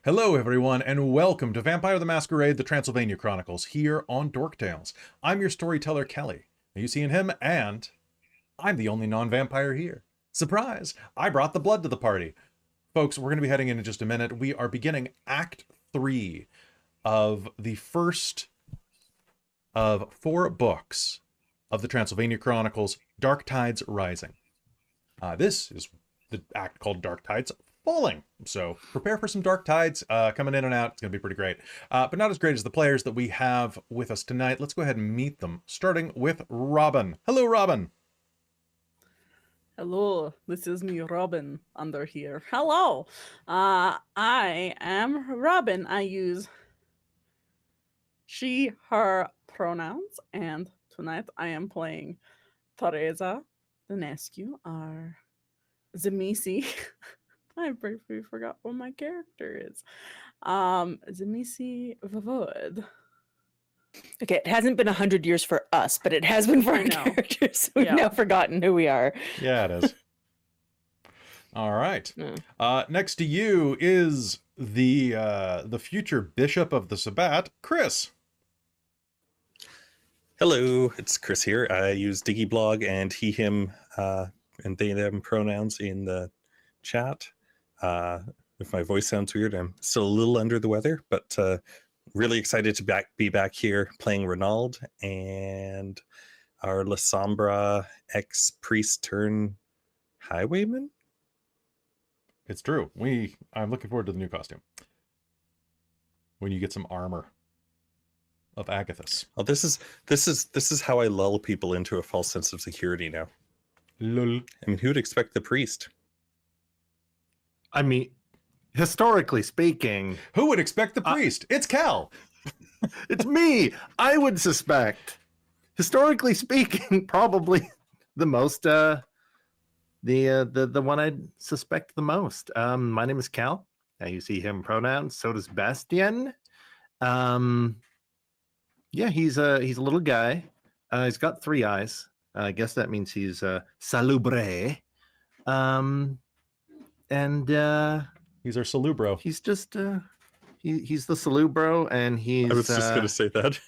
Hello, everyone, and welcome to Vampire the Masquerade, the Transylvania Chronicles, here on Dork Tales. I'm your storyteller, Kelly. Are you seeing him? And I'm the only non-vampire here. Surprise! I brought the blood to the party. Folks, we're going to be heading in just a minute. We are beginning Act 3 of the first of 4 books of the Transylvania Chronicles, Dark Tides Rising. This is the act called Dark Tides Falling. So prepare for some dark tides coming in and out. It's going to be pretty great. But not as great as the players that we have with us tonight. Let's go ahead and meet them, starting with Robin. Hello, Robin. Hello, this is me, Robin, under here. Hello, I am Robin. I use she, her pronouns, and tonight I am playing Tereza, Dinescu, our Zemisi. I briefly forgot what my character is. Zemisi Vavod. Okay, it hasn't been 100 years for us, but it has been for our characters. We've now forgotten who we are. Yeah, it is. All right. Next to you is the future bishop of the Sabbat, Chris. Hello, it's Chris here. I use Blogg and he, him, and they, them pronouns in the chat. If my voice sounds weird, I'm still a little under the weather, but really excited to be back here playing Rainald and our La Sombra ex-priest turn highwayman. It's true. I'm looking forward to the new costume. When you get some armor of Agathis. Oh, this is how I lull people into a false sense of security now. Lol. I mean, who would expect the priest? I mean, historically speaking, who would expect the priest? It's Kal. It's me. I would suspect. Historically speaking, probably the most the one I'd suspect the most. My name is Kal. You see him pronouns. So does Bastien. Yeah, he's a little guy. He's got 3 eyes. I guess that means he's salubre. And he's our salubro. He's just he's the salubro, and he's I was just gonna say that.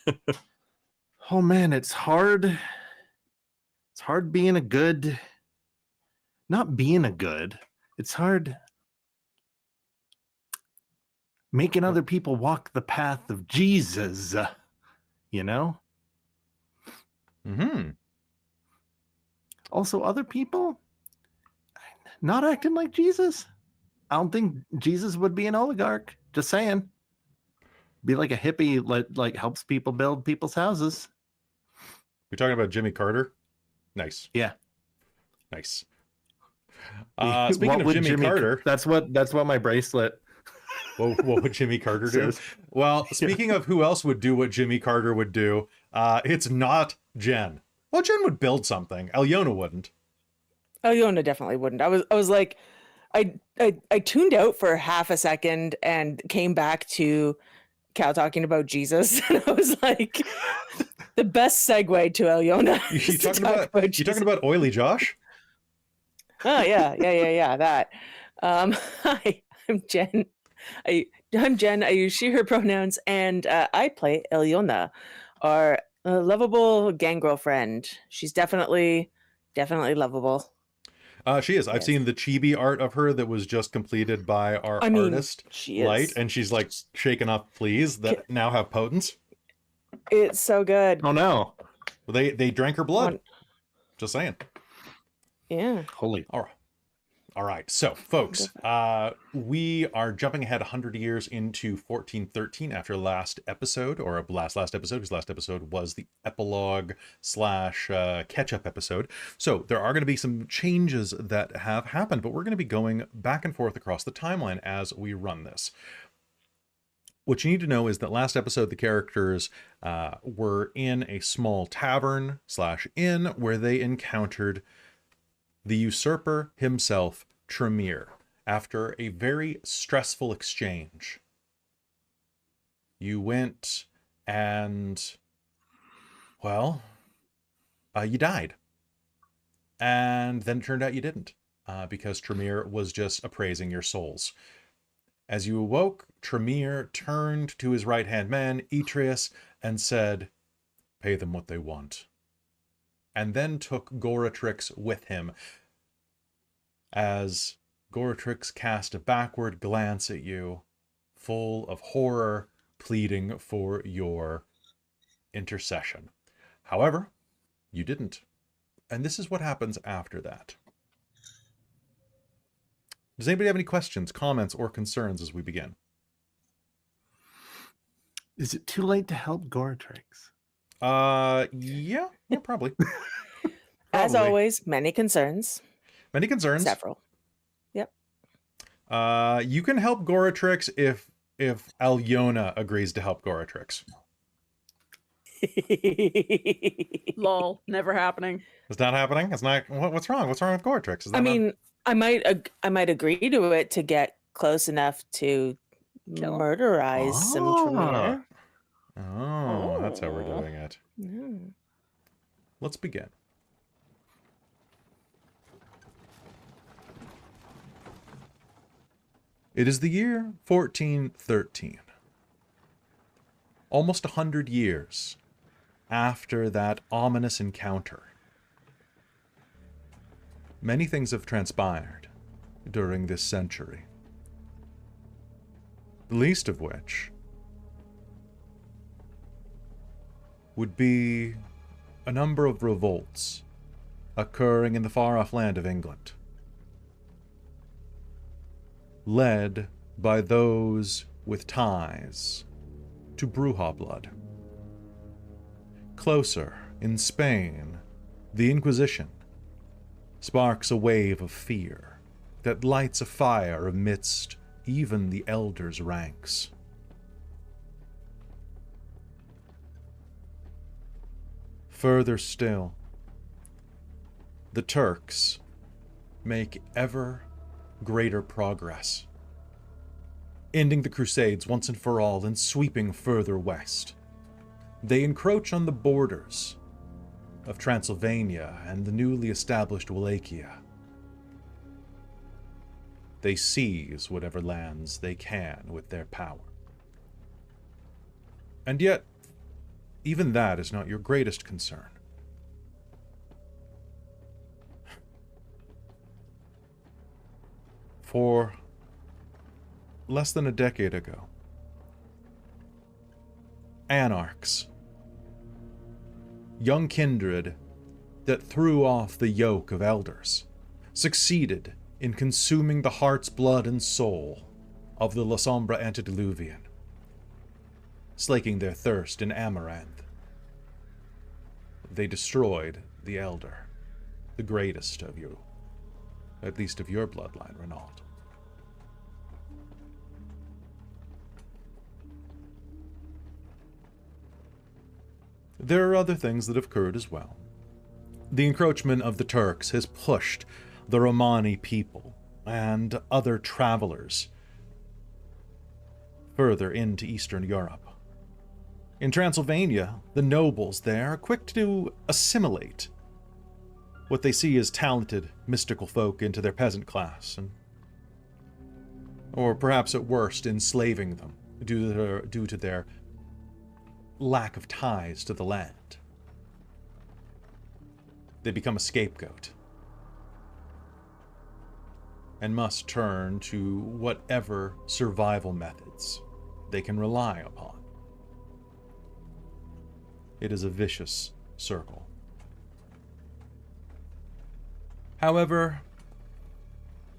Oh man, it's hard being a good, not being a good, it's hard making other people walk the path of Jesus, you know. Also, other people not acting like Jesus. I don't think Jesus would be an oligarch. Just saying. Be like a hippie, like helps people build people's houses. You're talking about Jimmy Carter? Nice. Yeah. Nice. Speaking of Jimmy Carter, that's what my bracelet. What would Jimmy Carter do? Well, speaking of who else would do what Jimmy Carter would do, it's not Jen. Well, Jen would build something. Alëna wouldn't. Alëna definitely wouldn't. I was like, I tuned out for half a second and came back to Kal talking about Jesus, and I was like, the best segue to Alëna. You talking about Oily Josh? Oh yeah. That. Hi, I'm Jen. I'm Jen. I use she, her pronouns, and I play Alëna, our lovable gang girlfriend. She's definitely lovable. She is. I've seen the chibi art of her that was just completed by our artist, Light, and she's like shaking off fleas that now have potence. It's so good. Oh no. Well, they drank her blood. Just saying. Yeah. Holy. All right. So, folks, we are jumping ahead 100 years into 1413 after last episode, or last episode, because last episode was the epilogue / catch-up episode. So there are going to be some changes that have happened, but we're going to be going back and forth across the timeline as we run this. What you need to know is that last episode, the characters were in a small tavern / inn where they encountered the usurper himself, Tremere, after a very stressful exchange. You went and, well, you died. And then it turned out you didn't, because Tremere was just appraising your souls. As you awoke, Tremere turned to his right-hand man, Atreus, and said, "Pay them what they want." And then took Goratrix with him, as Goratrix cast a backward glance at you, full of horror, pleading for your intercession. However, you didn't. And this is what happens after that. Does anybody have any questions, comments, or concerns as we begin? Is it too late to help Goratrix? Yeah, probably. As Probably. always, many concerns. Many concerns. Several. Yep. You can help Goratrix if Alëna agrees to help Goratrix. Lol, never happening. It's not happening. It's not. What's wrong? What's wrong with Goratrix? Is that I not- mean, I might agree to it to get close enough to Kill him. murderize some Tremere. Oh, that's how we're Oh. doing it. Mm. Let's begin. It is the year 1413. Almost 100 years after that ominous encounter. Many things have transpired during this century. The least of which would be a number of revolts occurring in the far-off land of England, led by those with ties to Brahahaga blood. Closer, in Spain, the Inquisition sparks a wave of fear that lights a fire amidst even the elders' ranks. Further still, the Turks make ever greater progress, ending the Crusades once and for all and sweeping further west. They encroach on the borders of Transylvania and the newly established Wallachia. They seize whatever lands they can with their power. And yet, even that is not your greatest concern. For less than a decade ago, anarchs, young kindred that threw off the yoke of elders, succeeded in consuming the heart's blood and soul of the La Sombra antediluvian, slaking their thirst in Amaranth. They destroyed the Elder, the greatest of you, at least of your bloodline, Rainald. There are other things that have occurred as well. The encroachment of the Turks has pushed the Romani people and other travelers further into Eastern Europe. In Transylvania, the nobles there are quick to assimilate what they see as talented, mystical folk into their peasant class, or perhaps at worst enslaving them due to their lack of ties to the land. They become a scapegoat and must turn to whatever survival methods they can rely upon. It is a vicious circle. However,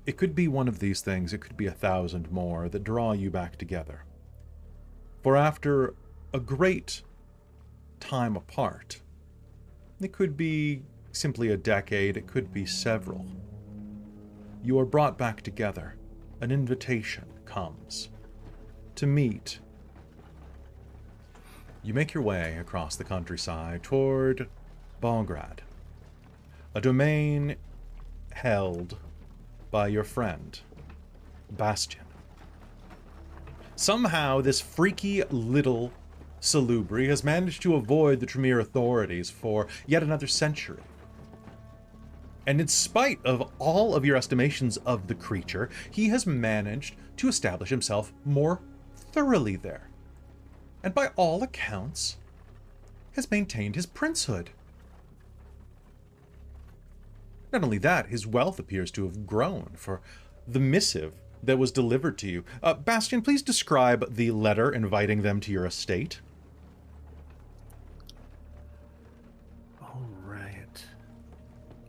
it could be one of these things, it could be 1,000 more that draw you back together. For after a great time apart, it could be simply a decade, it could be several, you are brought back together. An invitation comes to meet. You make your way across the countryside toward Belgrade, a domain held by your friend, Bastien. Somehow, this freaky little salubri has managed to avoid the Tremere authorities for yet another century. And in spite of all of your estimations of the creature, he has managed to establish himself more thoroughly there. And by all accounts, has maintained his princehood. Not only that, his wealth appears to have grown, for the missive that was delivered to you. Bastien, please describe the letter inviting them to your estate. All right.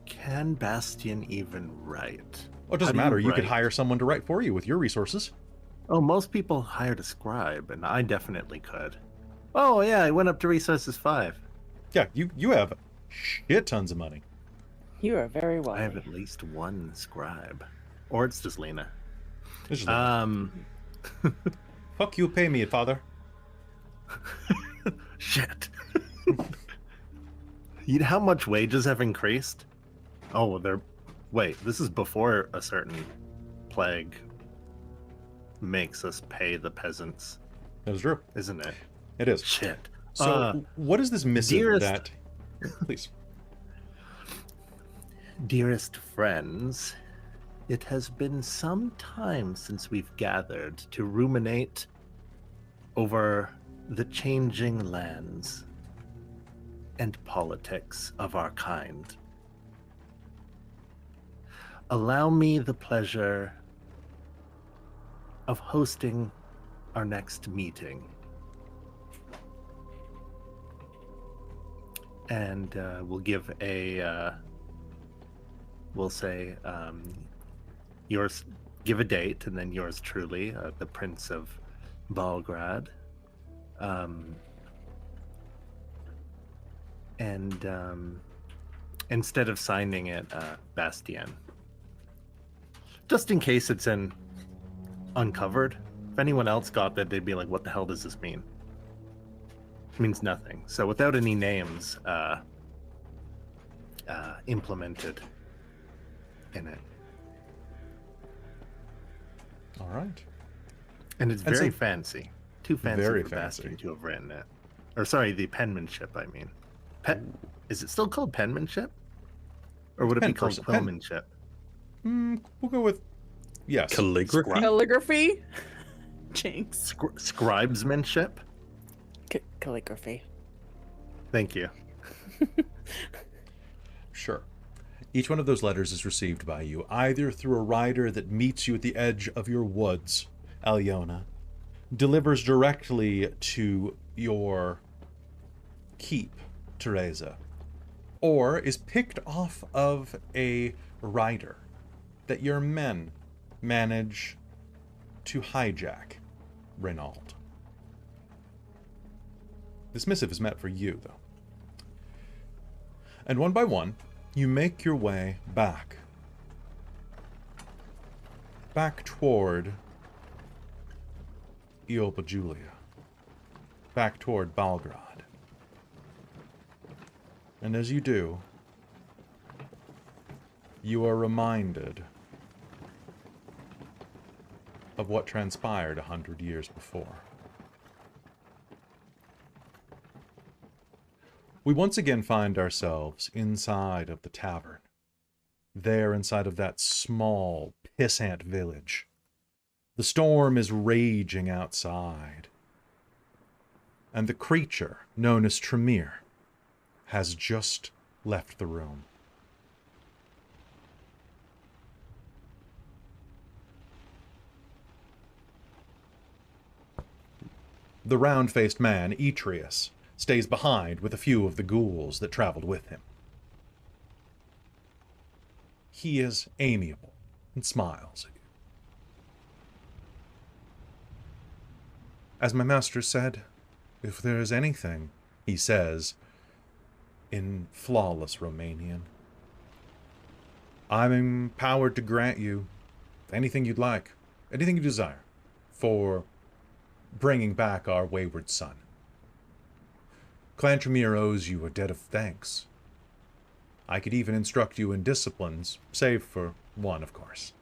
Can Bastien even write? Oh, it doesn't How do matter. You could write? hire someone to write for you with your resources. Oh, most people hired a scribe, and I definitely could. Oh, yeah, I went up to Resources 5. Yeah, you have shit tons of money. You are very well. I have at least one scribe. Or it's just Lena. It's just like, fuck you, pay me, father. Shit. You know how much wages have increased? Oh, they're... Wait, this is before a certain plague makes us pay the peasants, That is true. isn't it? It is. Shit. So, what is this missive dearest- that... Please. Dearest friends, it has been some time since we've gathered to ruminate over the changing lands and politics of our kind. Allow me the pleasure of hosting our next meeting. And we'll give a... we'll say yours, give a date, and then yours truly, the Prince of Balgrad. And instead of signing it, Bastien. Just in case it's uncovered. If anyone else got that, they'd be like, what the hell does this mean? It means nothing. So without any names implemented in it. All right. And it's And very so- fancy. Too fancy Very for fancy. Bastien to have written it. Or sorry, the penmanship, I mean. Is it still called penmanship? Or would it be called Pen- quillmanship? We'll go with... Yes. Calligraphy? Calligraphy? Jinx. Scribesmanship? Calligraphy. Thank you. Sure. Each one of those letters is received by you, either through a rider that meets you at the edge of your woods, Alëna, delivers directly to your keep, Tereza, or is picked off of a rider that your men manage to hijack, Rainald. This missive is meant for you, though. And one by one, you make your way back toward Eopa Julia, back toward Balgrad. And as you do, you are reminded of what transpired 100 years before. We once again find ourselves inside of the tavern, there inside of that small, pissant village. The storm is raging outside, and the creature known as Tremere has just left the room. The round-faced man, Atreus, stays behind with a few of the ghouls that traveled with him. He is amiable and smiles at you. As my master said, if there is anything, he says, in flawless Romanian, I'm empowered to grant you anything you'd like, anything you desire, for bringing back our wayward son. Clan Tremere owes you a debt of thanks. I could even instruct you in disciplines, save for one, of course.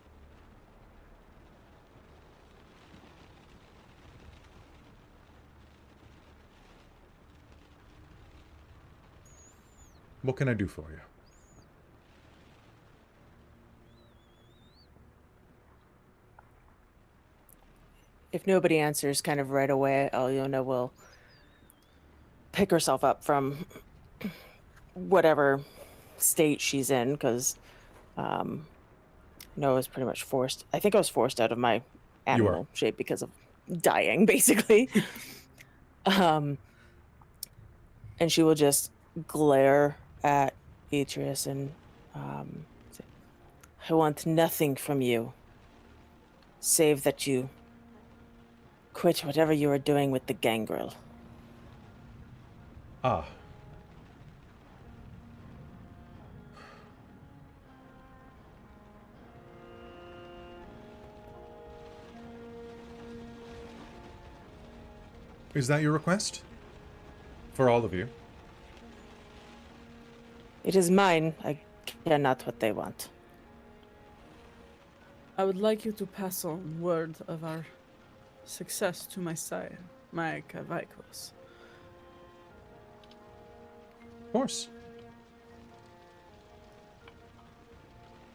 What can I do for you? if nobody answers kind of right away, Alëna will pick herself up from whatever state she's in, because no, I was pretty much forced. I think I was forced out of my animal shape because of dying, basically. And she will just glare at Beatrice and say, I want nothing from you, save that you quit whatever you are doing with the gangrel. Ah. Is that your request? For all of you? It is mine. I care not what they want. I would like you to pass on word of our success to my sire, my Kavaikos. Of course.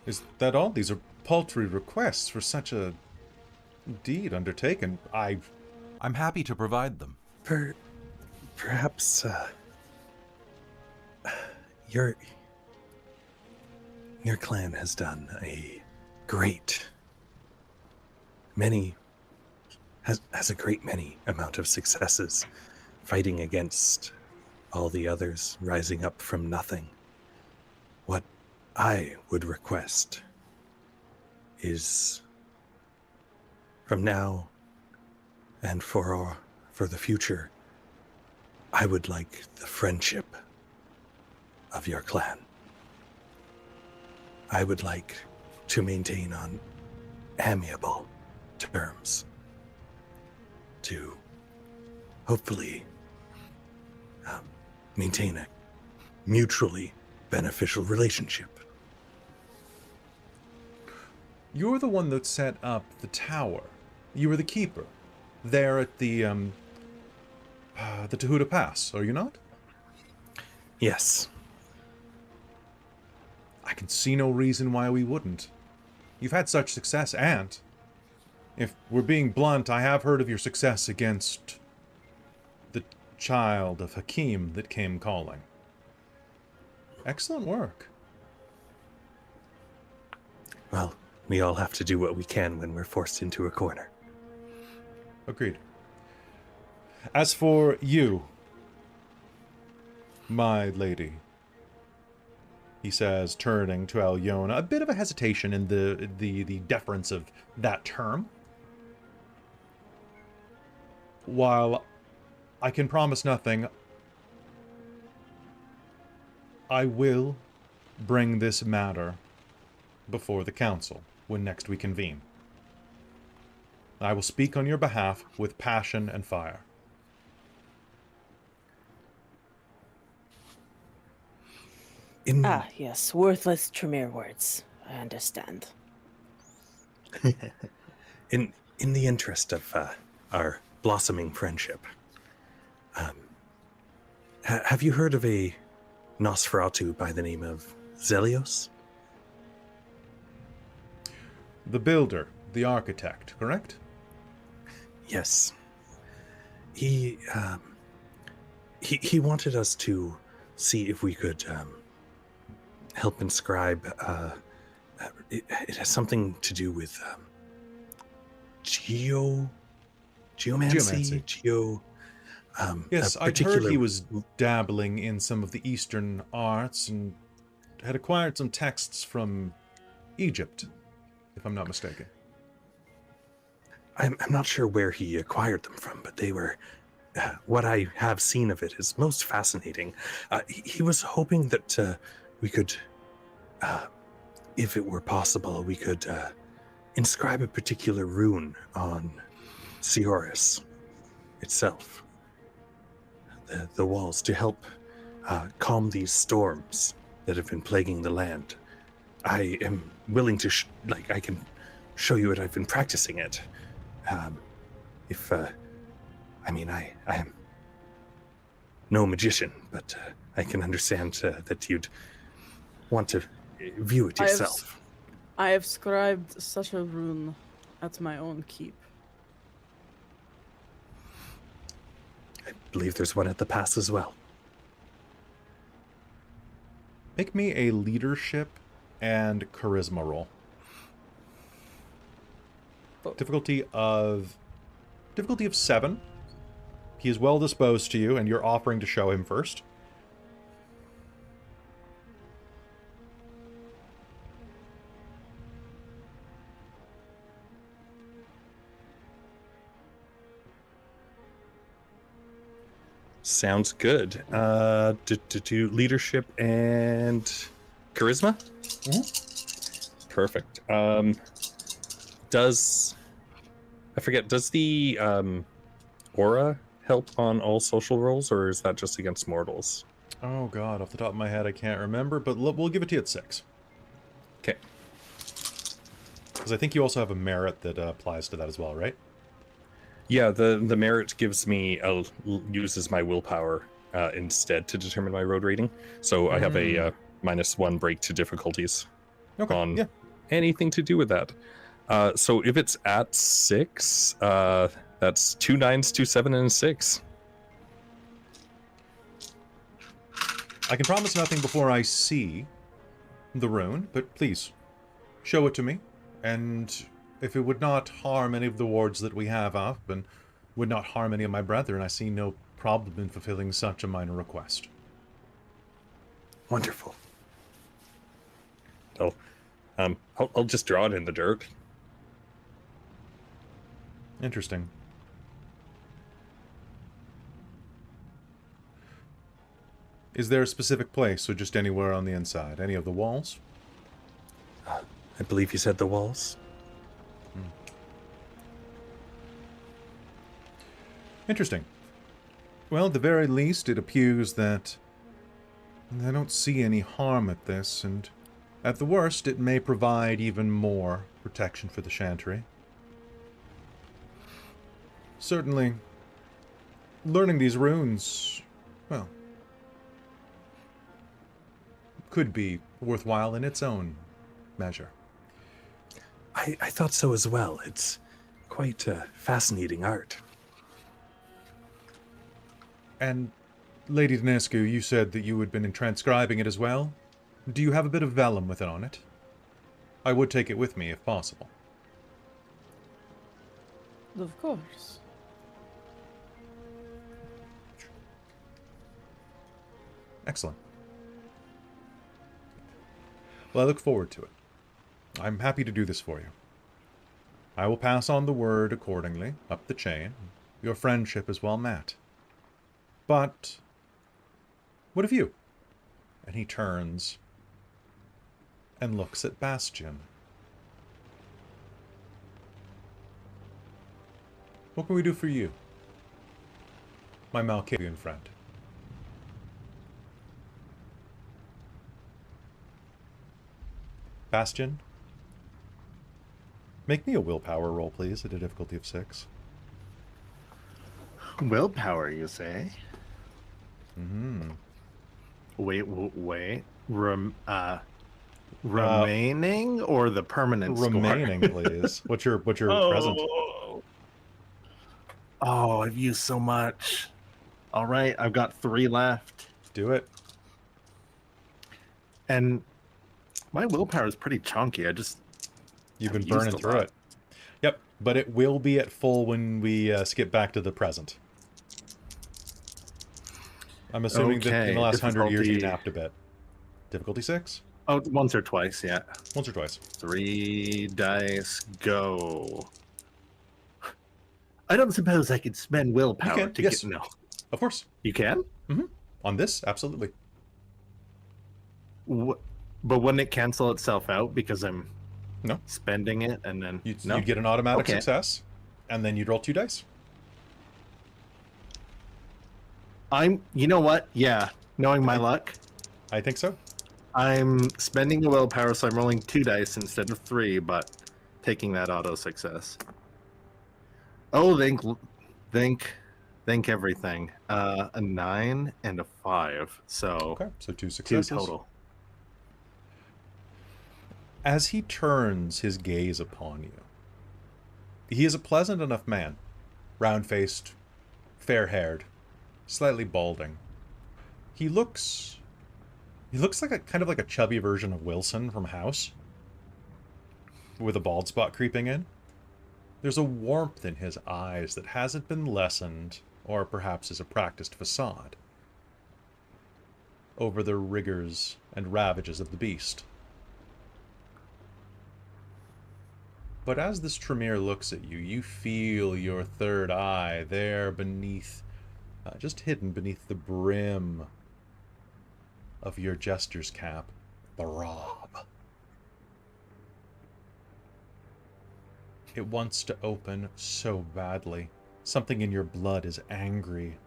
Is that all? These are paltry requests for such a deed undertaken. I'm happy to provide them. Perhaps your clan has done a great has a great many amount of successes fighting against all the others, rising up from nothing. What I would request is, from now and for the future, I would like the friendship of your clan. I would like to maintain on amiable terms, to hopefully maintain a mutually beneficial relationship. You're the one that set up the tower. You were the keeper there at the Tahuta Pass, are you not? Yes. I can see no reason why we wouldn't. You've had such success, and if we're being blunt, I have heard of your success against the child of Hakim that came calling. Excellent work. Well, we all have to do what we can when we're forced into a corner. Agreed. As for you, my lady, he says, turning to Alëna, a bit of a hesitation in the deference of that term. While I can promise nothing, I will bring this matter before the council when next we convene. I will speak on your behalf with passion and fire. Yes, worthless Tremere words. I understand. In the interest of our blossoming friendship, have you heard of a Nosferatu by the name of Zelios? The builder, the architect, correct? Yes. He wanted us to see if we could help inscribe. It has something to do with geomancy. Yes, I heard he was dabbling in some of the Eastern arts and had acquired some texts from Egypt, if I'm not mistaken. I'm not sure where he acquired them from, but they were. What I have seen of it is most fascinating. He was hoping that we could, if it were possible, we could inscribe a particular rune on Seoris itself, the walls, to help calm these storms that have been plaguing the land. I am willing to, I can show you it. I've been practicing it. I am no magician, but I can understand that you'd want to view it yourself. I have scribed such a rune at my own keep. believe there's one at the pass as well. Make me a leadership and charisma roll. Difficulty of 7. He is well disposed to you, and you're offering to show him first. Sounds good. Do leadership and charisma? Mm-hmm. Perfect. Does the aura help on all social rolls, or is that just against mortals? Oh god, off the top of my head I can't remember, but we'll give it to you at 6. Okay. Because I think you also have a merit that applies to that as well, right? Yeah, the merit gives me uses my willpower instead to determine my road rating. So I have a -1 break to difficulties on anything to do with that. So if it's at 6, that's 2 9s, 2 7, and a 6. I can promise nothing before I see the rune, but please, show it to me, and if it would not harm any of the wards that we have up, and would not harm any of my brethren, I see no problem in fulfilling such a minor request. Wonderful. I'll just draw it in the dirt. Interesting. Is there a specific place, or just anywhere on the inside? Any of the walls? I believe you said the walls. Interesting. Well, at the very least, it appears that I don't see any harm at this, and at the worst, it may provide even more protection for the Chantry. Certainly, learning these runes, well, could be worthwhile in its own measure. I thought so as well. It's quite a fascinating art. And, Lady Dinescu, you said that you had been transcribing it as well? Do you have a bit of vellum with it on it? I would take it with me, if possible. Of course. Excellent. Well, I look forward to it. I'm happy to do this for you. I will pass on the word accordingly, up the chain. Your friendship is well met. But what of you? And he turns and looks at Bastien. What can we do for you, my Malkavian friend? Bastien, make me a willpower roll, please, at a difficulty of 6. Willpower, you say? Mm-hmm. Wait. Remaining or the permanent Remaining, score? please. What's your present? Oh, I've used so much. All right, I've got 3 left. Do it. And my willpower is pretty chunky. You've been I've used burning a through lot. it. Yep, but it will be at full when we skip back to the present. I'm assuming that in the last 100 years you napped a bit. Difficulty 6? Oh, once or twice, yeah. Once or twice. 3 dice, go. I don't suppose I could spend willpower can, to yes. get... No. Of course. You can? Mm-hmm. On this, absolutely. But wouldn't it cancel itself out because I'm No. spending it and then... You'd get an automatic success, and then you'd roll 2 dice. You know what? Yeah, knowing my luck, I think so. I'm spending the willpower, so I'm rolling 2 dice instead of 3, but taking that auto success. Oh, think everything. A 9 and a 5, so Okay, so 2 2 successes. total. As he turns his gaze upon you, he is a pleasant enough man, round-faced, fair-haired, slightly balding. He looks like a kind of like a chubby version of Wilson from House, with a bald spot creeping in. There's a warmth in his eyes that hasn't been lessened, or perhaps is a practiced facade, over the rigors and ravages of the beast. But as this Tremere looks at you, you feel your third eye there beneath, just hidden beneath the brim of your jester's cap, throb. It wants to open so badly. Something in your blood is angry.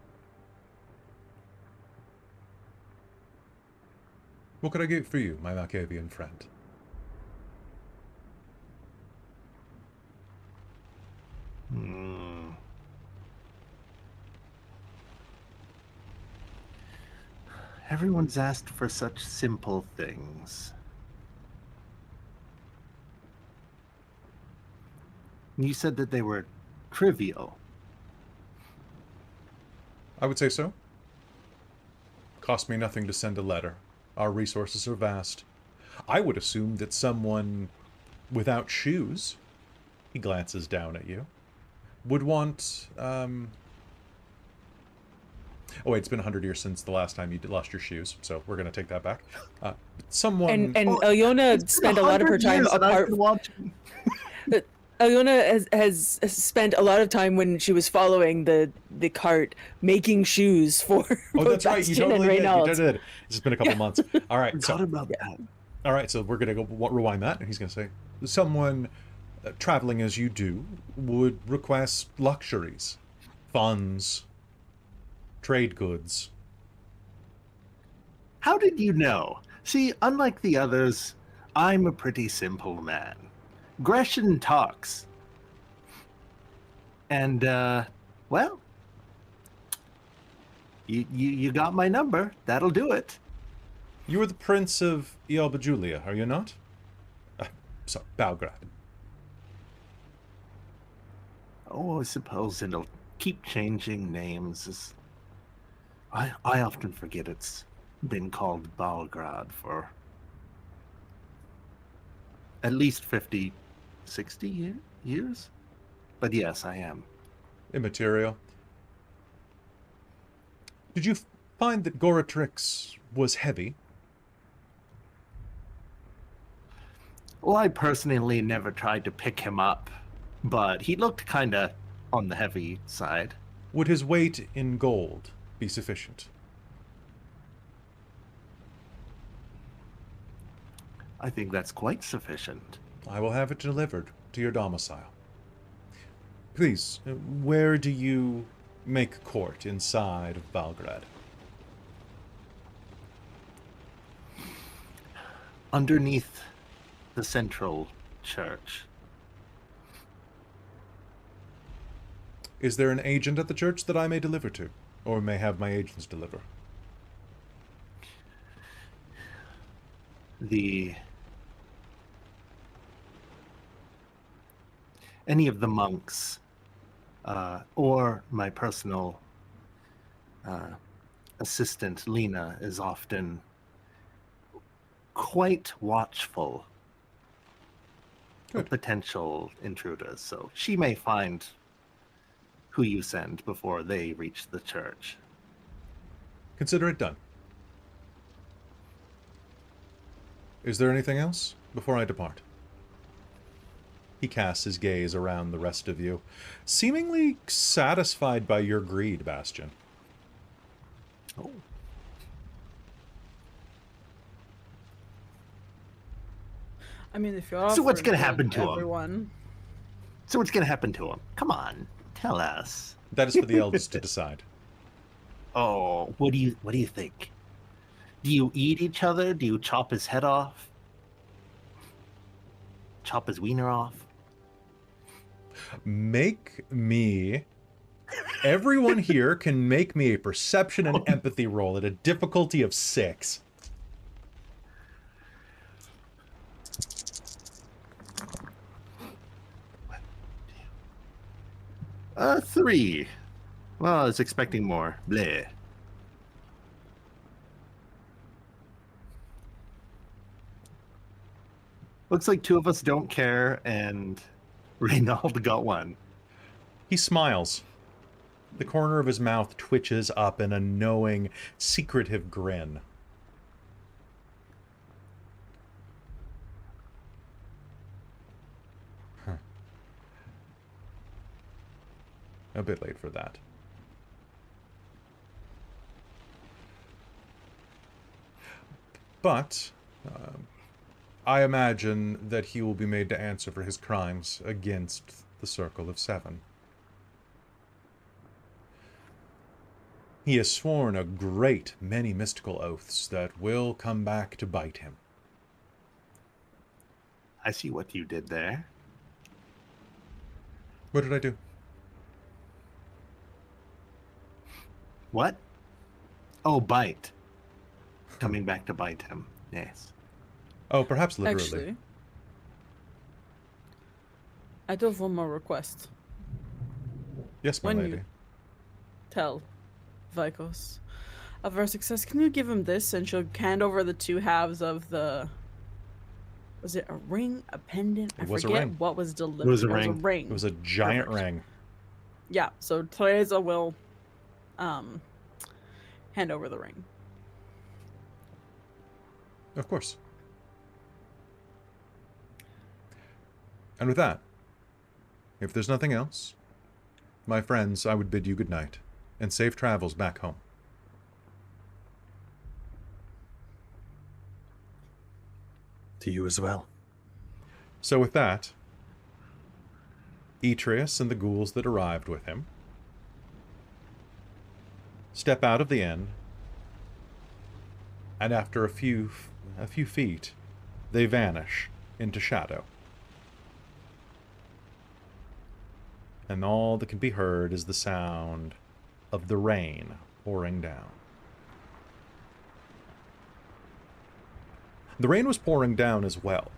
What could I get for you, my Malkavian friend? Everyone's asked for such simple things. You said that they were trivial. I would say so. Cost me nothing to send a letter. Our resources are vast. I would assume that someone without shoes, he glances down at you, would want, oh wait, it's been 100 years since the last time you lost your shoes, so we're going to take that back. Someone... And Alëna spent a lot of her time apart... Alëna has spent a lot of time when she was following the cart making shoes for both Bastien and Rainald. You did. It's been a couple months. All right. Forgot about that. All right, so we're going to go rewind that, and he's going to say, someone traveling as you do would request luxuries, funds, trade goods. How did you know? See, unlike the others, I'm a pretty simple man. Gresham talks. And, well, you got my number. That'll do it. You are the Prince of Julia, are you not? Sorry, Belgrade. Oh, I suppose it'll keep changing names. I often forget it's been called Belgrade for at least 50, 60 years? But yes, I am. Immaterial. Did you find that Goratrix was heavy? Well, I personally never tried to pick him up, but he looked kind of on the heavy side. Would his weight in gold be sufficient? I think that's quite sufficient. I will have it delivered to your domicile. Please, where do you make court inside of Belgrade? Underneath the central church. Is there an agent at the church that I may deliver to? Or may have my agents deliver? Any of the monks, or my personal assistant, Lena, is often quite watchful of potential intruders, so she may find who you send before they reach the church. Consider it done. Is there anything else before I depart? He casts his gaze around the rest of you, seemingly satisfied by your greed, Bastien. Oh. I mean, if you're So what's offering gonna happen to him? everyone, So what's going to happen to him? Come on, tell us. That is for the elders to decide. Oh, what do you think? Do you eat each other? Do you chop his head off? Chop his wiener off? Make me... Everyone here can make me a perception and empathy roll at a difficulty of 6. Three. Well, I was expecting more. Bleh. Looks like two of us don't care, and Rainald got one. He smiles. The corner of his mouth twitches up in a knowing, secretive grin. Huh. A bit late for that. But I imagine that he will be made to answer for his crimes against the Circle of Seven. He has sworn a great many mystical oaths that will come back to bite him. I see what you did there. What did I do? What? Oh, bite. Coming back to bite him. Yes. Oh, perhaps literally. Actually, I do have one more request. Yes, my when lady. you tell Vikos of our success, can you give him this and she'll hand over the two halves of the... Was it a ring? A pendant? It was a forget ring. what was delivered. It was a It was a ring. ring. It was a giant Perfect. ring. Yeah, so Tereza will hand over the ring. Of course. And with that, if there's nothing else, my friends, I would bid you good night and safe travels back home. To you as well. So with that, Atreus and the ghouls that arrived with him step out of the inn, and after a few feet, they vanish into shadow. And all that can be heard is the sound of the rain pouring down. The rain was pouring down as well.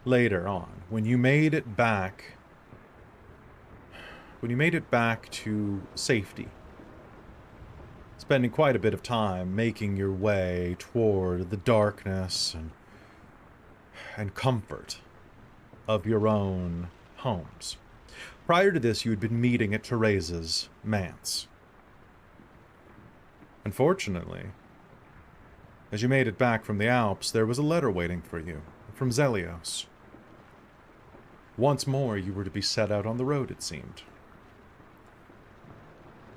Later on, when you made it back to safety, spending quite a bit of time making your way toward the darkness and comfort of your own homes. Prior to this, you had been meeting at Tereza's manse. Unfortunately, as you made it back from the Alps, there was a letter waiting for you from Zelios. Once more, you were to be set out on the road, it seemed.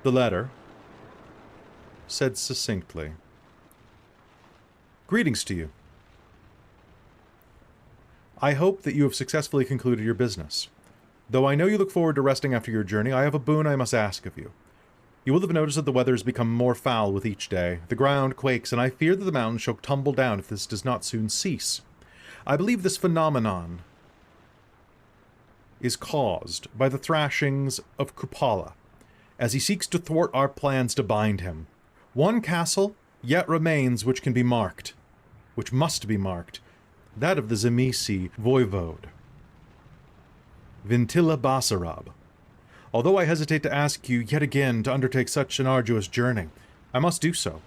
The letter said succinctly, "Greetings to you. I hope that you have successfully concluded your business. Though I know you look forward to resting after your journey, I have a boon I must ask of you. You will have noticed that the weather has become more foul with each day. The ground quakes, and I fear that the mountains shall tumble down if this does not soon cease. I believe this phenomenon is caused by the thrashings of Kupala, as he seeks to thwart our plans to bind him. One castle yet remains which can be marked, which must be marked, that of the Zemisi voivode, Vintila Basarab. Although I hesitate to ask you yet again to undertake such an arduous journey, I must do so.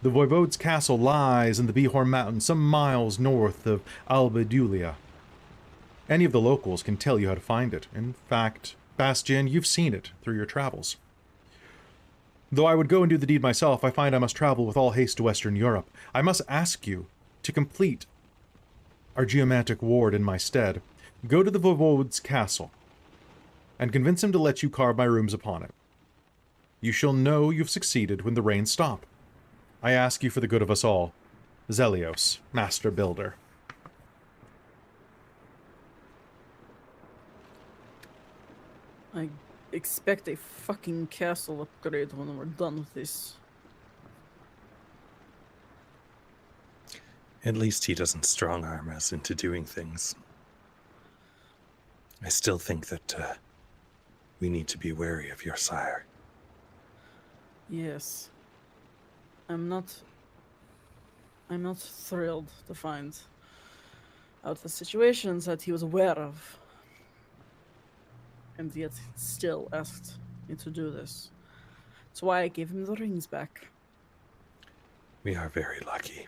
The voivode's castle lies in the Bihor Mountains, some miles north of Albedulia. Any of the locals can tell you how to find it. In fact, Bastien, you've seen it through your travels. Though I would go and do the deed myself, I find I must travel with all haste to Western Europe. I must ask you to complete our geomantic ward in my stead. Go to the voivode's castle and convince him to let you carve my rooms upon it. You shall know you've succeeded when the rains stop. I ask you for the good of us all. Zelios, Master Builder." I expect a fucking castle upgrade when we're done with this. At least he doesn't strong-arm us into doing things. I still think that we need to be wary of your sire. Yes. I'm not thrilled to find out the situations that he was aware of. And yet still asked me to do this. That's why I gave him the rings back. We are very lucky.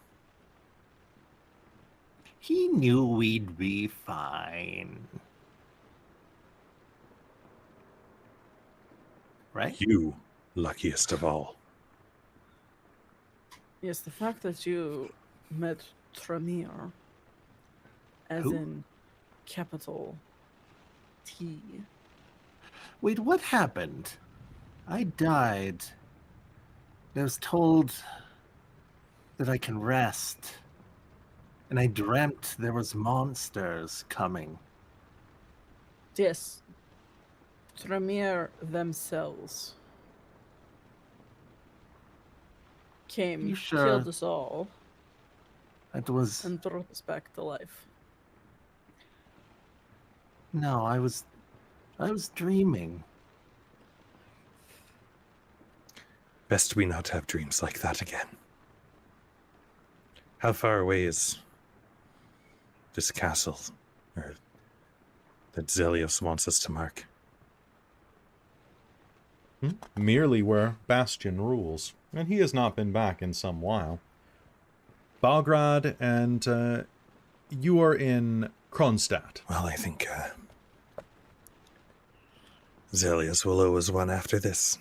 He knew we'd be fine. Right? You, luckiest of all. Yes, the fact that you met Tremere, as Who? in capital T. Wait, what happened? I died. I was told that I can rest. And I dreamt there was monsters coming. Yes, Tremere themselves came, You sure? killed us all, It was... and brought us back to life. No, I was dreaming. Best we not have dreams like that again. How far away is this castle, or that Zelios wants us to mark? Merely where Bastien rules, and he has not been back in some while. Belgrade, and you are in Kronstadt. Well, I think Zelios will owe us one after this.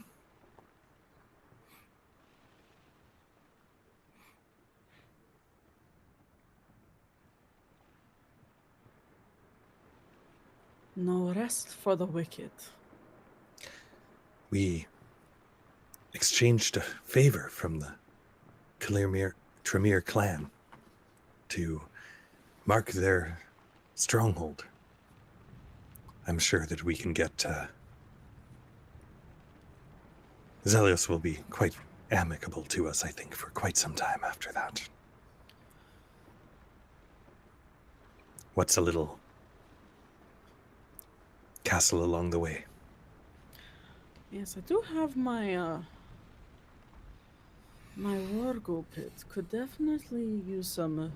No rest for the wicked. We exchanged a favor from the Tremere clan to mark their stronghold. I'm sure that we can get... Zelios will be quite amicable to us, I think, for quite some time after that. What's a little castle along the way? Yes, I do have my my Wargo pit. Could definitely use some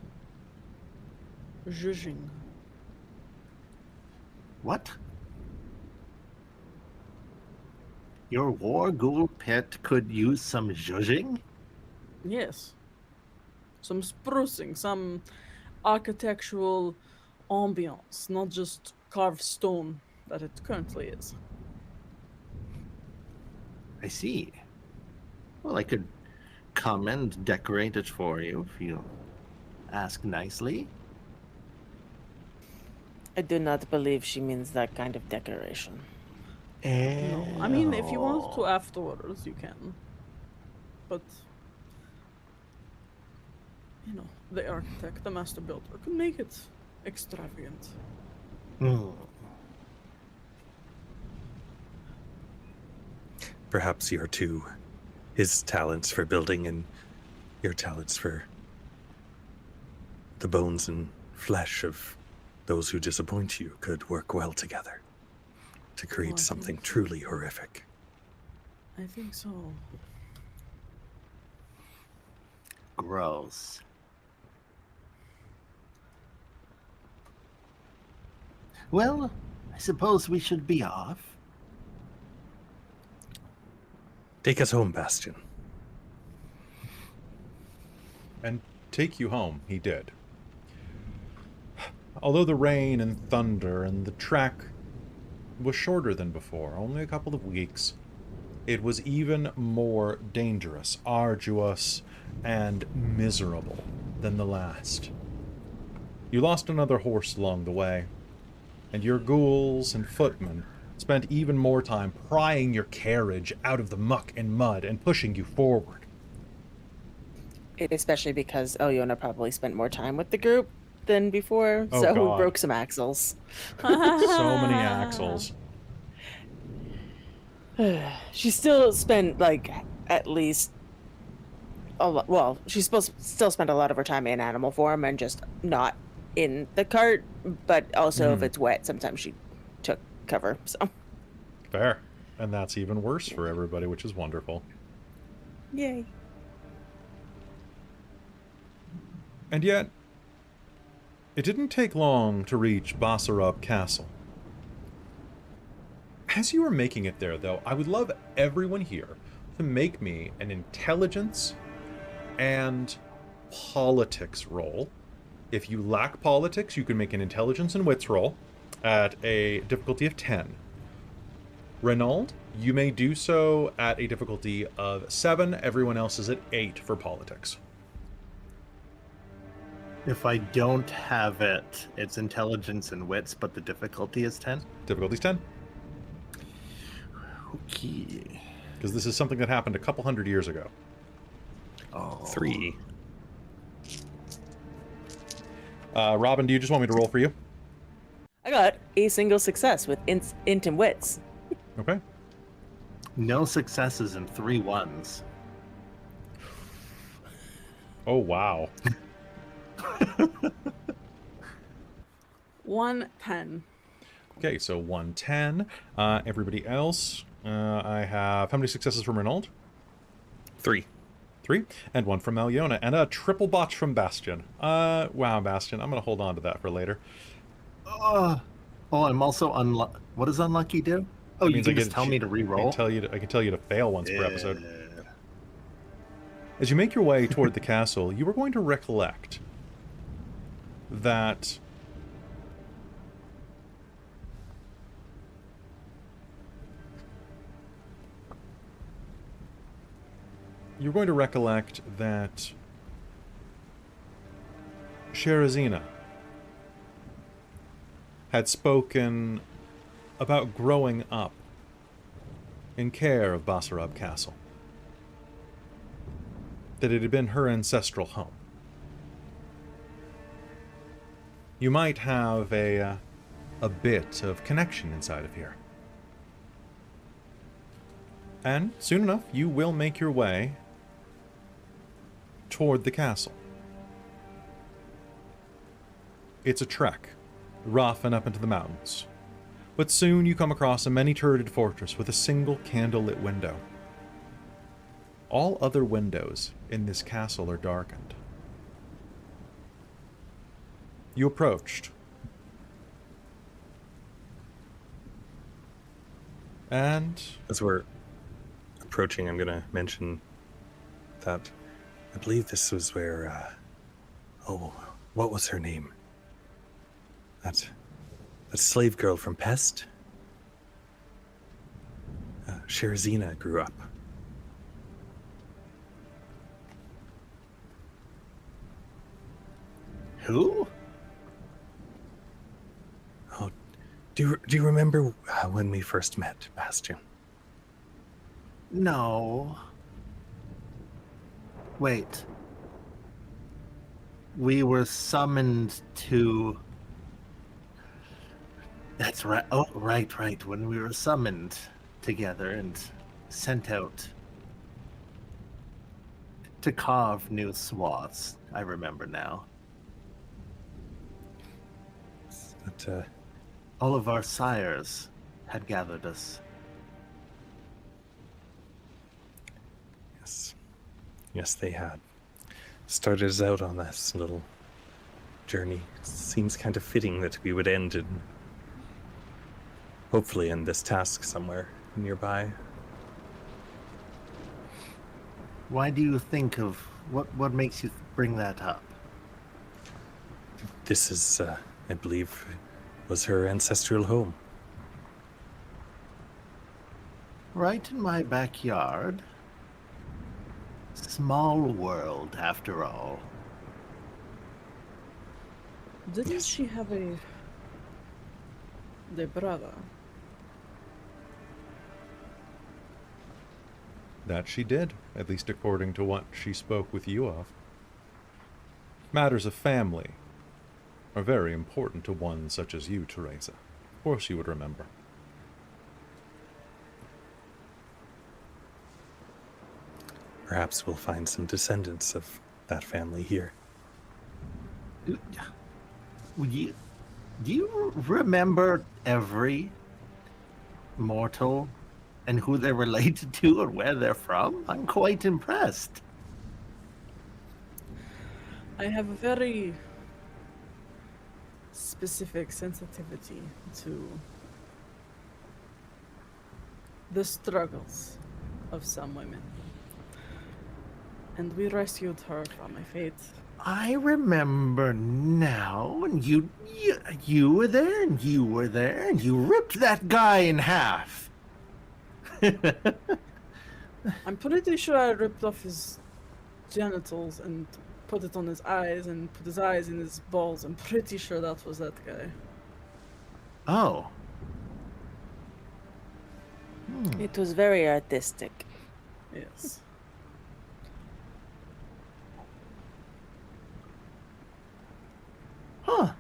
zhuzhing. What? Your war ghoul pit could use some zhuzhing? Yes. Some sprucing, some architectural ambiance, not just carved stone that it currently is. I see. Well, I could come and decorate it for you if you ask nicely. I do not believe she means that kind of decoration. No, I mean, if you want to afterwards, you can. But, you know, the architect, the master builder, could make it extravagant. Perhaps his talents for building and your talents for the bones and flesh of those who disappoint you could work well together to create something truly horrific. I think so. Gross. Well, I suppose we should be off. Take us home, Bastien. And take you home, he did. Although the rain and thunder and the trek was shorter than before, only a couple of weeks, it was even more dangerous, arduous, and miserable than the last. You lost another horse along the way, and your ghouls and footmen spent even more time prying your carriage out of the muck and mud and pushing you forward. Especially because Alëna probably spent more time with the group than before, Oh, so God. broke some axles. So many axles. She still spent, like, at least a lot. Well, she's supposed to still spend a lot of her time in animal form and just not in the cart, but also if it's wet, sometimes she took cover, so. Fair. And that's even worse for everybody, which is wonderful. Yay. And yet, it didn't take long to reach Basarab Castle. As you were making it there, though, I would love everyone here to make me an intelligence and politics roll. If you lack politics, you can make an intelligence and wits roll at a difficulty of 10. Rainald, you may do so at a difficulty of 7. Everyone else is at 8 for politics. If I don't have it, it's intelligence and wits, but the difficulty is 10. Difficulty's 10. Okay. Because this is something that happened a couple hundred years ago. Oh. 3. Robin, do you just want me to roll for you? I got a single success with int and wits. Okay. No successes and 3 ones. Oh, wow. 110. Okay, so 110. Everybody else, I have... How many successes from Rainald? 3. 3. And 1 from Alëna. And a triple botch from Bastien. Wow, Bastien. I'm going to hold on to that for later. Oh, I'm also unlucky. What does unlucky do? Oh, you can just tell me to I re-roll? can tell you to fail once per episode. As you make your way toward the castle, you are going to recollect that Sherazina had spoken about growing up in care of Basarab Castle. That it had been her ancestral home. You might have a bit of connection inside of here. And soon enough, you will make your way toward the castle. It's a trek, rough and up into the mountains. But soon you come across a many-turreted fortress with a single candlelit window. All other windows in this castle are darkened. You approached. And... As we're approaching, I'm going to mention that I believe this was where, what was her name? That slave girl from Pest? Sherazina grew up. Who? Oh, do you remember when we first met, Bastien? No. Wait. We were summoned to... That's right. Oh, right. When we were summoned together and sent out to carve new swaths. I remember now. But, all of our sires had gathered us. Yes, they had. Started us out on this little journey. Seems kind of fitting that we would end in, hopefully, in this task somewhere nearby. Why do you think of what makes you bring that up? This is, I believe, was her ancestral home. Right in my backyard. Small world, after all. Didn't she have a brother? that she did, at least according to what she spoke with you of. Matters of family are very important to one such as you, Tereza. Of course you would remember. Perhaps we'll find some descendants of that family here. Do you remember every mortal and who they're related to and where they're from? I'm quite impressed. I have a very specific sensitivity to the struggles of some women. And we rescued her from a fate. I remember now, and you were there, and you were there, and you ripped that guy in half. I'm pretty sure I ripped off his genitals and put it on his eyes and put his eyes in his balls. I'm pretty sure that was that guy. Oh. It was very artistic. Yes. Huh.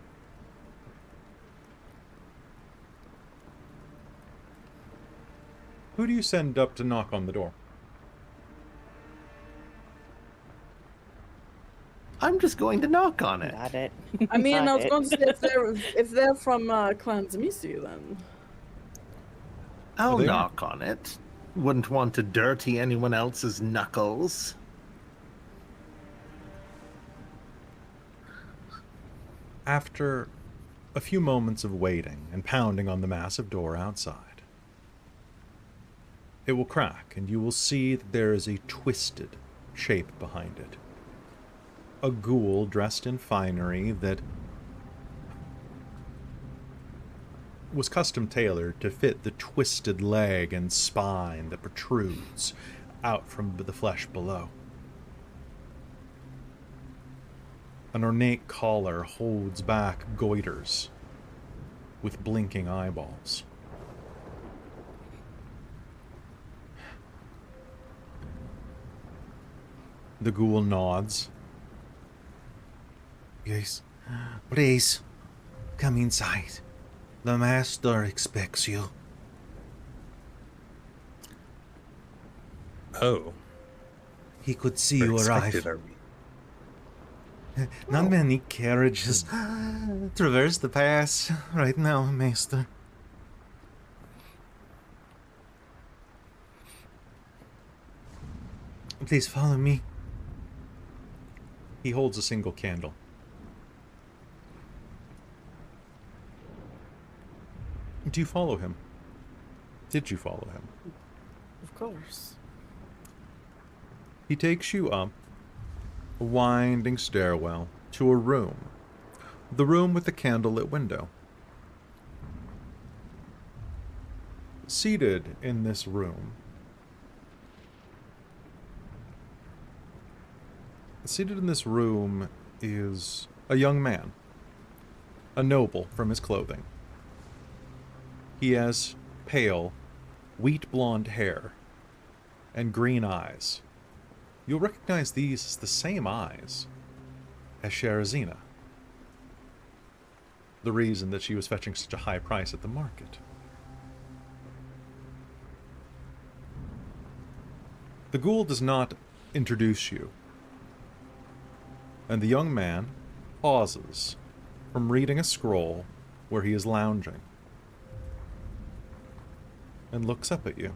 Who do you send up to knock on the door? I'm just going to knock on it. Got it. I mean, I Got was it. going to say if they're from Clan Zamisi, then I'll There. knock on it. Wouldn't want to dirty anyone else's knuckles. After a few moments of waiting and pounding on the massive door outside, it will crack, and you will see that there is a twisted shape behind it. A ghoul dressed in finery that was custom tailored to fit the twisted leg and spine that protrudes out from the flesh below. An ornate collar holds back goiters with blinking eyeballs. The ghoul nods. Yes, please, come inside. The master expects you. Oh, He could see we're you expected, arrive. are we? Not many carriages traverse the pass right now, master. Please follow me. He holds a single candle. Do you follow him? Did you follow him? of course. He takes you up a winding stairwell to a room. The room with the candlelit window. Seated in this room is a young man, a noble from his clothing. He has pale, wheat blonde hair and green eyes. You'll recognize these as the same eyes as Sherazina. The reason that she was fetching such a high price at the market. The ghoul does not introduce you, and the young man pauses from reading a scroll where he is lounging and looks up at you.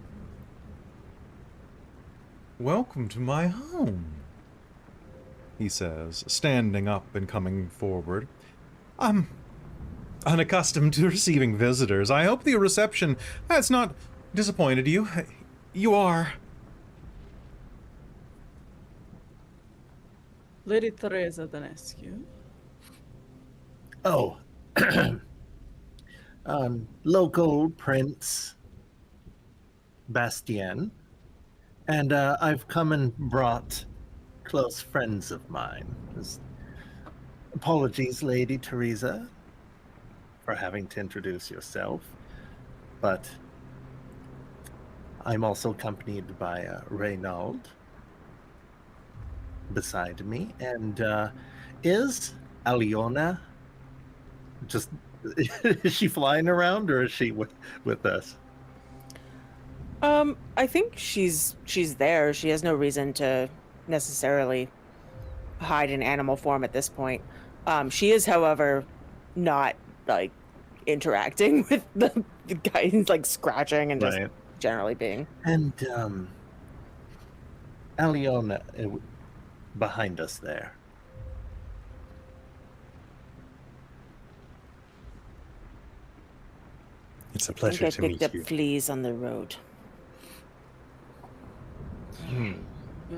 "Welcome to my home," he says, standing up and coming forward. "I'm unaccustomed to receiving visitors. I hope the reception has not disappointed you. You are..." Lady Tereza Dinescu. Oh. Local prince Bastien. And I've come and brought close friends of mine. Apologies, Lady Tereza, for having to introduce yourself. But I'm also accompanied by Rainald beside me. And is Alëna just... is she flying around, or is she with us? I think she's there. She has no reason to necessarily hide in animal form at this point. She is, however, not like interacting with the guy. He's like scratching and just Right. generally being. And Alëna behind us there. It's a I think pleasure I to picked meet up you. fleas on the road. You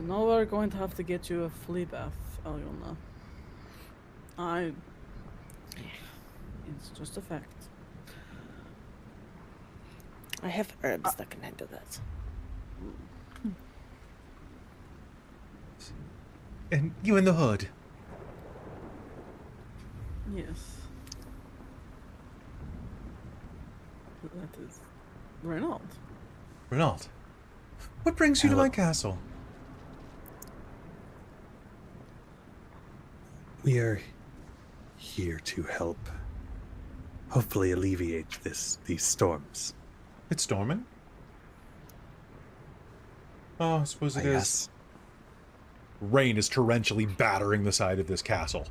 know we're going to have to get you a flea bath, Alëna. It's just a fact. I have herbs that can handle that. And you in the hood. Yes. That is Rainald. Rainald, what brings you to Hello. my castle? We are here to help, hopefully alleviate these storms. It's storming? Oh, I suppose it is. Yes. Rain is torrentially battering the side of this castle.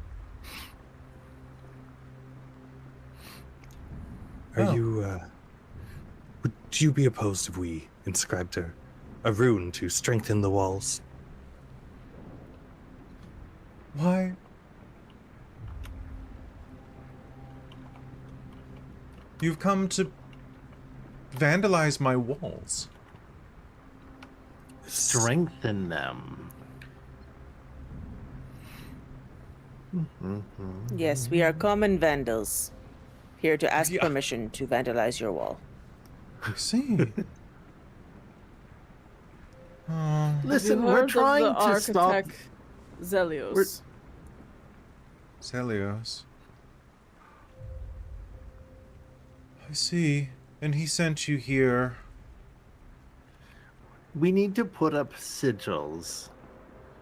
Are you, would you be opposed if we inscribed a rune to strengthen the walls? Why? You've come to vandalize my walls. Strengthen them. Yes, we are common vandals. Here to ask Yeah. permission to vandalize your wall. I see. Listen, You we're heard of trying the to stop. architect Zelios. We're- Celios. I see. And he sent you here. We need to put up sigils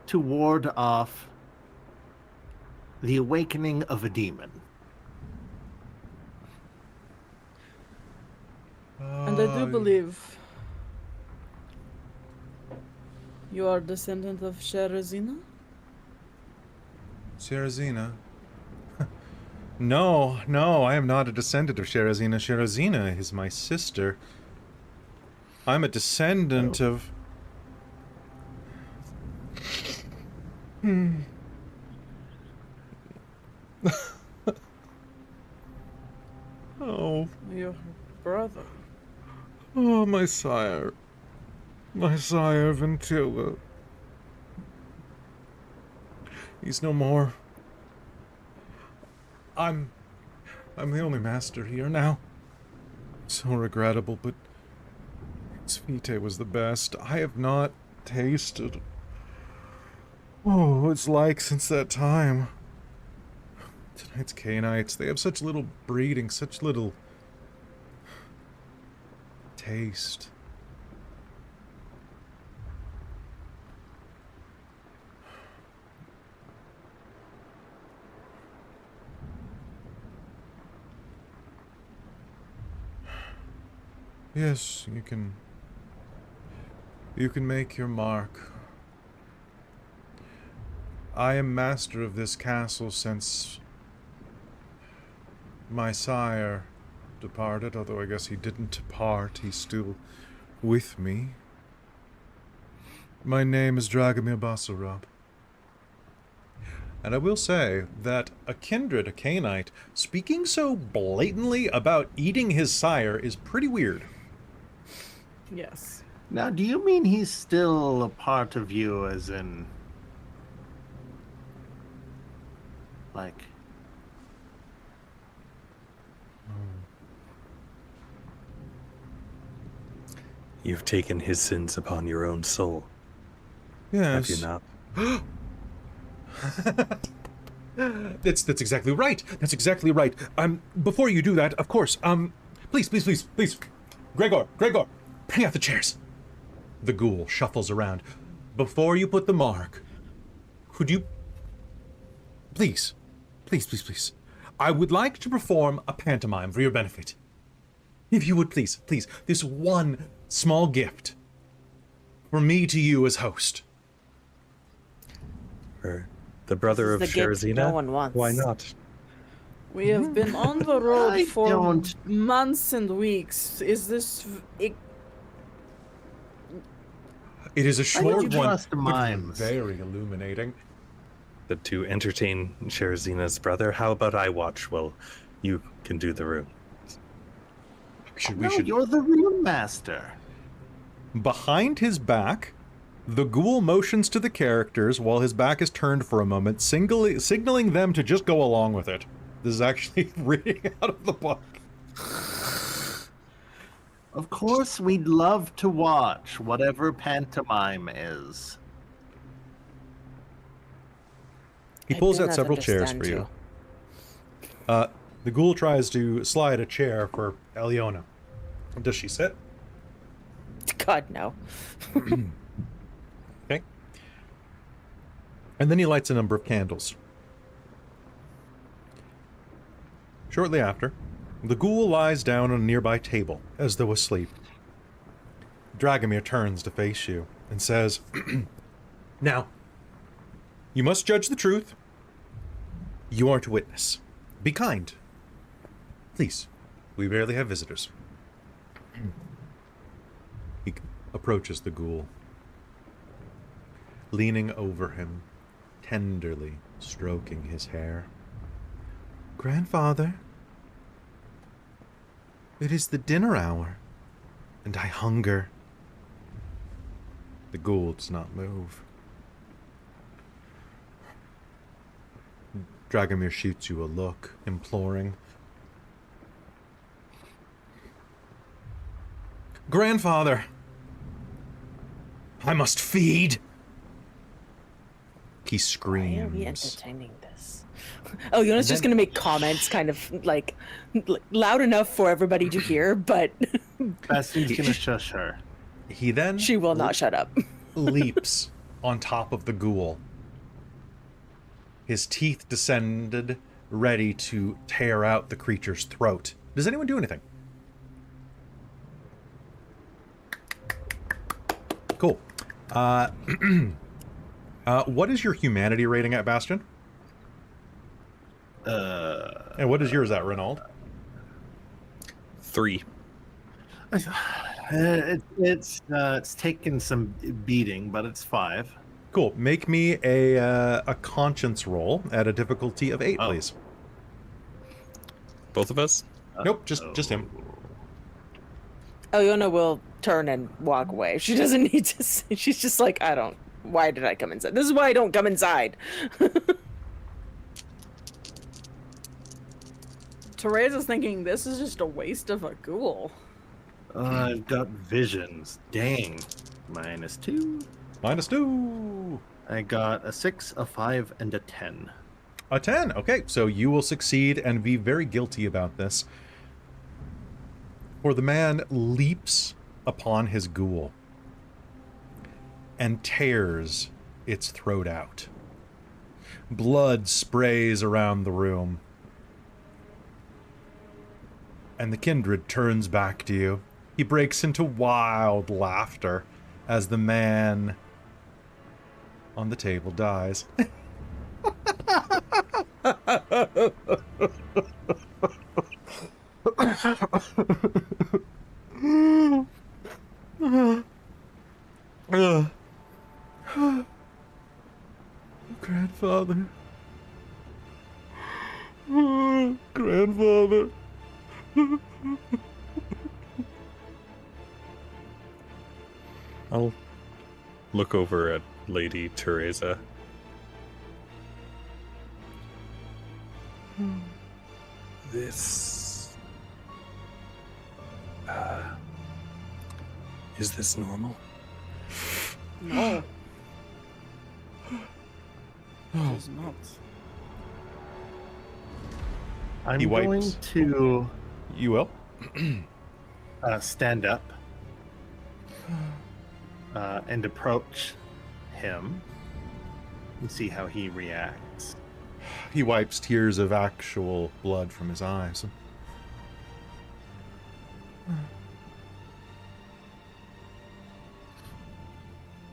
to ward off the awakening of a demon. And I do believe you are descendant of Sherazina? Sherazina? No, I am not a descendant of Sherazina. Sherazina is my sister. I'm a descendant of... Oh, Your brother. oh, my sire. My sire, Ventilla. He's no more. I'm the only master here now. So regrettable, but Svite was the best. I have not tasted. Oh, it's like since that time. Tonight's Canaanites, they have such little breeding, such little taste. Yes, you can make your mark. I am master of this castle since my sire departed, although I guess he didn't depart, he's still with me. My name is Dragomir Basarab. And I will say that a kindred, a Canaanite, speaking so blatantly about eating his sire is pretty weird. Yes. Now, do you mean he's still a part of you, as in, like, You've taken his sins upon your own soul, Yes. have you not? That's exactly right. That's exactly right. Before you do that, of course, please, Gregor, bring out the chairs. The ghoul shuffles around. Before you put the mark, could you, please, I would like to perform a pantomime for your benefit. If you would please, this one small gift for me to you as host. For the brother of This is the gift Sherazina? no one wants. Why not? We have been on the road I for don't- months and weeks. Is this... It is a short don't one, trust but mimes. very illuminating. But to entertain Sherazina's brother, how about I watch while you can do the rune? no, you're the real master. Behind his back, The ghoul motions to the characters while his back is turned for a moment, signaling them to just go along with it. This is actually reading out of the book. Of course, we'd love to watch whatever pantomime is. He pulls out several chairs for you. The ghoul tries to slide a chair for Alëna. Does she sit? God, no. Okay. And then he lights a number of candles. Shortly after, the ghoul lies down on a nearby table, as though asleep. Dragomir turns to face you and says, Now, you must judge the truth. You aren't a witness. Be kind. Please, we rarely have visitors. He approaches the ghoul, leaning over him, tenderly stroking his hair. Grandfather, it is the dinner hour, and I hunger. The ghoul does not move. Dragomir shoots you a look, imploring. Grandfather, I must feed. He screams. Why are we entertaining this? Oh, Yona's just going to make comments kind of like loud enough for everybody to hear, but Bastien's gonna shush her. He then she will not shut up. leaps on top of the ghoul. His teeth descended, ready to tear out the creature's throat. Does anyone do anything? Cool. What is your humanity rating at, Bastien? And what is yours at, Rainald? 3. It's taken some beating, but it's 5. Cool. Make me a conscience roll at a difficulty of 8, please. Both of us? Nope, just him. Yona will turn and walk away. She doesn't need to. She's just like, why did I come inside? This is why I don't come inside. Tereza's thinking this is just a waste of a ghoul. I've got visions. Dang. -2. -2. I got a 6, a 5, and a 10. A 10. Okay, so you will succeed and be very guilty about this. For the man leaps upon his ghoul and tears its throat out. Blood sprays around the room. And the kindred turns back to you. He breaks into wild laughter as the man on the table dies. Grandfather. Grandfather. I'll look over at Lady Tereza. This... is this normal? No. It's not. I'm He wipes. going to You will? stand up and approach him and see how he reacts. He wipes tears of actual blood from his eyes.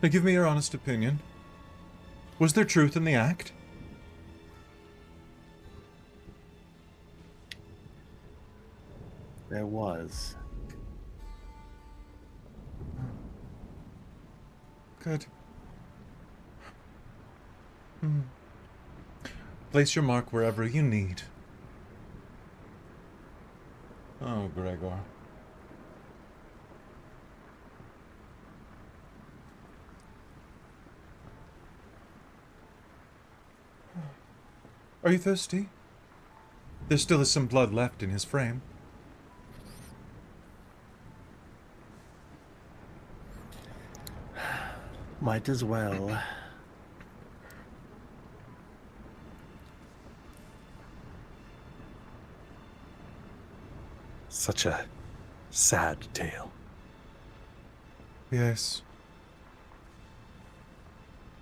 Now give me your honest opinion. Was there truth in the act? There was. Good. Place your mark wherever you need. Oh, Gregor. Are you thirsty? There still is some blood left in his frame. Might as well. Such a sad tale. Yes.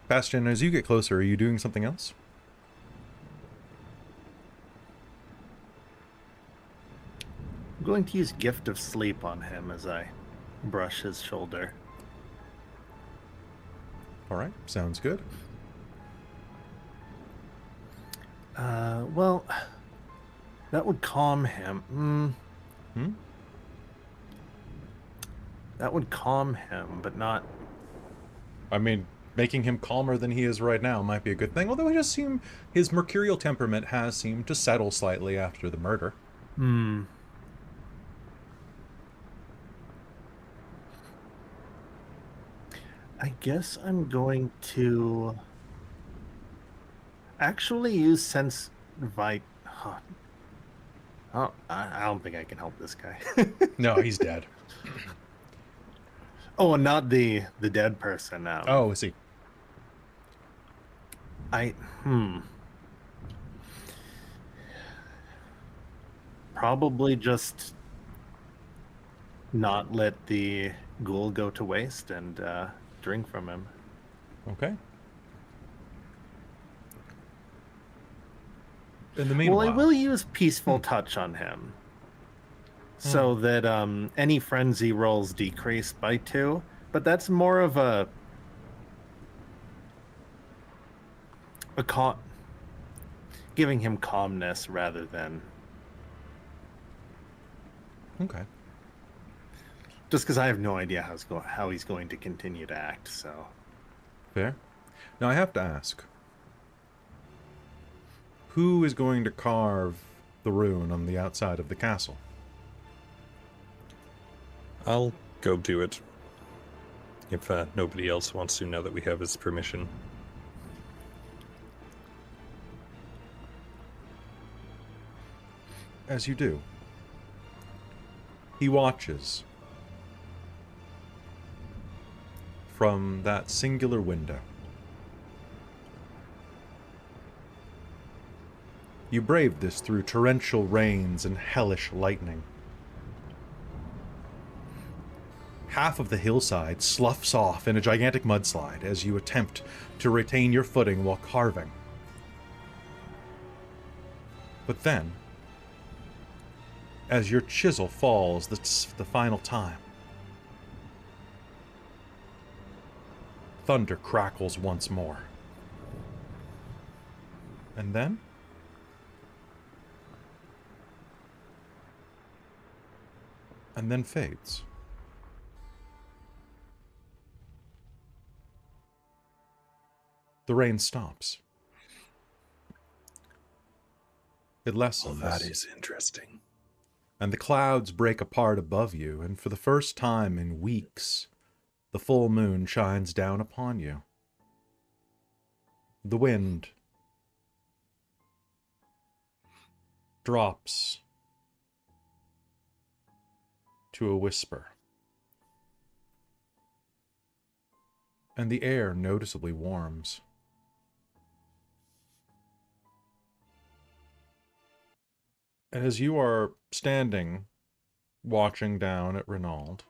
Bastien, as you get closer, are you doing something else? I'm going to use Gift of Sleep on him as I brush his shoulder. Alright, sounds good. Well, that would calm him. That would calm him, but not... I mean, making him calmer than he is right now might be a good thing, although his mercurial temperament has seemed to settle slightly after the murder. I guess I'm going to actually use Sense Vite. Oh, I don't think I can help this guy. No, he's dead. Oh, and not the dead person now. Oh, I see. Probably just not let the ghoul go to waste and drink from him. Okay. In the meanwhile... Well, I will use Peaceful Touch on him. So that any frenzy rolls decrease by 2. But that's more of giving him calmness rather than... Okay. Just because I have no idea how he's going to continue to act, so... Fair. Now, I have to ask. Who is going to carve the rune on the outside of the castle? I'll go do it. If nobody else wants to, now that we have his permission. As you do. He watches from that singular window. You braved this through torrential rains and hellish lightning. Half of the hillside sloughs off in a gigantic mudslide as you attempt to retain your footing while carving. But then, as your chisel falls the final time, thunder crackles once more. And then... fades. The rain stops. It lessens. Oh, that is interesting. And the clouds break apart above you, and for the first time in weeks, the full moon shines down upon you. The wind drops to a whisper, and the air noticeably warms. And as you are standing, watching down at Rainald,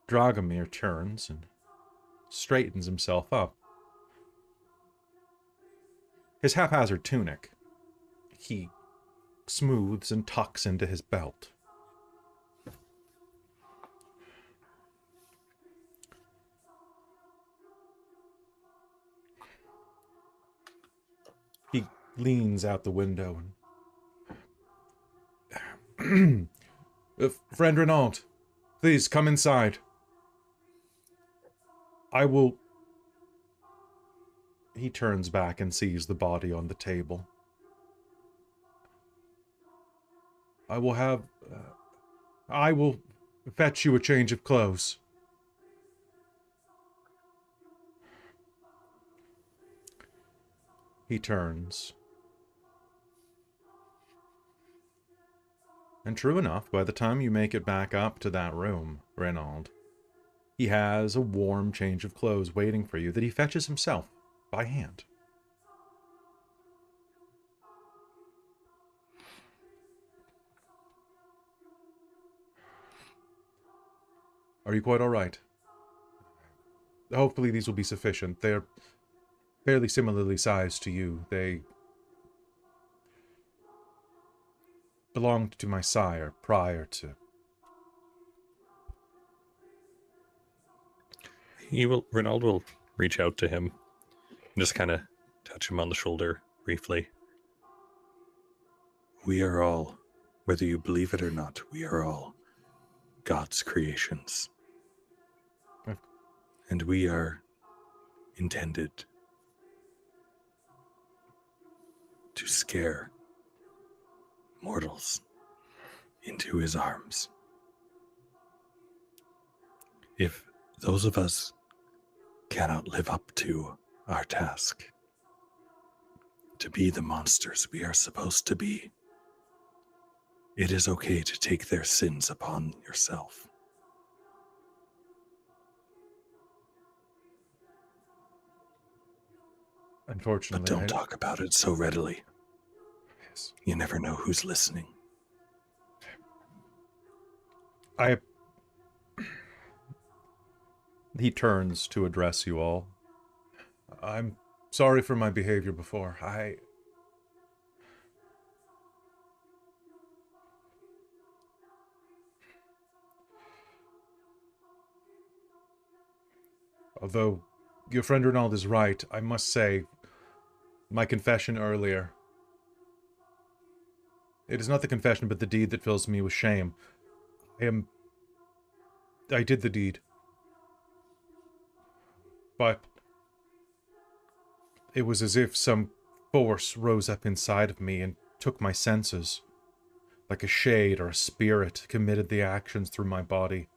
Dragomir turns and straightens himself up. His haphazard tunic, he smooths and tucks into his belt. He leans out the window and... Friend Rainald, please come inside. I will... He turns back and sees the body on the table. I will fetch you a change of clothes. He turns. And true enough, by the time you make it back up to that room, Rainald, he has a warm change of clothes waiting for you that he fetches himself by hand. Are you quite all right? Hopefully these will be sufficient. They're fairly similarly sized to you. They belonged to my sire prior to... Rainald will reach out to him and just kind of touch him on the shoulder briefly. We are all, whether you believe it or not, we are all God's creations. And we are intended to scare mortals into his arms. If those of us cannot live up to our task, to be the monsters we are supposed to be, it is okay to take their sins upon yourself. Unfortunately, But don't talk about it so readily. Yes. You never know who's listening. He turns to address you all. I'm sorry for my behavior before. Although your friend Rainald is right, I must say, my confession earlier. It is not the confession, but the deed that fills me with shame. I did the deed. But it was as if some force rose up inside of me and took my senses. Like a shade or a spirit committed the actions through my body.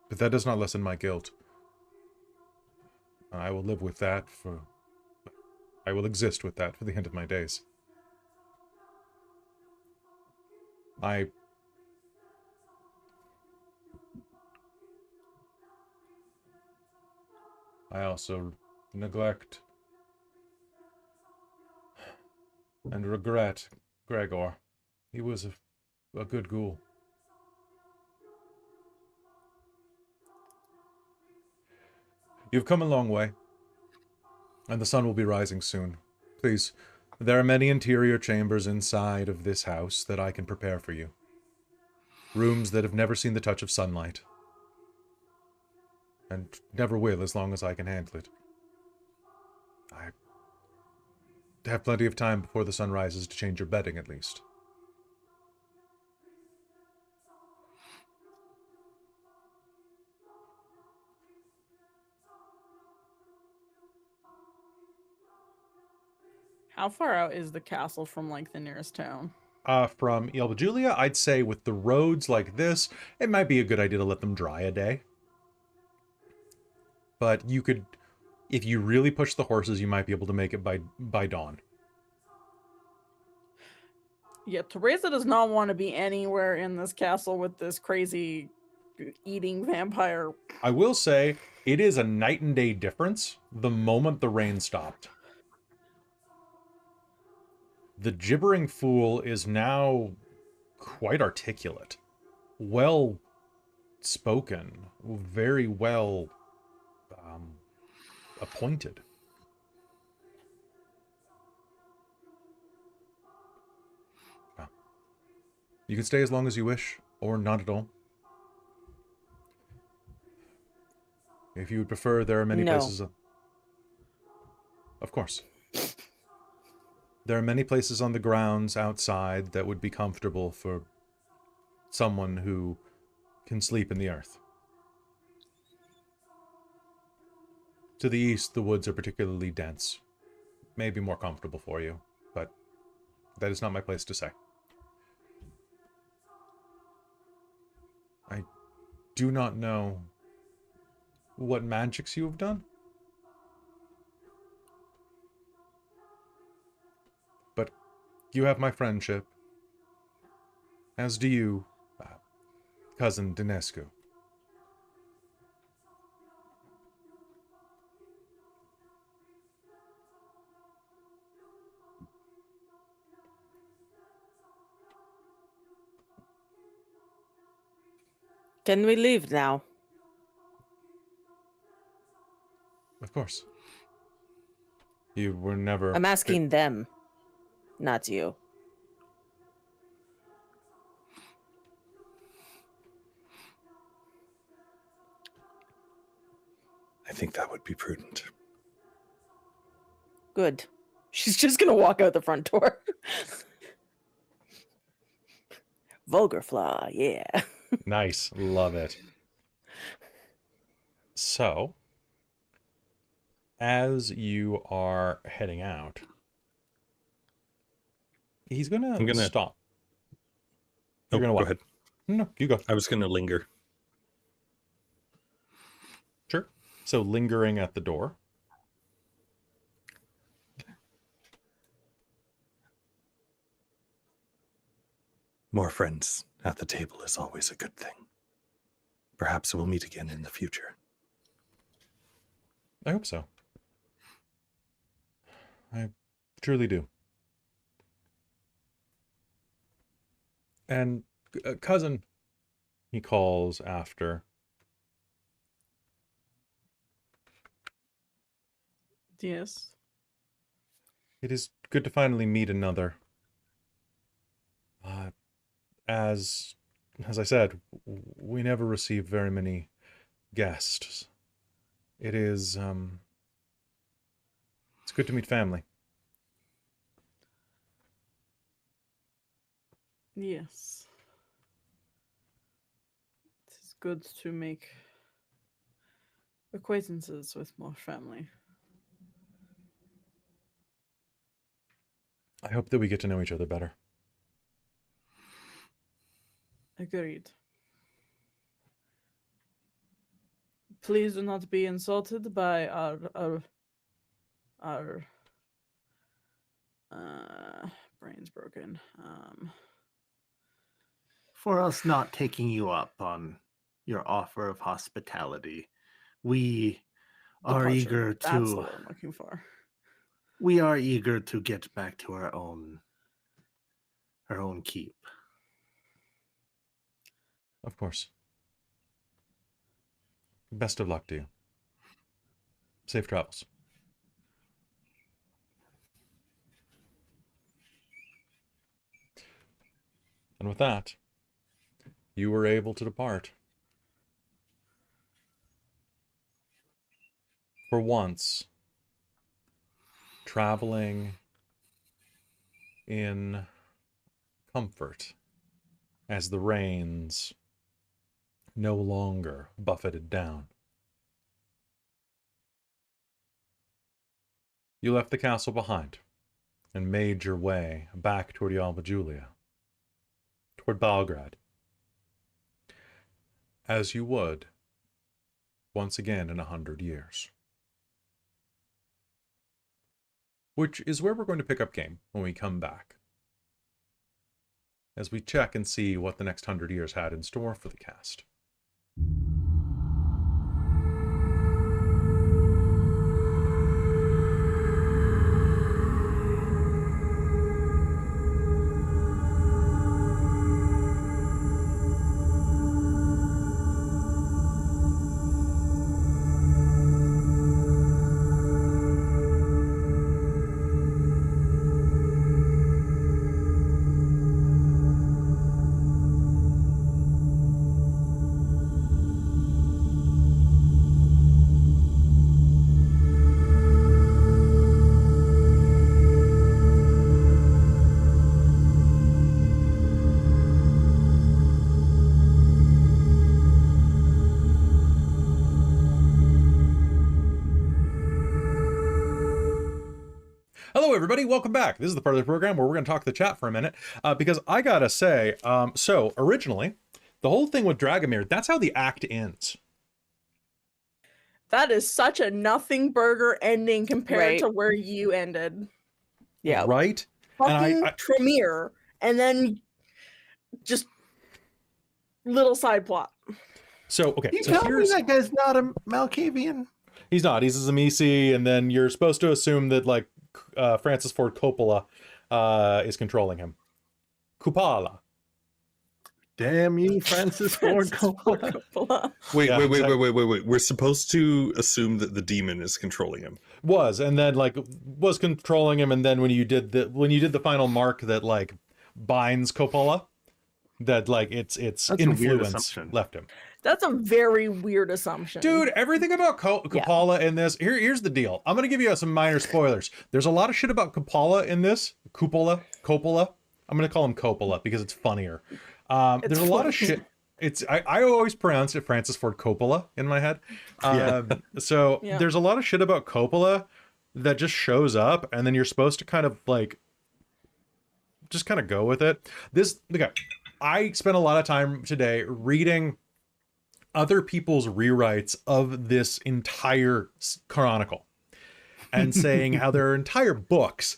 But that does not lessen my guilt. I will live with that I will exist with that for the end of my days. I also neglect and regret Gregor. He was a good ghoul. You've come a long way, and the sun will be rising soon. Please, there are many interior chambers inside of this house that I can prepare for you. Rooms that have never seen the touch of sunlight. And never will as long as I can handle it. I have plenty of time before the sun rises to change your bedding, at least. How far out is the castle from, like, the nearest town? From Alba Julia, I'd say with the roads like this, it might be a good idea to let them dry a day. But you could, if you really push the horses, you might be able to make it by dawn. Yeah, Tereza does not want to be anywhere in this castle with this crazy eating vampire. I will say, it is a night and day difference the moment the rain stopped. The gibbering fool is now quite articulate. Well spoken. Very well appointed. You can stay as long as you wish, or not at all. If you would prefer, there are many places... Of course. There are many places on the grounds outside that would be comfortable for someone who can sleep in the earth. To the east, the woods are particularly dense. Maybe more comfortable for you, but that is not my place to say. I do not know what magics you have done. But you have my friendship, as do you, cousin Dinescu. Can we leave now? Of course. You were never... I'm asking them, not you. I think that would be prudent. Good. She's just gonna walk out the front door. Vulgar flaw, yeah. Nice. Love it. So, as you are heading out, he's going to stop. Oh, You're gonna go what? ahead. No, you go. I was going to linger. Sure. So, lingering at the door. More friends at the table is always a good thing. Perhaps we'll meet again in the future. I hope so. I truly do. And cousin, he calls after. Yes. It is good to finally meet another. As I said, we never receive very many guests. It is, it's good to meet family. Yes. It is good to make acquaintances with more family. I hope that we get to know each other better. Agreed. Please do not be insulted by our brain's broken. For us not taking you up on your offer of hospitality, we are departure. eager That's to. what I'm looking for. We are eager to get back to our own keep. Of course. Best of luck to you. Safe travels. And with that, you were able to depart. For once, traveling in comfort as the rains no longer buffeted down. You left the castle behind and made your way back toward Alba Julia, toward Belgrade, as you would once again in 100 years. Which is where we're going to pick up game when we come back, as we check and see what the next 100 years had in store for the cast. Hello, everybody. Welcome back. This is the part of the program where we're going to talk to the chat for a minute, because I gotta say, so originally, the whole thing with Dragomir, that's how the act ends. That is such a nothing burger ending compared Right. to where you ended. Yeah. Right? Fucking I- Tremere, and then just little side plot. So, okay. You So tell me here's... that guy's not a Malkavian? He's not. He's a Zamisi, and then you're supposed to assume that, like, Francis Ford Coppola is controlling him. Kupala. Damn you, Francis Ford Coppola. Wait, Yeah, wait, exactly. wait. We're supposed to assume that the demon is controlling him. And then, like, was controlling him, and then when you did the final mark that, like, binds Coppola, that, like, its That's a weird influence assumption. left him. That's a very weird assumption. Dude, everything about Coppola in this, here's the deal. I'm going to give you some minor spoilers. There's a lot of shit about Coppola in this. Coppola. I'm going to call him Coppola because it's funnier. There's a lot of shit. I always pronounce it Francis Ford Coppola in my head. So Yeah. there's a lot of shit about Coppola that just shows up, and then you're supposed to kind of, like, just kind of go with it. I spent a lot of time today reading other people's rewrites of this entire chronicle and saying how there are entire books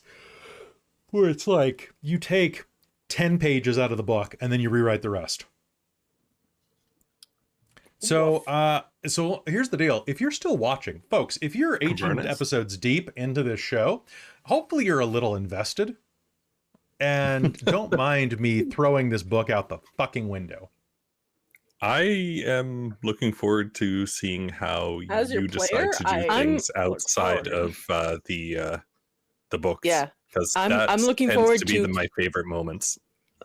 where it's like you take 10 pages out of the book and then you rewrite the rest. So here's the deal. If you're still watching, folks, if you're 18 Avernus. episodes deep into this show, hopefully you're a little invested and don't mind me throwing this book out the fucking window. I am looking forward to seeing how As your you decide player, to do I things look outside forward. of the books. Yeah. because I'm looking tends forward to be to- my favorite moments.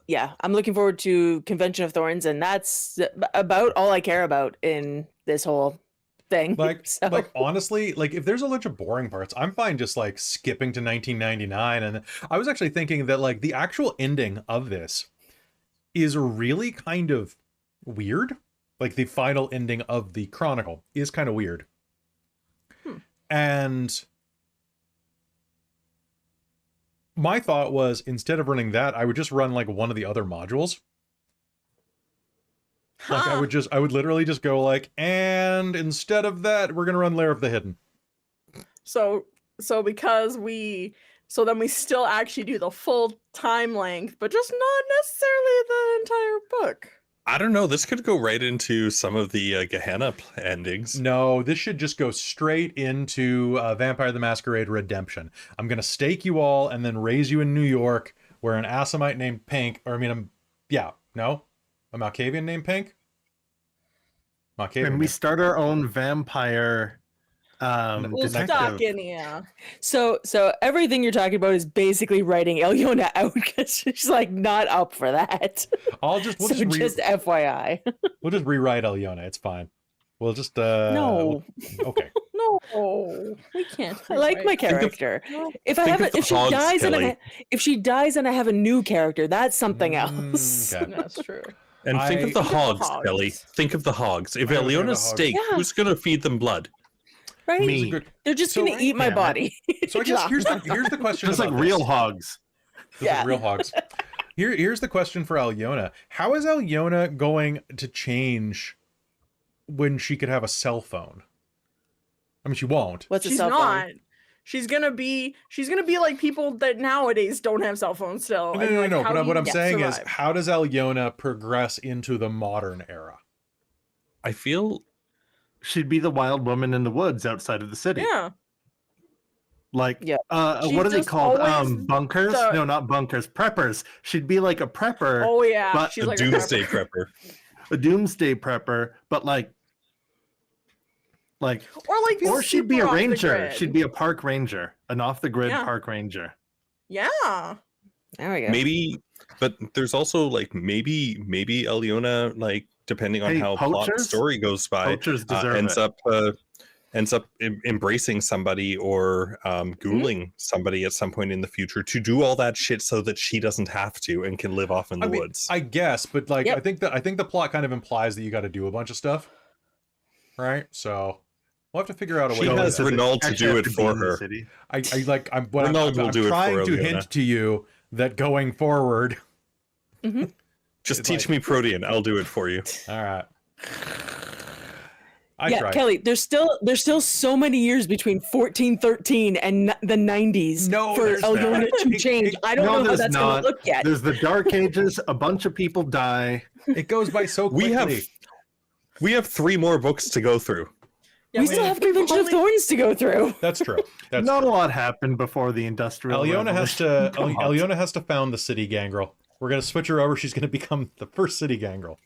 Yeah, I'm looking forward to Convention of Thorns, and that's about all I care about in this whole thing. Like, So- like honestly, like if there's a bunch of boring parts, I'm fine just like skipping to 1999. And I was actually thinking that like the actual ending of this is really kind of weird. Like the final ending of the Chronicle is kind of weird. And my thought was, instead of running that, I would just run like one of the other modules. Like I would literally just go like, and instead of that, we're gonna run Lair of the Hidden. So then we still actually do the full time length, but just not necessarily the entire book. I don't know. This could go right into some of the Gehenna endings. No, this should just go straight into Vampire the Masquerade Redemption. I'm gonna stake you all and then raise you in New York, where an Assamite named Pink, or I mean, a Malkavian named Pink. Malkavian. And we start our own vampire We'll detective. stuck in here. So everything you're talking about is basically writing Alëna out because she's like not up for that. We'll so just FYI. we'll just rewrite Alëna. It's fine. We'll just No. okay. No, we can't. I like my rewrite that. character. No. If I Think have of a, if she the hogs, dies and Kelly. if she dies and I have a new character, that's something else. Okay. That's true. And think of the Think of the hogs, hogs. Kelly. Think of the hogs. If I never think of the Aliona's hogs. steak, Yeah. who's going to feed them blood? Right? Me. They're just So- gonna eat my Damn it. body. So I guess here's the question. Just like about real this. hogs. Just Yeah. like real hogs. Here's the question for Alëna. How is Alëna going to change when she could have a cell phone? I mean, she won't. What's a She's cell phone? not. She's gonna be like people that nowadays don't have cell phones still. No, and, no, like, no. how But do what you I'm saying is, survive? how does Alëna progress into the modern era? I feel She'd be the wild woman in the woods outside of the city. Yeah. Like, Yeah. what She's are they just called? always Bunkers? the- No, not bunkers. Preppers. She'd be like a prepper, Oh yeah. but She's a like doomsday a prepper. prepper. a doomsday prepper, but like, or she'd be super a off the ranger. grid. She'd be a park ranger, an off-the-grid Yeah. park ranger. Yeah. There we go. Maybe, but there's also like maybe Alëna, like depending on Hey, how plot the poachers? story goes by, Poachers deserve ends up embracing somebody or ghouling somebody at some point in the future to do all that shit so that she doesn't have to and can live off in the I mean, woods. I guess, but like, Yep. I think the plot kind of implies that you got to do a bunch of stuff, right? So we'll have to figure out a way. She to do has that. Reynald to Actually do have it be for in the her. city. I'm Reynald will do it for trying to Alëna. hint to you that going forward. Just It's teach like- me Protean. I'll do it for you. All right. I yeah, tried. Kelly, there's still so many years between 1413 and the 90s No, for there's Alëna not. to change. I don't know how there's that's not. going to look yet. There's the Dark Ages. A bunch of people die. It goes by so quickly. We have 3 more books to go through. Yeah, we still have Convention of Thorns to go through. That's true. That's Not true. a lot happened before the Industrial Alëna has Revolution. to Come on. Alëna has to found the city gangrel. We're gonna switch her over. She's gonna become the first city gangrel.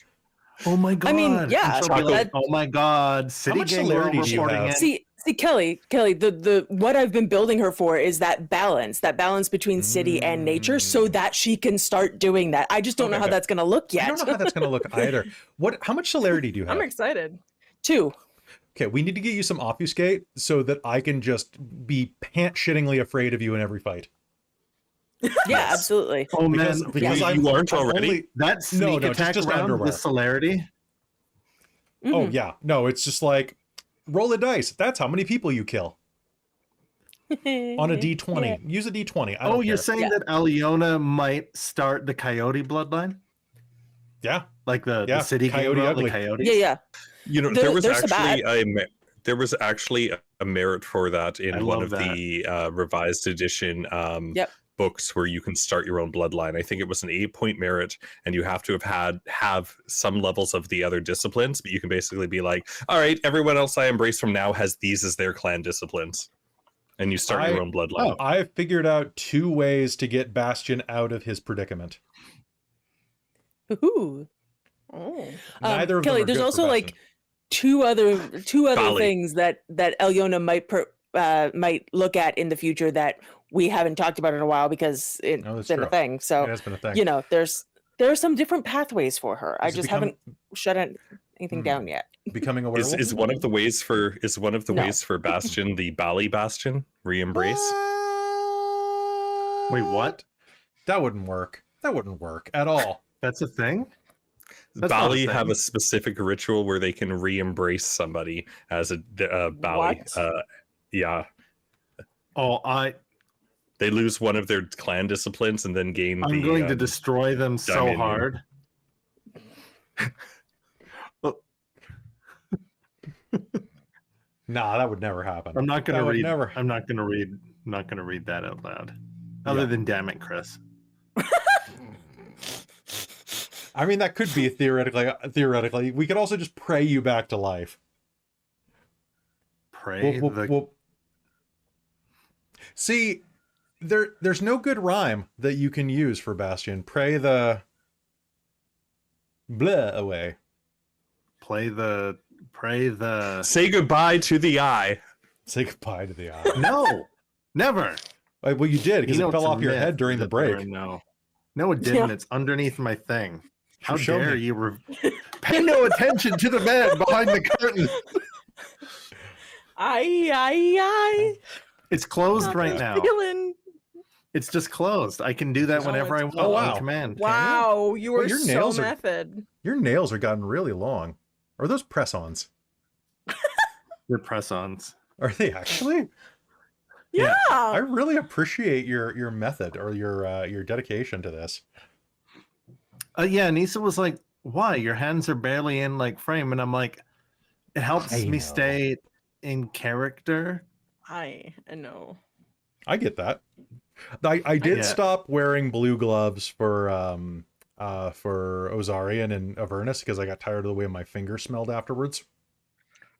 Oh my god! I mean, yeah, And she'll be like, that- oh my god! City much Gang celerity do you reporting have? in. See, Kelly, the what I've been building her for is that balance between city and nature, so that she can start doing that. I just don't know how that's going to look I yet. don't know how that's gonna look either. How much celerity do you have? I'm excited. 2. Okay, we need to get you some obfuscate so that I can just be pant shittingly afraid of you in every fight. Yeah, absolutely. Oh man, Because You I'm aren't already? only- that sneak no, just attack round underwear. with celerity. Oh yeah, no, it's just like roll a dice. That's how many people you kill on a d20. Yeah. Use a d20. I don't Oh, you're care. saying Yeah. that Alëna might start the Coyote bloodline, Yeah, like the Yeah, city Coyote Gang, Ugly. the Coyotes. Yeah. You know, There- there was there's a actually a merit for that I in one love of the revised edition Yep. books where you can start your own bloodline. I think it was an 8-point merit, and you have to have some levels of the other disciplines, but you can basically be like, all right, everyone else I embrace from now has these as their clan disciplines, and you start your own bloodline. I've figured out 2 ways to get Bastien out of his predicament. Ooh. Oh. Neither of them Kelly, are there's good for also like Bastien. two other Golly. things that Alëna might look at in the future that we haven't talked about in a while because it's Oh, that's been a true. thing. So It has been a thing. you know, there are some different pathways for her. I Is it just haven't shut anything down yet. Becoming a werewolf. Is one of the ways for No. ways for Bastion the Bali Bastion re-embrace? Wait, what? That wouldn't work. That wouldn't work at all. That's a thing? That's not a Bali have thing. a specific ritual where they can re-embrace somebody as a Bali. What? Yeah, Oh, they lose one of their clan disciplines and then gain. I'm the, going to destroy them so Dominion. hard. Nah, that would never happen. I'm not going That to would read. never- I'm not going to read. I'm not going to read that out loud. Other Yeah. than damn it, Chris. I mean, that could be theoretically. We could also just pray you back to life. Pray the. See, there's no good rhyme that you can use for Bastien. Pray the blah away. Pray the. Say goodbye to the eye. Say goodbye to the eye. No, never. Well, you did because You know it fell it's a off your myth head during the that there break. are no, it didn't. Yeah. It's underneath my thing. How Show dare me. you? Pay no attention to the man behind the curtain. I It's closed right now. feeling. It's just closed. I can do that No, whenever I it's want closed. on command. Wow, you were Well, your so nails are- method. Your nails are gotten really long. Are those press-ons? They're press-ons. Are they actually? Yeah. I really appreciate your method or your dedication to this. Yeah, Nisa was like, "Why? Your hands are barely in like frame," and I'm like, "It helps I me know. stay in character." I know. I get that. I did Yeah. stop wearing blue gloves for Ozarian and Avernus because I got tired of the way my fingers smelled afterwards.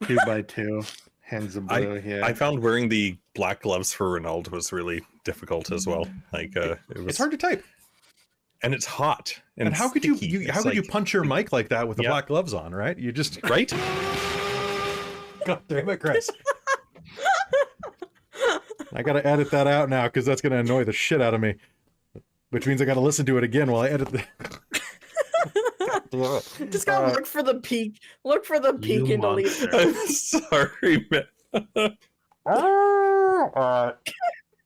2x2, hands of blue. Yeah, I found wearing the black gloves for Rainald was really difficult as well. Like it was, It's hard to type. and it's hot. And it's how could sticky. you It's how could you like- punch your mic like that with the Yeah. black gloves on, right? You just right? God damn it, Chris. I gotta edit that out now because that's gonna annoy the shit out of me. Which means I gotta listen to it again while I edit the Just gotta look for the peak. Look for the peak You and delete. monster. I'm sorry, man.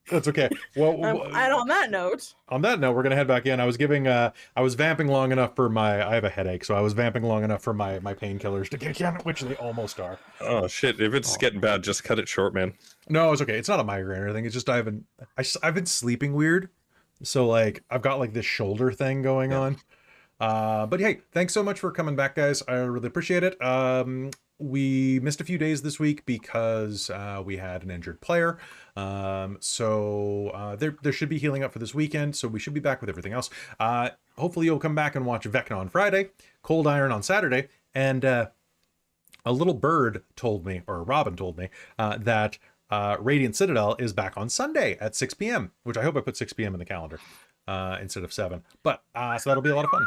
That's okay. Well, And on that note, on that note, we're gonna head back in. I was vamping long enough for I have a headache, so I was vamping long enough for my painkillers to kick in, which they almost are. Oh shit! If it's getting bad, just cut it short, man. No, it's okay. It's not a migraine or anything. It's just I've been sleeping weird, so like I've got like this shoulder thing going on. But hey, thanks so much for coming back, guys. I really appreciate it. we missed a few days this week because we had an injured player. So there should be healing up for this weekend. So we should be back with everything else. Hopefully you'll come back and watch Vecna on Friday, Cold Iron on Saturday, and a little bird told me, or Robin told me, that Radiant Citadel is back on Sunday at 6 p.m., which I hope I put 6 p.m. in the calendar instead of 7. But so that'll be a lot of fun.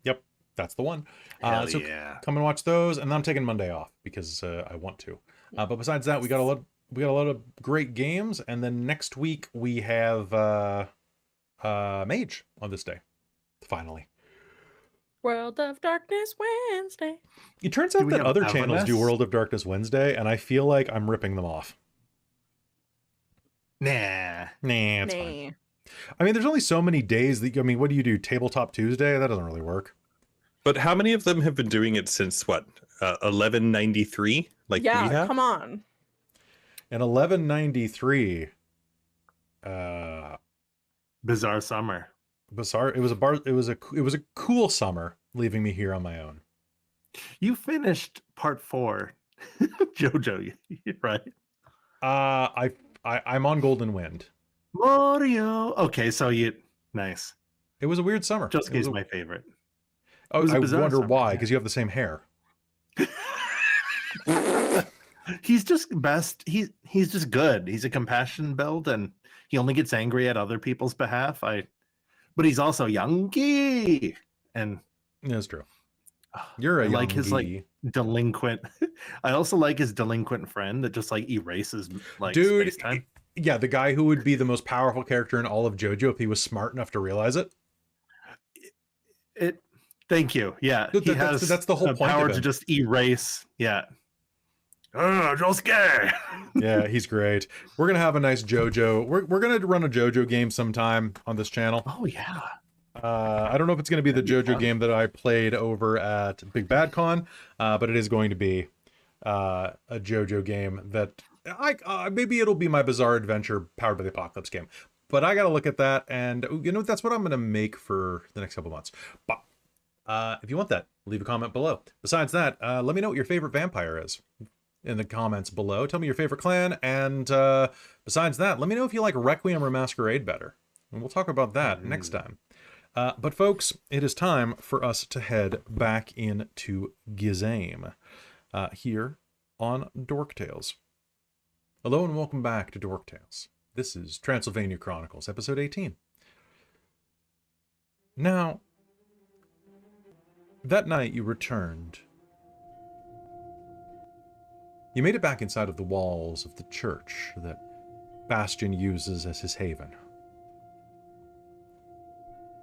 Yep, that's the one. So come and watch those, and then I'm taking Monday off because I want to. But besides that, we got a lot of great games, and then next week we have Mage on this day, finally. World of Darkness Wednesday. It turns out that other channels do Alëna? World of Darkness Wednesday, and I feel like I'm ripping them off. Nah. It's fine. I mean, there's only so many days that, I mean, what do you do? Tabletop Tuesday? That doesn't really work. But how many of them have been doing it since what? 1193? Like we have? Come on. In 1193, Bizarre Summer. bizarre. It was a cool summer, leaving me here on my own. You finished part 4. Jojo, right? I'm on Golden Wind. Mario. Okay, so nice. It was a weird summer. Josuke's my favorite. Oh, was a I bizarre wonder summer, why, yeah. because you have the same hair. He's just best. He's just good. He's a compassion build, and he only gets angry at other people's behalf. But he's also youngy, and That's true. You're a I like his youngie. delinquent. I also like his delinquent friend that just like erases like Dude, space time. Yeah, the guy who would be the most powerful character in all of JoJo if he was smart enough to realize it. Thank you. Yeah, Dude, he that's has the whole the point power of to him. just erase. Yeah. Oh, Josuke. Yeah, he's great. We're gonna have a nice JoJo. We're gonna run a JoJo game sometime on this channel. Oh yeah. I don't know if it's gonna be the That'd be JoJo fun. game that I played over at Big Bad Con, but it is going to be a JoJo game that maybe it'll be my Bizarre Adventure Powered by the Apocalypse game. But I gotta look at that, and that's what I'm gonna make for the next couple months. But if you want that, leave a comment below. Besides that, let me know what your favorite vampire is in the comments below. Tell me your favorite clan, and besides that, let me know if you like Requiem or Masquerade better, and we'll talk about that next time. But folks, it is time for us to head back into Gizame here on Dork Tales. Hello and welcome back to Dork Tales. This is Transylvania Chronicles, episode 18. Now, that night you returned. You made it back inside of the walls of the church that Bastien uses as his haven.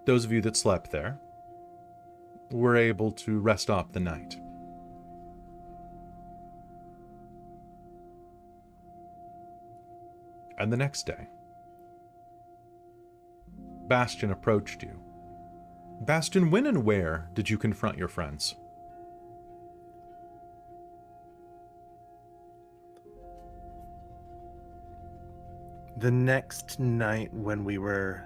Those of you that slept there were able to rest up the night. And the next day, Bastien approached you. Bastien, when and where did you confront your friends? The next night when we were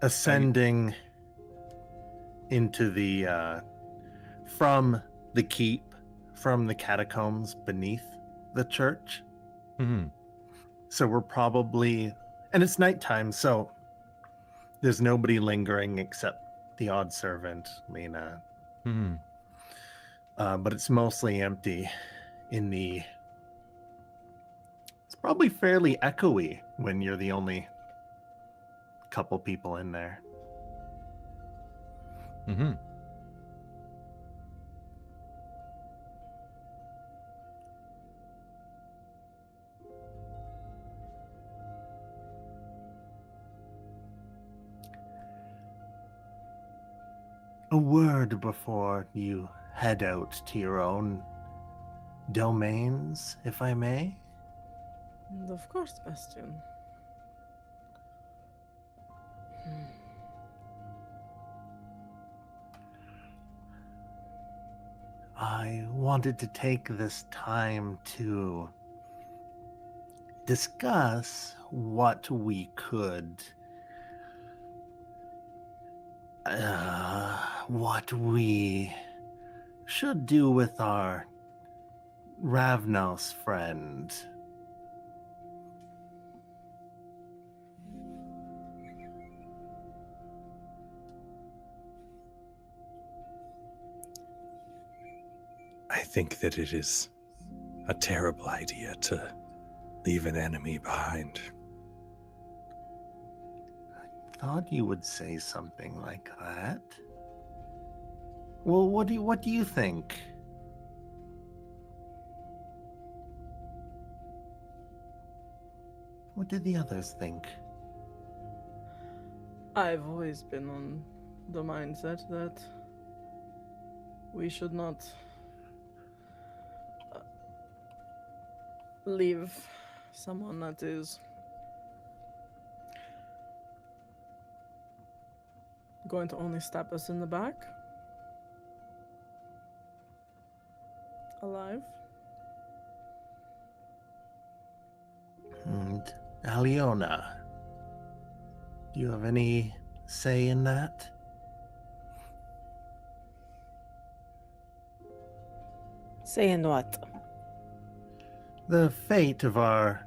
ascending into the from the keep, from the catacombs beneath the church. Mm-hmm. So we're probably, and it's nighttime, so there's nobody lingering except the odd servant, Lena. Mm-hmm. But it's mostly empty in the... It's probably fairly echoey when you're the only couple people in there. Mm-hmm. A word before you head out to your own domains, if I may. And of course, Bastien. I wanted to take this time to discuss what we could what we should do with our Ravnos friend? I think that it is a terrible idea to leave an enemy behind. Thought you would say something like that. Well, what do you think? What do the others think? I've always been on the mindset that we should not leave someone that is going to only stab us in the back alive. And Alëna, do you have any say in that? Saying what? The fate of our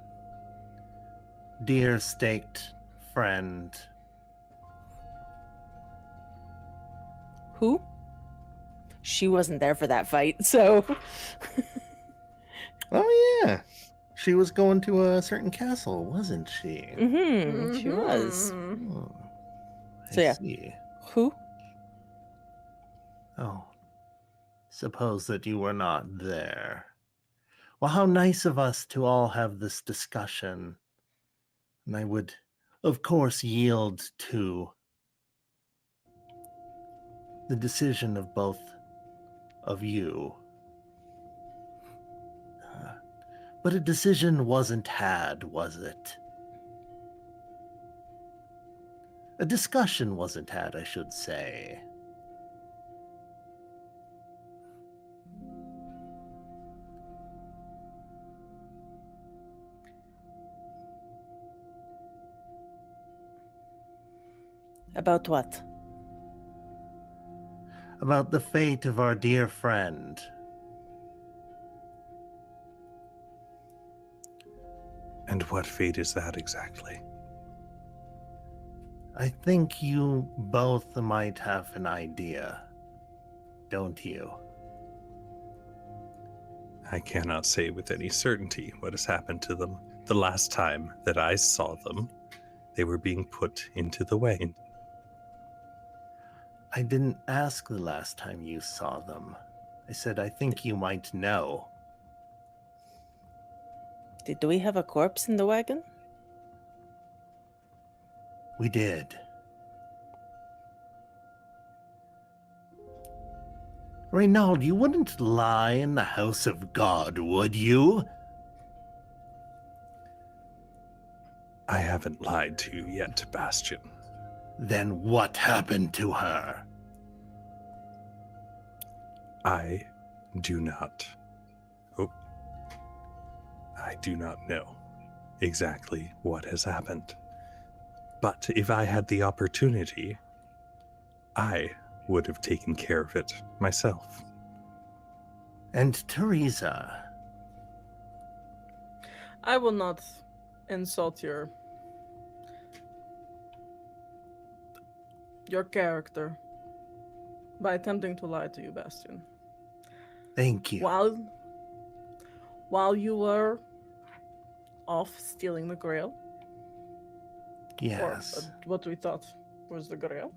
dear staked friend. Who? She wasn't there for that fight, so. Oh yeah, she was going to a certain castle, wasn't she? She was. Mhm. Oh, So, yeah. see. Who? Oh, suppose that you were not there. Well, how nice of us to all have this discussion. And I would, of course, yield to the decision of both of you. But a decision wasn't had, was it? A discussion wasn't had, I should say. About what? About the fate of our dear friend. And what fate is that exactly? I think you both might have an idea, don't you? I cannot say with any certainty what has happened to them. The last time that I saw them, they were being put into the wain. I didn't ask the last time you saw them. I said I think you might know. Did we have a corpse in the wagon? We did. Rainald, you wouldn't lie in the house of God, would you? I haven't lied to you yet, Bastien. Then what happened to her? I do not. Oh. I do not know exactly what has happened. But if I had the opportunity, I would have taken care of it myself. And Tereza? I will not insult your character by attempting to lie to you, Bastien. Thank you. While you were off stealing the Grail, Yes. or what we thought was the Grail,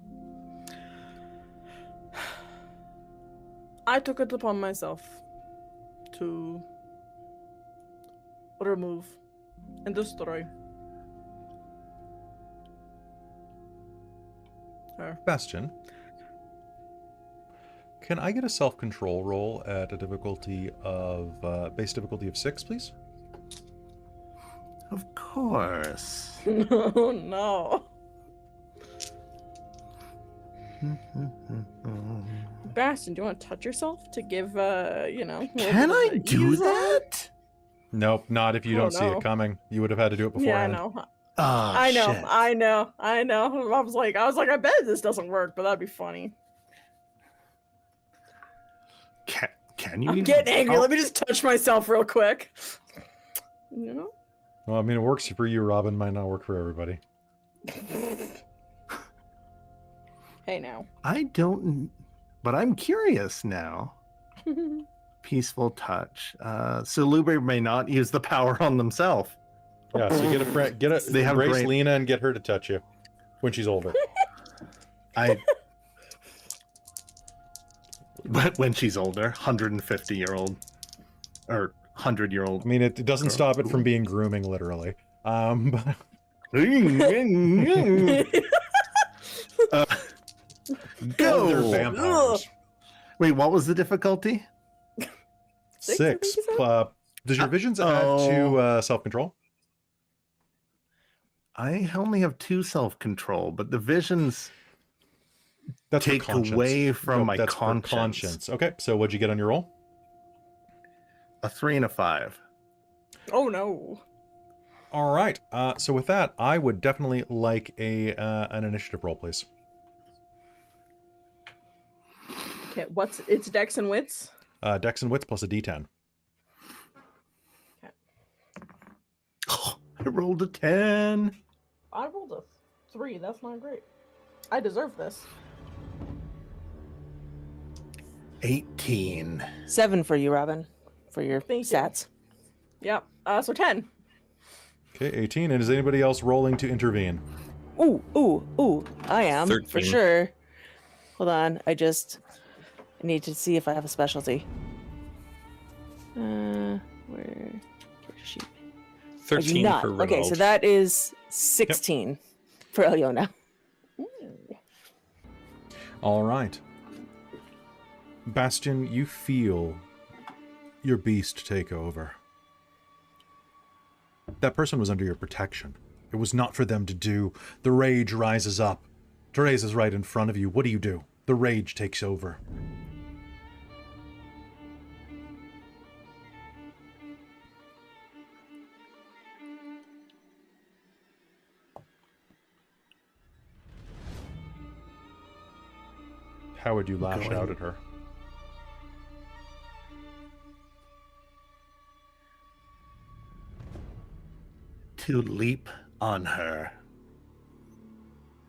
I took it upon myself to remove and destroy her. Bastien, can I get a self-control roll at a difficulty of base difficulty of 6, please? Of course. Oh no. Bastien, do you want to touch yourself to give, a Can little I bit of do ease on it? that? Nope, not if you Oh, don't see no. it coming. You would have had to do it beforehand. Yeah, I know. Oh, I know, shit. I know. I was like, I bet this doesn't work, but that'd be funny. Can you? I'm getting angry. Let me just touch myself real quick. You know? Well, I mean, it works for you, Robin. Might not work for everybody. Hey, now. I don't, but I'm curious now. Peaceful touch. So Luber may not use the power on themselves. Yeah, so get a friend, They have embrace great- Lena and get her to touch you when she's older. But when she's older, 150-year-old or 100-year-old. I mean, it doesn't stop it from being grooming, literally. But Go! they're vampires. Wait, what was the difficulty? 6. I think you said? Does your visions add to self-control? I only have 2 self-control, but the visions That's for take conscience. away from Nope, my that's for conscience. Okay, so what'd you get on your roll? A 3 and a 5. Oh, no. All right. So with that, I would definitely like an initiative roll, please. Okay, it's Dex and Wits? Dex and wits plus a D10. I rolled a 10. I rolled a 3. That's not great. I deserve this. 18. 7 for you, Robin, for your Thank you. stats. Yep. So 10. Okay, 18. And is anybody else rolling to intervene? Ooh. I am, for 13. sure. Hold on. I need to see if I have a specialty. Where is she? I do 13 not. for Rainald. Okay, so that is 16 for Alëna. All right. Bastien, you feel your beast take over. That person was under your protection. It was not for them to do. The rage rises up. Tereza's right in front of you. What do? The rage takes over. How would you lash out at her? To leap on her,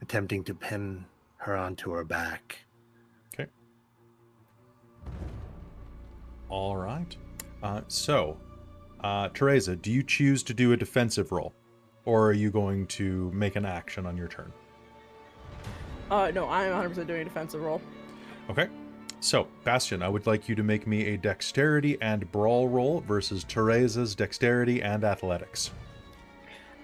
attempting to pin her onto her back. Okay. All right. Tereza, do you choose to do a defensive roll? Or are you going to make an action on your turn? No, I'm 100% doing a defensive roll. Okay. So, Bastien, I would like you to make me a dexterity and brawl roll versus Tereza's dexterity and athletics.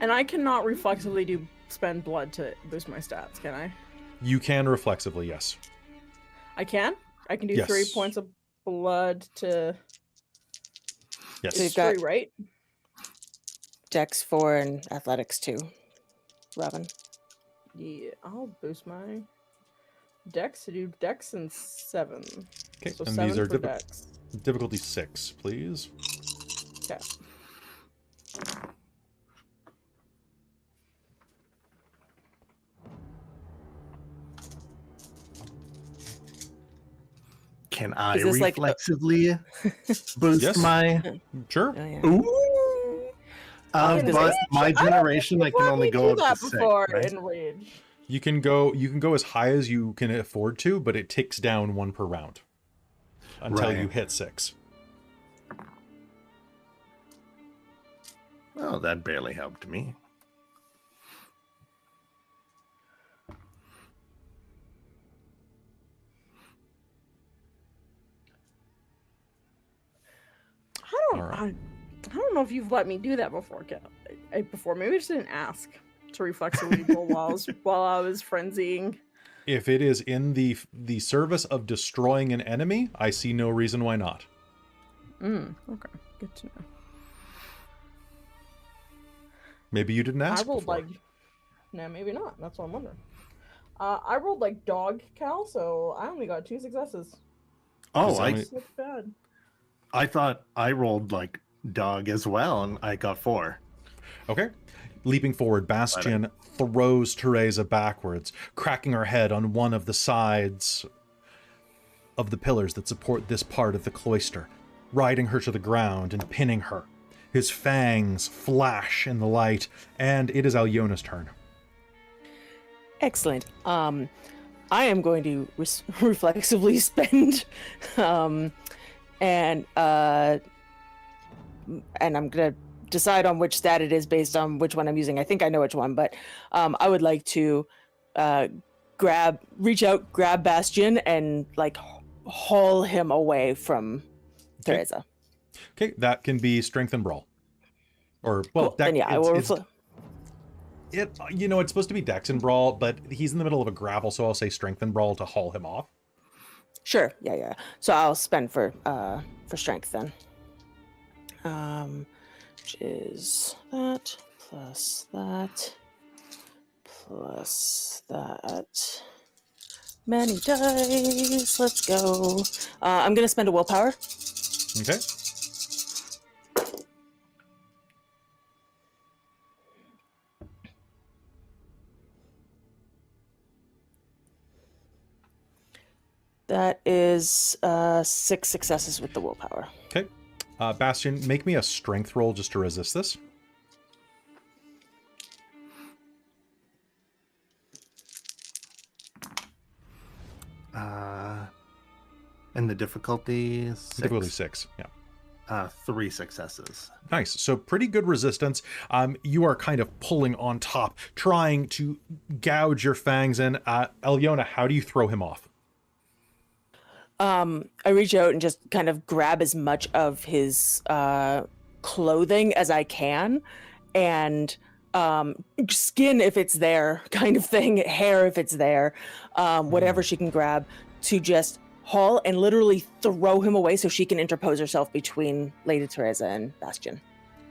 And I cannot reflexively spend blood to boost my stats, can I? You can reflexively, yes. I can? I can do Yes. 3 points of blood to... Yes. So you've It's got 3, right? Dex 4 and athletics 2. Robin. Yeah, I'll boost my Dex to do Dex and 7. Okay, So and 7 these are for Dex. difficulty 6, please. Okay. Can I Is this like- reflexively boost Yes. my? Sure. Oh, yeah. Ooh. I was gonna But say- my generation, I can Let only me go do up that to 6. before Right? in Rage. You can go as high as you can afford to, but it ticks down 1 per round until Right. you hit 6. Oh, that barely helped me. I All right. I don't know if you've let me do that before, Kel. Before, maybe I just didn't ask to reflexively roll while I was frenzying. If it is in the service of destroying an enemy, I see no reason why not. Okay, good to know. Maybe you didn't ask I rolled before. like, no, maybe not. That's what I'm wondering. I rolled like dog, Cal, so I only got 2 successes. Oh, It's only- That's bad. I thought I rolled like dog as well, and I got 4. Okay. Leaping forward, Bastien throws Tereza backwards, cracking her head on one of the sides. of the pillars that support this part of the cloister, riding her to the ground and pinning her. His fangs flash in the light, and it is Alyona's turn. Excellent. I am going to reflexively spend, and I'm gonna decide on which stat it is based on which one I'm using. I think I know which one, but I would like to reach out, grab Bastien, and like haul him away from Tereza. Okay, that can be strength and brawl. Or, well, Cool. Then yeah, I will reflect. It's supposed to be dex and brawl, but he's in the middle of a gravel, so I'll say strength and brawl to haul him off. Sure. Yeah. So I'll spend for strength then. Which is that plus that plus that. Many dice. Let's go. I'm gonna spend a willpower. Okay. That is 6 successes with the willpower. Okay. Bastien, make me a strength roll just to resist this. And the difficulty is 6? Difficulty 6, yeah. 3 successes. Nice. So pretty good resistance. You are kind of pulling on top, trying to gouge your fangs in. Alëna, how do you throw him off? I reach out and just kind of grab as much of his clothing as I can, and skin if it's there, kind of thing, hair if it's there, whatever she can grab, to just haul and literally throw him away so she can interpose herself between Lady Tereza and Bastien.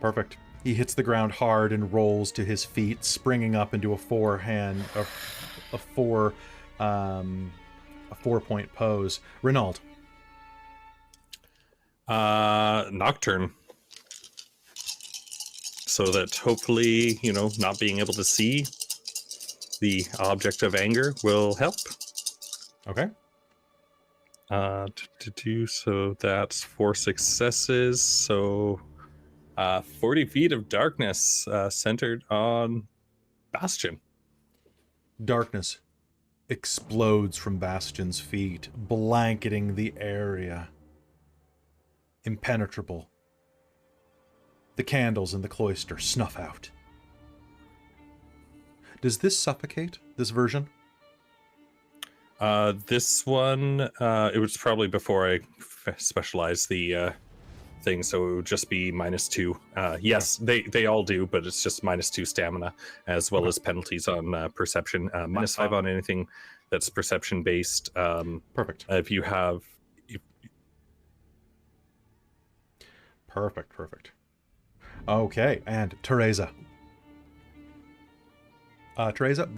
Perfect. He hits the ground hard and rolls to his feet, springing up into a 4-point pose. Rainald. Nocturne. So that hopefully, not being able to see the object of anger will help. Okay. So that's 4 successes. So 40 feet of darkness centered on Bastien. Darkness explodes from Bastien's feet, blanketing the area. Impenetrable. The candles in the cloister snuff out. Does this suffocate, this version? This one, it was probably before I specialized the thing, so it would just be -2. Yes, they all do, but it's just -2 stamina, as well as penalties on perception. -5 on anything that's perception based. Perfect. If you have... Perfect. Okay, and Tereza. Tereza,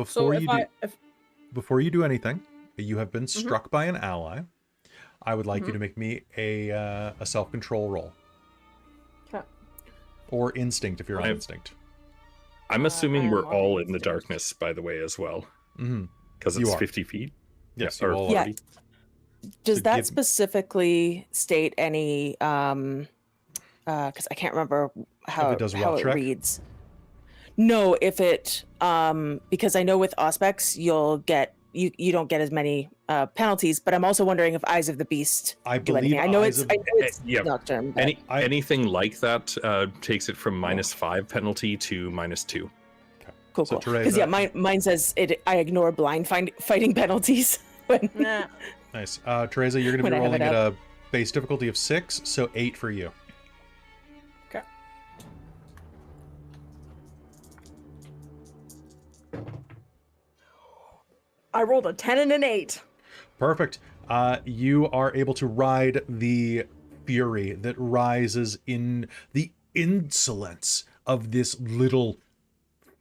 before you do anything, you have been struck by an ally. I would like you to make me a self-control roll. Okay. Or instinct, if you're on instinct. I'm assuming we're all in the darkness, by the way, as well. Because it's 50 feet. Yes, or 40. Yeah. Does that specifically state any... because I can't remember how it reads. No, if it... because I know with Auspex, you don't get as many penalties, but I'm also wondering if Eyes of the Beast do anything. I know it's Nocturne. Anything like that takes it from -5 penalty to -2. Cool. Because mine says I ignore blind fighting penalties. Nice. Tereza, you're going to be rolling at a base difficulty of 6, so 8 for you. Okay. I rolled a 10 and an 8. Perfect. You are able to ride the fury that rises in the insolence of this little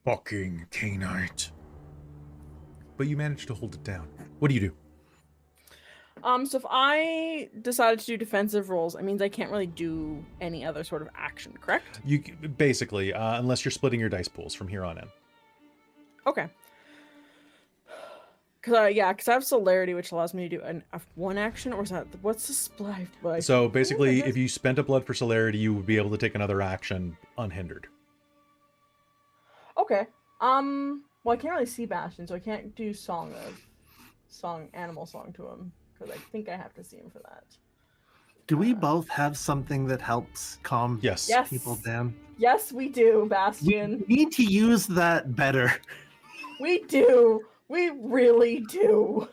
fucking Cainite. But you managed to hold it down. What do you do? So if I decided to do defensive rolls, it means I can't really do any other sort of action, correct? You basically, unless you're splitting your dice pools from here on in. Okay. Because I have celerity, which allows me to do an F1 action, or is that what's the split? So basically, if you spent a blood for celerity, you would be able to take another action unhindered. Okay. Well, I can't really see Bastien, so I can't do animal song to him because I think I have to see him for that. Do we both have something that helps calm Yes. people down? Yes, we do, We Bastien. need to use that better. We do. We really do.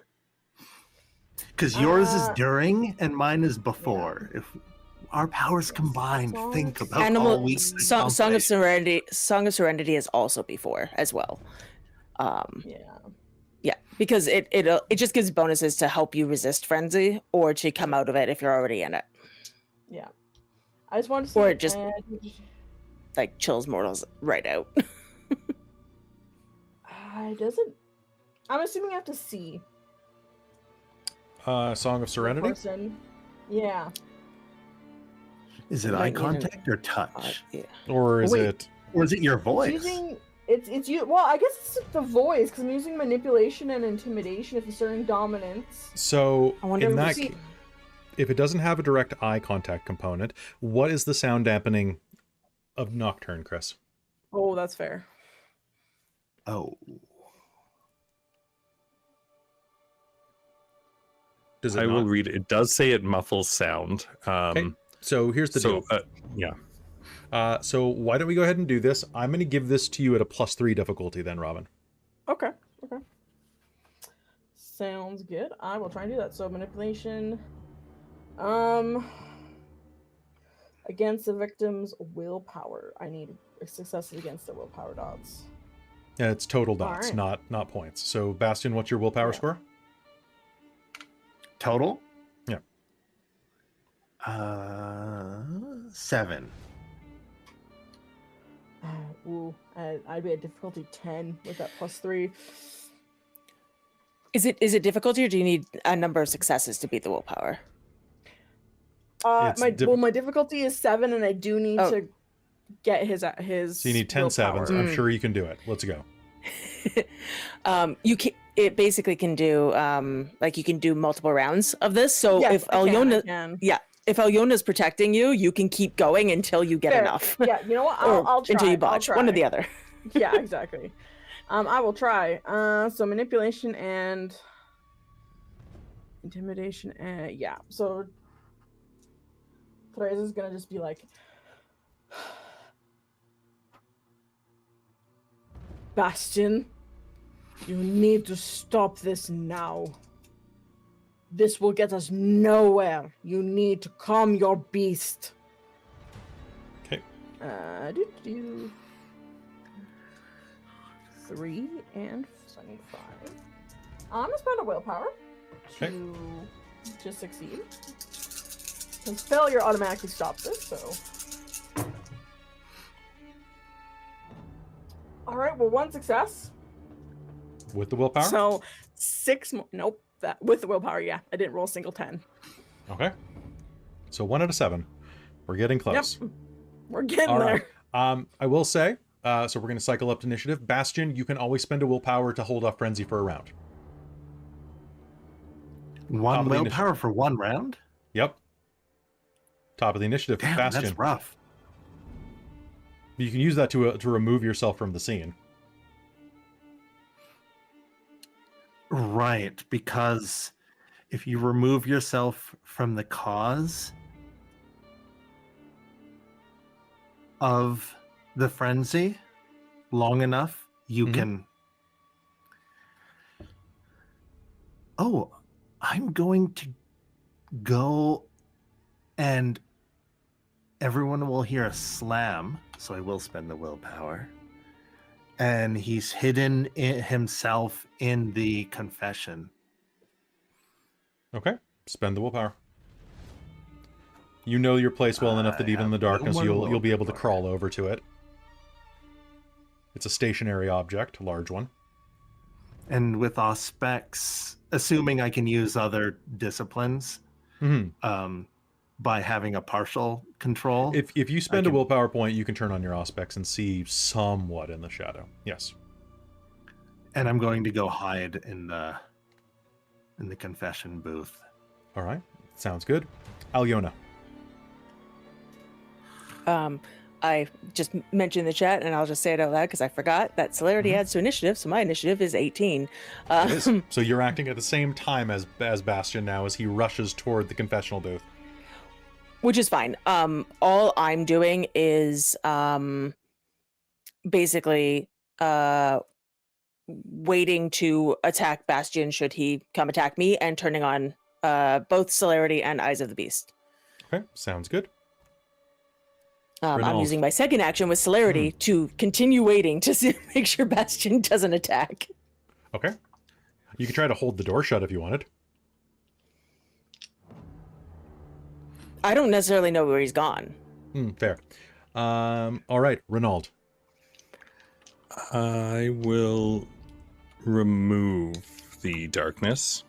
Because yours is during and mine is before. If our powers combined, Song think of about Animal all we Song of Serenity. Song of Serenity is also before as well. Yeah, because it just gives bonuses to help you resist frenzy or to come out of it if you're already in it. Yeah. I just want to see. Or it just like chills mortals right out. It doesn't. I'm assuming I have to see. Song of Serenity? Person. Yeah. Is it Might eye need contact or touch? Yeah. Or is Wait. it... Or is it your voice? It's you. Well, I guess it's the voice because I'm using manipulation and intimidation if asserting dominance. So, I wonder in if that we case, if it doesn't have a direct eye contact component, what is the sound dampening of Nocturne, Chris? Oh, that's fair. Oh. Does it I will not? read it. It does say it muffles sound. Okay. So here's the deal. Yeah. So why don't we go ahead and do this? I'm going to give this to you at a +3 difficulty then, Robin. Okay. Sounds good. I will try and do that. So manipulation. Against the victim's willpower. I need successes against their willpower dots. Yeah, it's total dots, Alright. not points. So Bastien, what's your willpower Yeah. score? Total? Yeah. 7. Ooh, I'd be at difficulty 10 with that +3. Is it difficulty or do you need a number of successes to beat the willpower? It's My difficulty is 7, and I do need Oh. to get his. So you need 10 sevens. willpower. I'm sure you can do it. Let's go. You can. It basically can do like you can do multiple rounds of this. So Yes, if I Alëna, can. if Alyona's protecting you, you can keep going until you get Fair. enough. Yeah, you know what? Or I'll try. until you I'll botch. try. One or the other. Yeah, exactly. I will try. So manipulation and intimidation and yeah. So Tereza's gonna just be like, Bastien, you need to stop this now. This will get us nowhere. You need to calm your beast. Okay. 3 and 75. I'm gonna spend a willpower to succeed. Because failure automatically stops it, so. Alright, well, 1 success. With the willpower? So 6 more. Nope. That with the willpower, yeah. I didn't roll a single 10. Okay. So 1 out of 7. We're getting close. Yep. We're getting All there. right. I will say, so we're going to cycle up to initiative. Bastien, you can always spend a willpower to hold off frenzy for a round. One Top of the willpower for 1 round? Yep. Top of the initiative. Damn, Bastien. that's rough. You can use that to remove yourself from the scene. Right, because if you remove yourself from the cause of the frenzy long enough, you can... Oh, I'm going to go and everyone will hear a slam, so I will spend the willpower. And he's hidden himself in the confession. Okay. Spend the willpower. You know your place well enough that even in the darkness, you'll be able to crawl over to it. It's a stationary object, a large one. And with aspects, assuming I can use other disciplines, by having a partial control. If you spend a willpower point, you can turn on your aspects and see somewhat in the shadow. Yes. And I'm going to go hide in the in the confession booth. All right. Sounds good. Alëna. I just mentioned in the chat, and I'll just say it out loud because I forgot that celerity adds to initiative, so my initiative is 18. It is. So you're acting at the same time as Bastien now as he rushes toward the confessional booth. Which is fine. All I'm doing is basically waiting to attack Bastien should he come attack me, and turning on both celerity and Eyes of the Beast. Okay, sounds good. I'm using my second action with celerity to continue waiting to make sure Bastien doesn't attack. Okay. You could try to hold the door shut if you wanted. I don't necessarily know where he's gone. Fair. All right, Rainald. I will remove the darkness.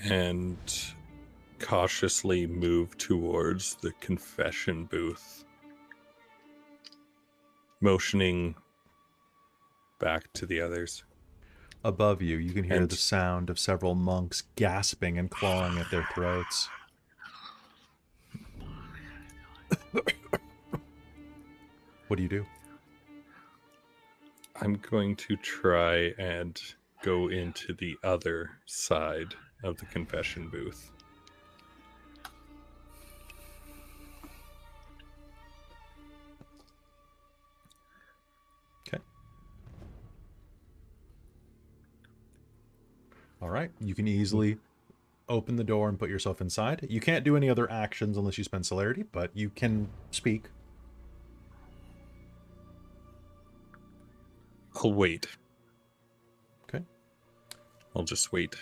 And cautiously move towards the confession booth, motioning back to the others. Above you, you can hear the sound of several monks gasping and clawing at their throats. What do you do? I'm going to try and go into the other side of the confession booth. Okay. All right. You can easily open the door and put yourself inside. You can't do any other actions unless you spend celerity, but you can speak. I'll wait. Okay. I'll just wait.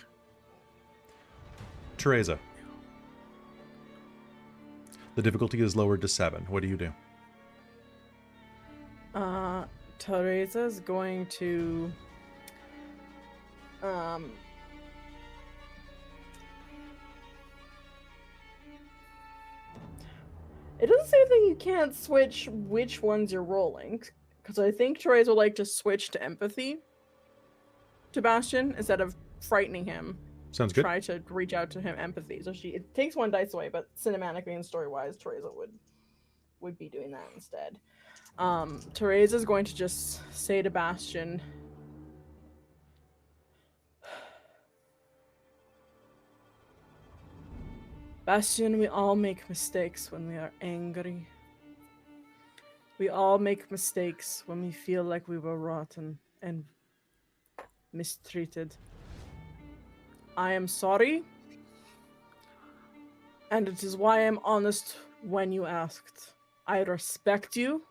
Tereza. The difficulty is lowered to 7. What do you do? Tereza's going to it doesn't say that you can't switch which ones you're rolling, because I think Tereza would like to switch to empathy to Bastien instead of frightening him. Sounds good. Try to reach out to him empathy. So it takes 1 dice away, but cinematically and story-wise, Tereza would be doing that instead. Tereza's going to just say to Bastien, Bastien, we all make mistakes when we are angry. We all make mistakes when we feel like we were rotten and mistreated. I am sorry, and it is why I am honest when you asked. I respect you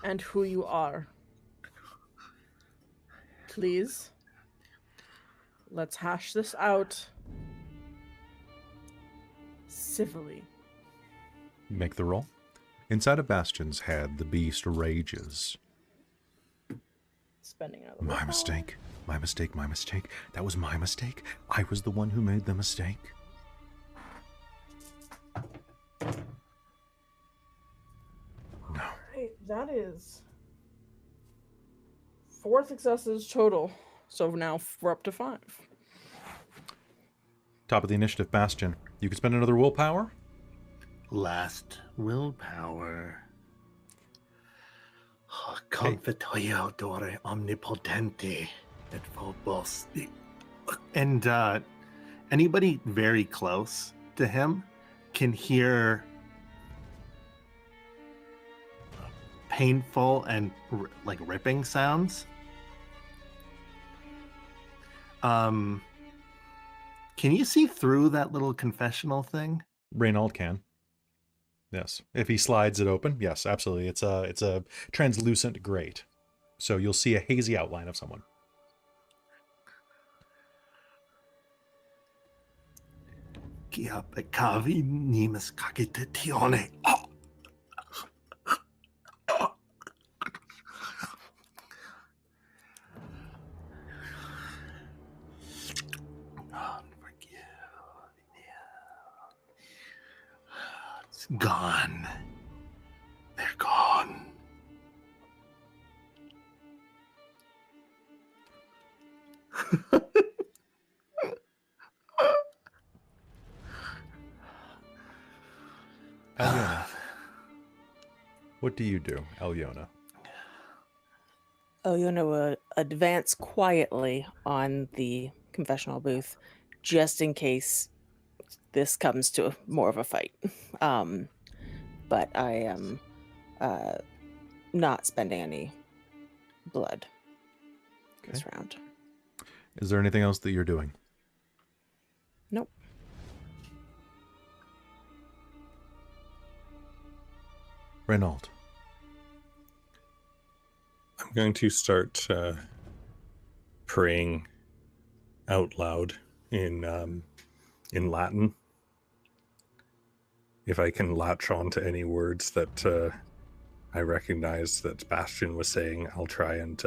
and who you are. Please, let's hash this out civilly. Make the roll. Inside of Bastien's head, the beast rages. Spending another My mistake. My mistake. My mistake. That was my mistake. I was the one who made the mistake. No. Right, that is 4 successes total. So now we're up to 5. Top of the initiative, Bastien. You can spend another willpower. Last willpower. Confiteodore omnipotente et phobos. And anybody very close to him can hear painful and like ripping sounds. Can you see through that little confessional thing? Rainald can. Yes. If he slides it open, yes, absolutely. It's a translucent grate. So you'll see a hazy outline of someone. Gone. They're gone. Alëna. What do you do, Alëna? Alëna will advance quietly on the confessional booth, just in case this comes to more of a fight. But I am not spending any blood this round. Is there anything else that you're doing? Nope. Rainald. I'm going to start praying out loud in Latin. If I can latch on to any words that I recognize that Bastien was saying, I'll try and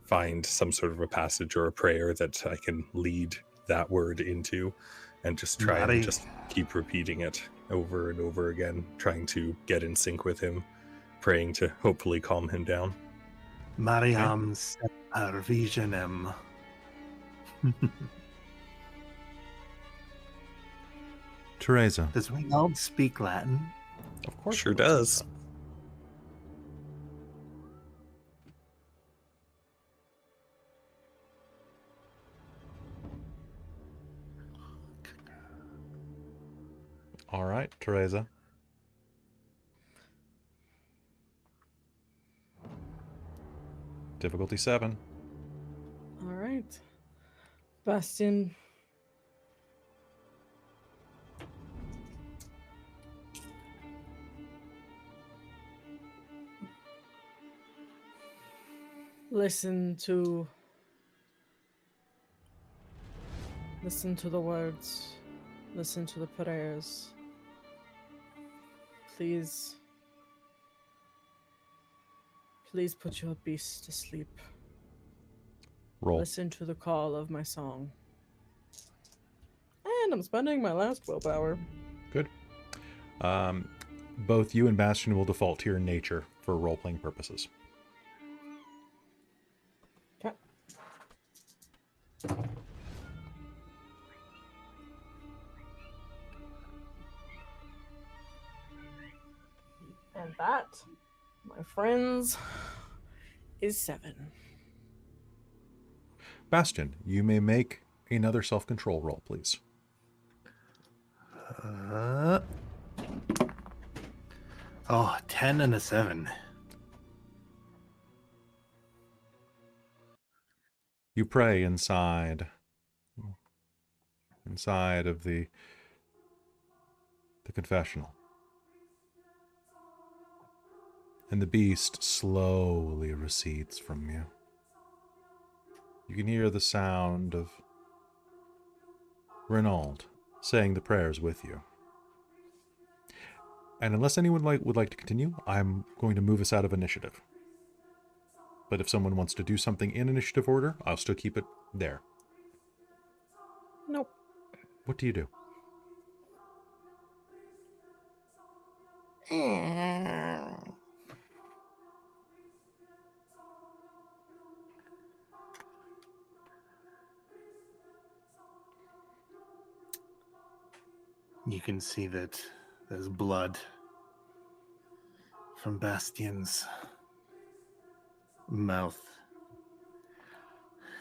find some sort of a passage or a prayer that I can lead that word into, and just try and just keep repeating it over and over again, trying to get in sync with him, praying to hopefully calm him down. Mariam Separ Visionem. Tereza. Does Rainald speak Latin? Of course. Sure does. All right, Tereza. Difficulty 7. All right. Bastien. Listen to the words. Listen to the prayers. Please put your beast to sleep. Roll. Listen to the call of my song. And I'm spending my last willpower. Good. Both you and Bastien will default to your nature for role-playing purposes. Okay. And that, my friends, is 7. Bastien, you may make another self-control roll, please. 10 and a 7. You pray inside of the confessional. And the beast slowly recedes from you. You can hear the sound of Rainald saying the prayers with you. And unless anyone would like to continue, I'm going to move us out of initiative. But if someone wants to do something in initiative order, I'll still keep it there. Nope. What do you do? You can see that there's blood from Bastien's mouth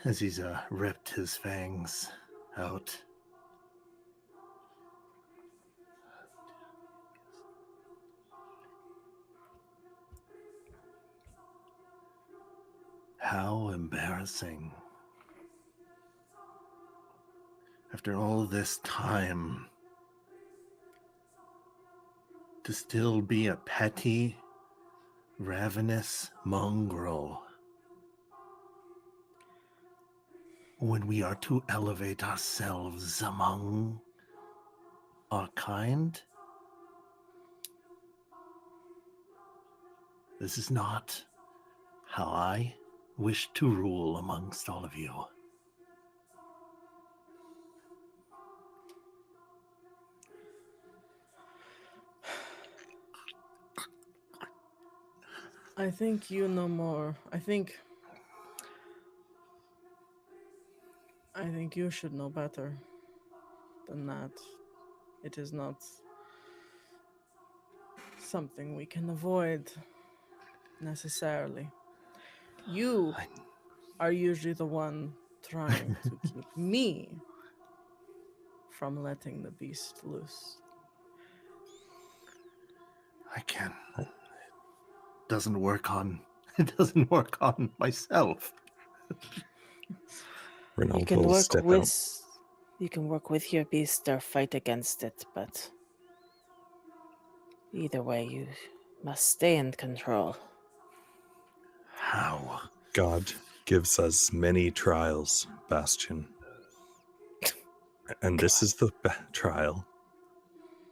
as he's ripped his fangs out. How embarrassing. After all this time, to still be a petty, ravenous mongrel, when we are to elevate ourselves among our kind. This is not how I wish to rule amongst all of you. I think you know more. I think I think you should know better than that. It is not something we can avoid necessarily. You are usually the one trying to keep me from letting the beast loose. I can. It doesn't work on myself. You can work with your beast or fight against it, but either way, you must stay in control. How? God gives us many trials, Bastien. And this is the trial.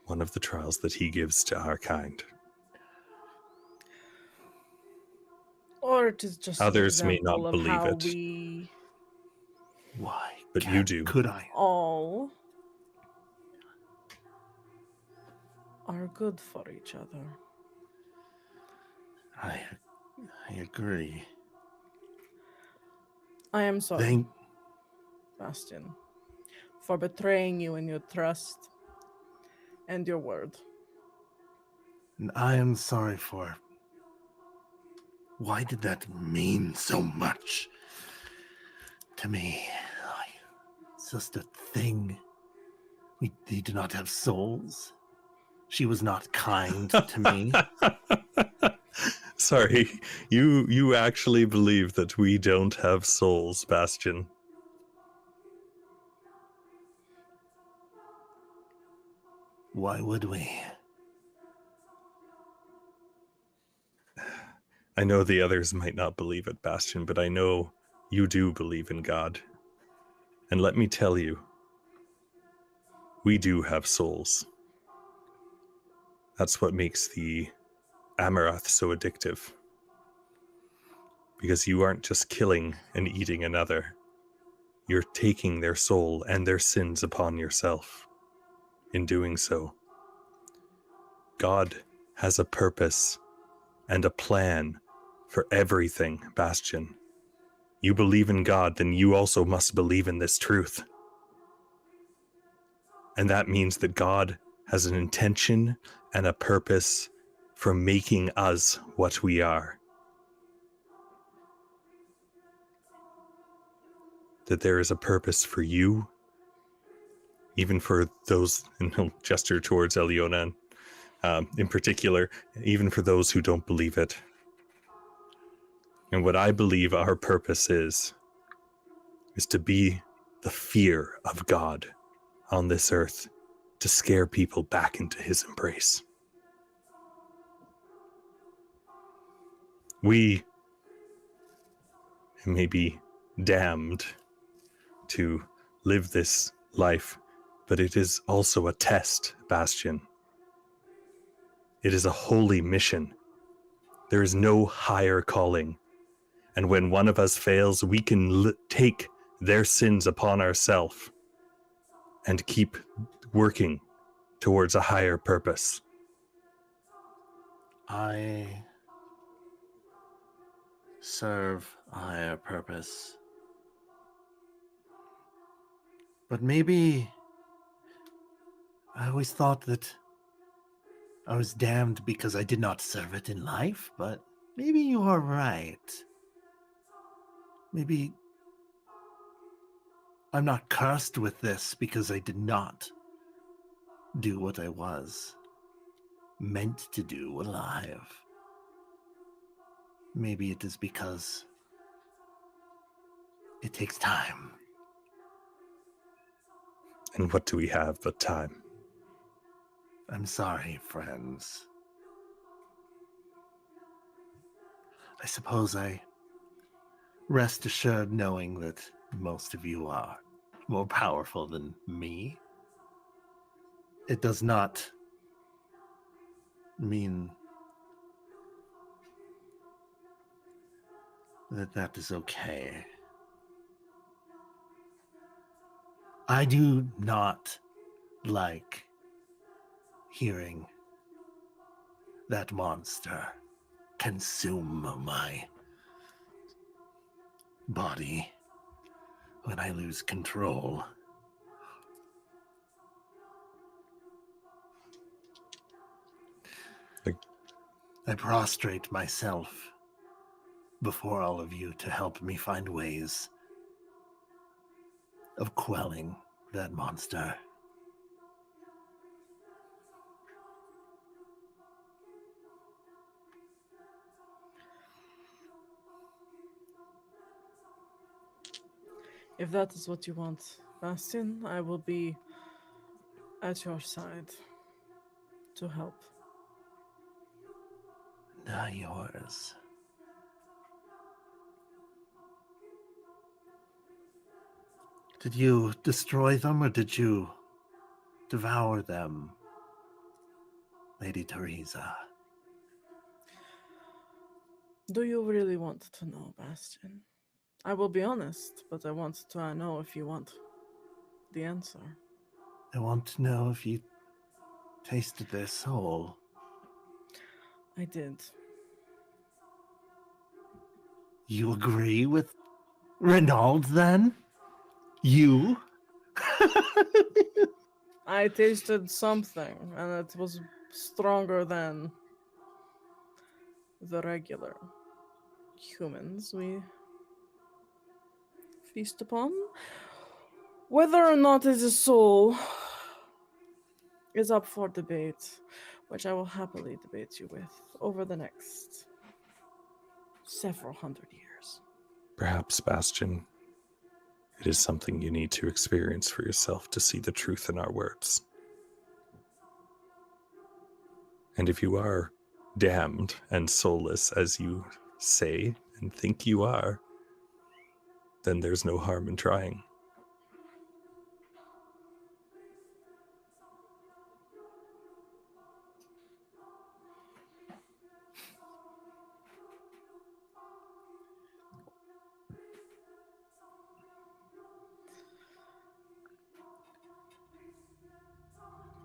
One of the trials that he gives to our kind. Or it is just Others an may example not of believe how it. we Why? But you do. Could I? all are good for each other. I agree. I am sorry, Bastien, for betraying you in your trust and your word. I am sorry for... Why did that mean so much to me? It's just a thing. We do not have souls. She was not kind to me. Sorry, you actually believe that we don't have souls, Bastien? Why would we? I know the others might not believe it, Bastien, but I know you do believe in God. And let me tell you, we do have souls. That's what makes the Amaranth so addictive. Because you aren't just killing and eating another. You're taking their soul and their sins upon yourself. In doing so, God has a purpose and a plan for everything, Bastien. You believe in God, then you also must believe in this truth. And that means that God has an intention and a purpose for making us what we are. That there is a purpose for you, even for those, and he'll gesture towards Alëna in particular, even for those who don't believe it. And what I believe our purpose is to be the fear of God on this earth, to scare people back into his embrace. We may be damned to live this life, but it is also a test, Bastien. It is a holy mission. There is no higher calling. And when one of us fails, we can take their sins upon ourselves and keep working towards a higher purpose. I serve a higher purpose. But maybe I always thought that I was damned because I did not serve it in life, but maybe you are right. Maybe I'm not cursed with this because I did not do what I was meant to do alive. Maybe it is because it takes time. And what do we have but time? I'm sorry, friends. I suppose I rest assured knowing that most of you are more powerful than me. It does not mean that that is okay. I do not like hearing that monster consume my body. when I lose control, I prostrate myself before all of you to help me find ways of quelling that monster. If that is what you want, Bastien, I will be at your side to help. Not yours. Did you destroy them or did you devour them, Lady Tereza? Do you really want to know, Bastien? I will be honest, but I want to know if you want the answer. I want to know if you tasted their soul. I did. You agree with Rainald then? You? I tasted something, and it was stronger than the regular humans we feast upon. Whether or not it is soul is up for debate, which I will happily debate you with over the next several hundred years. Perhaps, Bastien, it is something you need to experience for yourself to see the truth in our words. And if you are damned and soulless, as you say and think you are, then there's no harm in trying.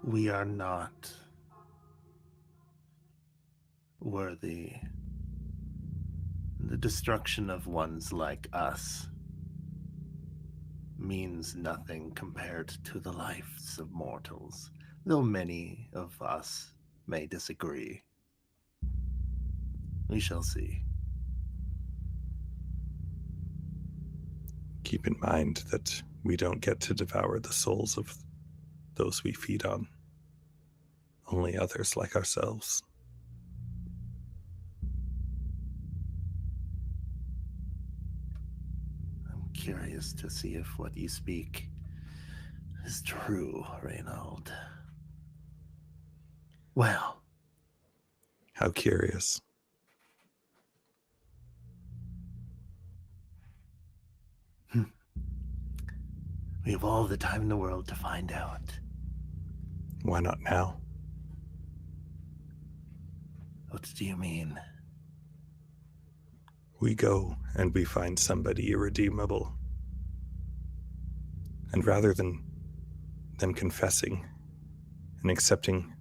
We are not worthy. The destruction of ones like us means nothing compared to the lives of mortals, though many of us may disagree. We shall see. Keep in mind that we don't get to devour the souls of those we feed on, only others like ourselves. I'm curious to see if what you speak is true, Rainald. Well, How curious. we have all the time in the world to find out. Why not now? What do you mean? We go and we find somebody irredeemable. And rather than them confessing and accepting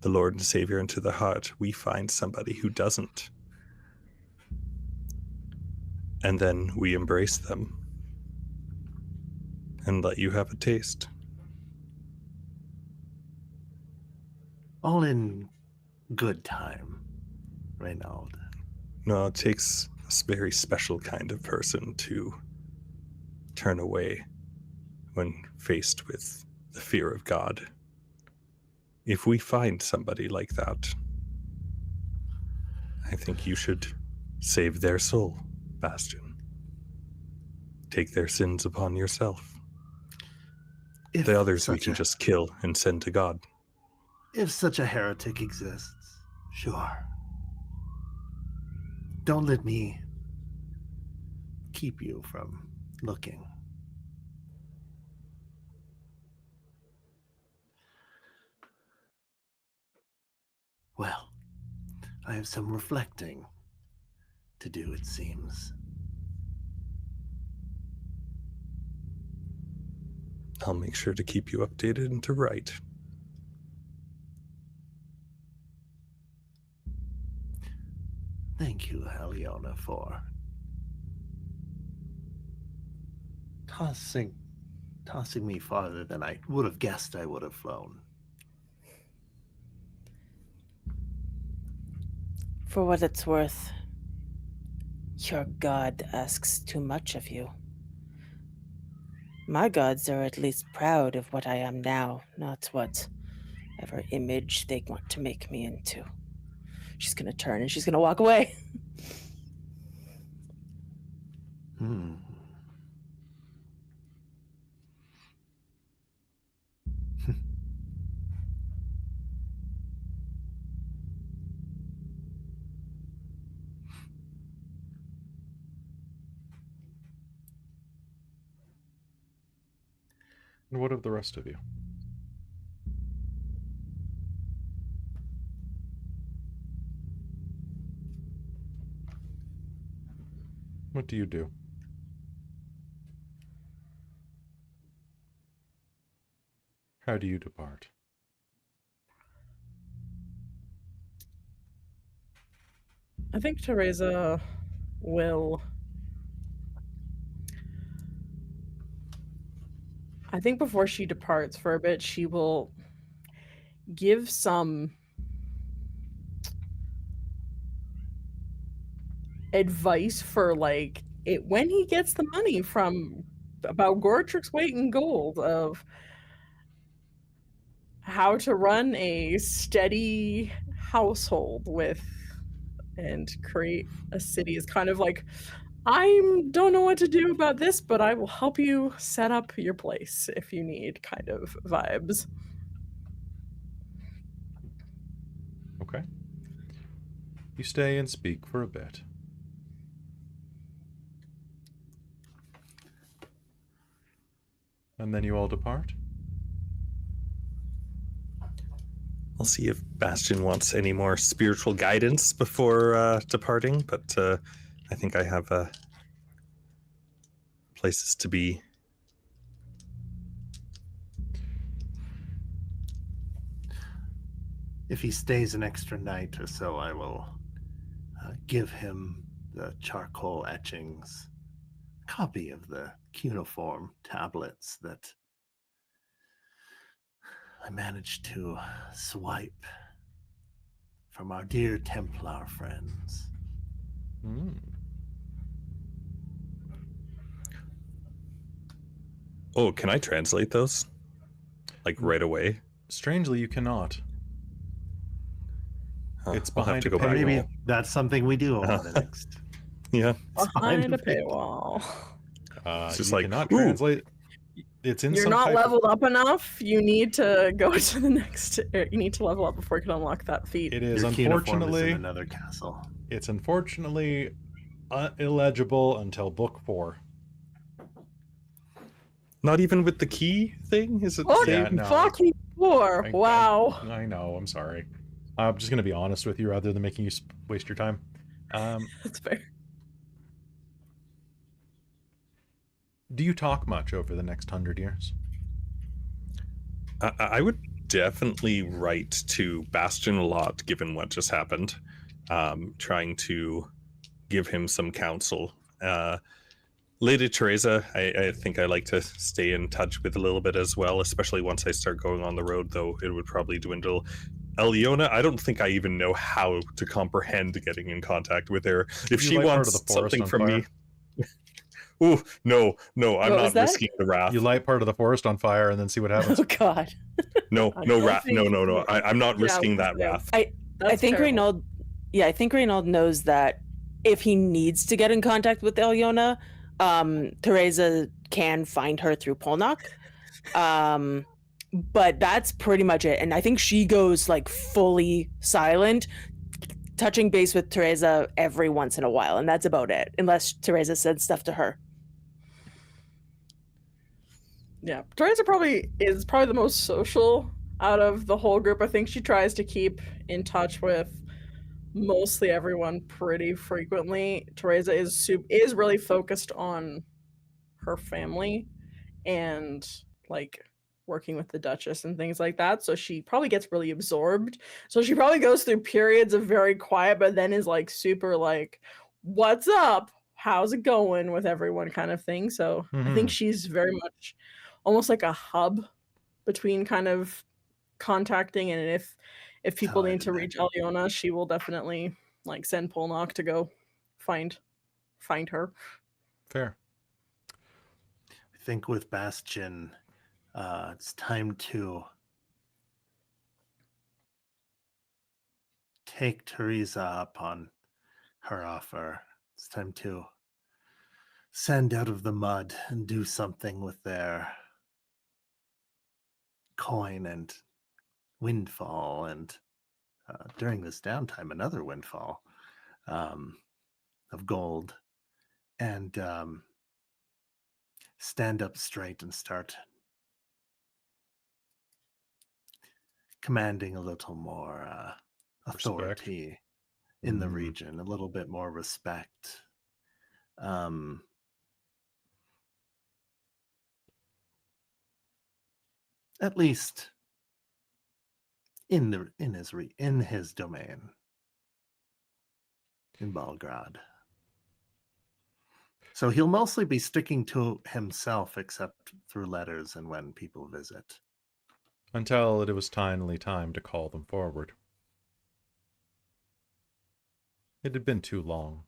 the Lord and Savior into the heart, we find somebody who doesn't. And then we embrace them and let you have a taste. All in good time, Rainald. No, it takes a very special kind of person to turn away when faced with the fear of God. If we find somebody like that, I think you should save their soul, Bastien. Take their sins upon yourself. If The others we such can a- just kill and send to God. If such a heretic exists, sure. Don't let me keep you from looking. Well, I have some reflecting to do, it seems. I'll make sure to keep you updated and to write. Thank you, Alëna, for tossing me farther than I would have guessed I would have flown. For what it's worth, your god asks too much of you. My gods are at least proud of what I am now, not whatever image they want to make me into. She's going to turn and she's going to walk away. And what of the rest of you? What do you do? How do you depart? I think Tereza will... I think before she departs for a bit, she will give some advice for, like, it when he gets the money from about Gortrik's weight in gold, of how to run a steady household with and create a city. Is kind of like, I don't know what to do about this, but I will help you set up your place if you need, kind of vibes. Okay. You stay and speak for a bit. And then you all depart? I'll see if Bastien wants any more spiritual guidance before departing, but I think I have places to be. If he stays an extra night or so, I will give him the charcoal etchings, a copy of the cuneiform tablets that I managed to swipe from our dear Templar friends. Oh, can I translate those? Like right away? Strangely, you cannot. It's I'll have behind to a go back. Maybe paywall. that's something we do over the next. Yeah. Behind a paywall. paywall. It's just you like, cannot ooh. translate. It's in You're some not type of- leveled up enough. You need to go to the next. You need to level up before you can unlock that feat. It is Your cuneiform is unfortunately. in another castle. It's unfortunately illegible until book 4. Not even with the key thing? Is it? What? Yeah, no. Fucking poor. Wow. I know. I'm sorry. I'm just going to be honest with you rather than making you waste your time. That's fair. Do you talk much over the next 100 years? I would definitely write to Bastien a lot, given what just happened. Trying to give him some counsel. Lady Tereza, I think I like to stay in touch with a little bit as well, especially once I start going on the road, though it would probably dwindle. Alëna, I don't think I even know how to comprehend getting in contact with her. If she wants something from me... Oh, no, I'm not risking the wrath. You light part of the forest on fire and then see what happens. Oh God. No, wrath. No. I'm not risking that wrath. I think Rainald. Yeah, I think Rainald knows that if he needs to get in contact with Alëna, Tereza can find her through Polnock. But that's pretty much it. And I think she goes like fully silent, touching base with Tereza every once in a while, and that's about it, unless Tereza said stuff to her. Yeah, Tereza is probably the most social out of the whole group. I think she tries to keep in touch with mostly everyone pretty frequently. Tereza is really focused on her family and like working with the Duchess and things like that. So she probably gets really absorbed. So she probably goes through periods of very quiet, but then is like super like, "What's up? how's it going with everyone kind of thing. So I think Mhm. she's very much almost like a hub between kind of contacting, and if people need to reach Alëna, she will definitely like send Polnock to go find her. Fair. I think with Bastien, it's time to take Tereza up on her offer. It's time to send out of the mud and do something with their coin and windfall, and during this downtime, another windfall of gold, and stand up straight and start commanding a little more authority in the region, a little bit more respect. At least in his domain in Belgrade. So he'll mostly be sticking to himself, except through letters and when people visit. Until it was finally time to call them forward. It had been too long.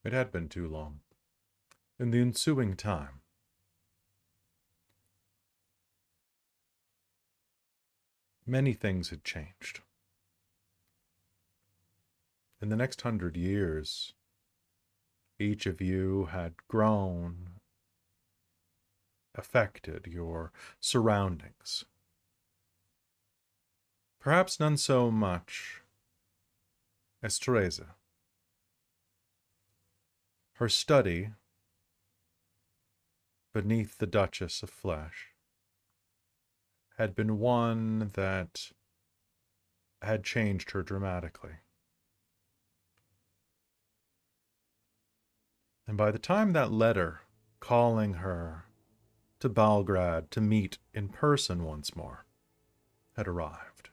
It had been too long. In the ensuing time, many things had changed. In the next 100 years, each of you had grown, affected your surroundings. Perhaps none so much as Tereza. Her study beneath the Duchess of Flesh had been one that had changed her dramatically. And by the time that letter calling her to Belgrade to meet in person once more had arrived,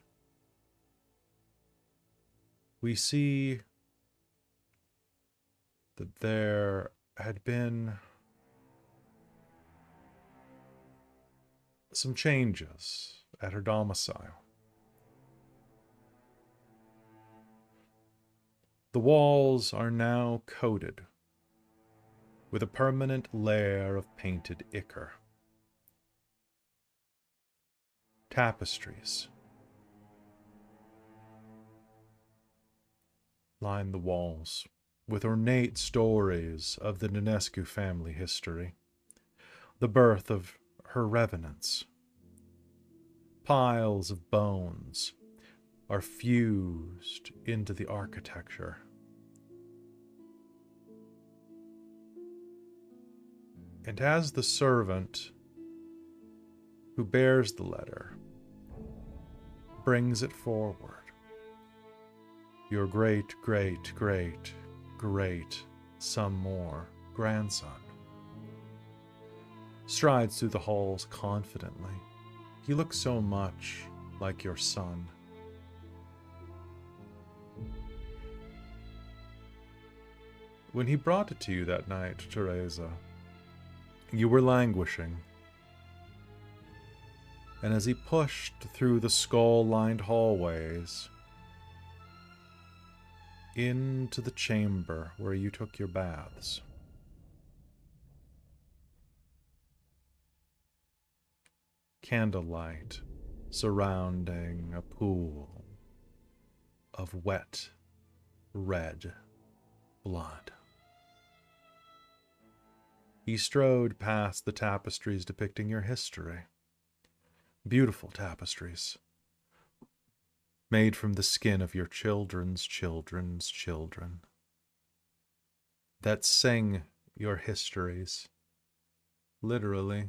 we see that there had been some changes at her domicile. The walls are now coated with a permanent layer of painted ichor. Tapestries line the walls with ornate stories of the Dinescu family history, the birth of her revenants. Piles of bones are fused into the architecture. And as the servant who bears the letter brings it forward, your great, great, great, great, some more, grandson strides through the halls confidently. He looks so much like your son. When he brought it to you that night, Tereza, you were languishing. And as he pushed through the skull-lined hallways into the chamber where you took your baths, candlelight surrounding a pool of wet, red blood. He strode past the tapestries depicting your history. Beautiful tapestries, made from the skin of your children's children's children, that sing your histories, literally,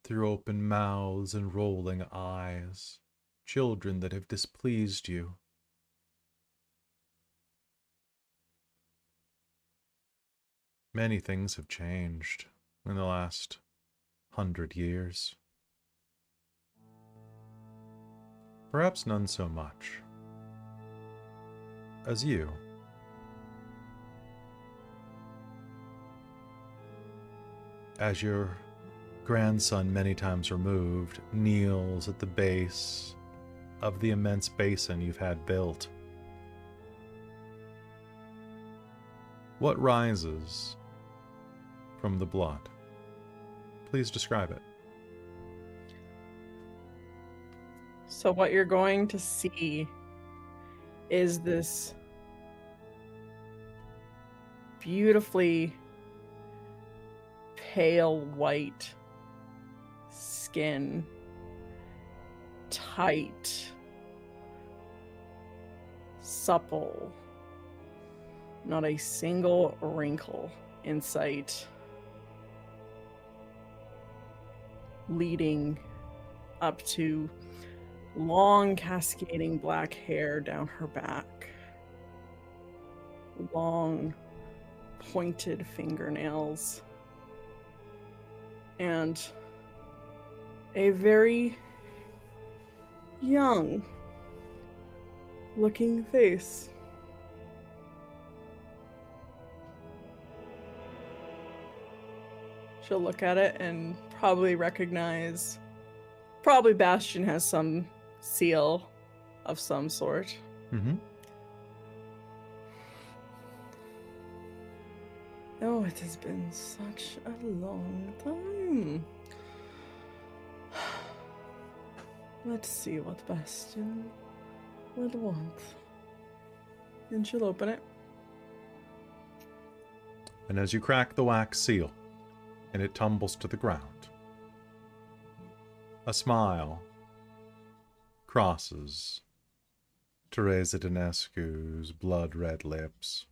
through open mouths and rolling eyes, children that have displeased you. Many things have changed in the last 100 years. perhaps none so much as you. As your grandson, many times removed, kneels at the base of the immense basin you've had built, what rises from the blood? Please describe it. So what you're going to see is this beautifully pale white skin, tight, supple, not a single wrinkle in sight, leading up to long cascading black hair down her back, long pointed fingernails, and a very young looking face. She'll look at it and probably recognize, probably Bastien has some seal of some sort. Mm-hmm. Oh, it has been such a long time. Let's see what Bastien would want. And she'll open it. And as you crack the wax seal, and it tumbles to the ground, a smile crosses Tereza Dinescu's blood-red lips.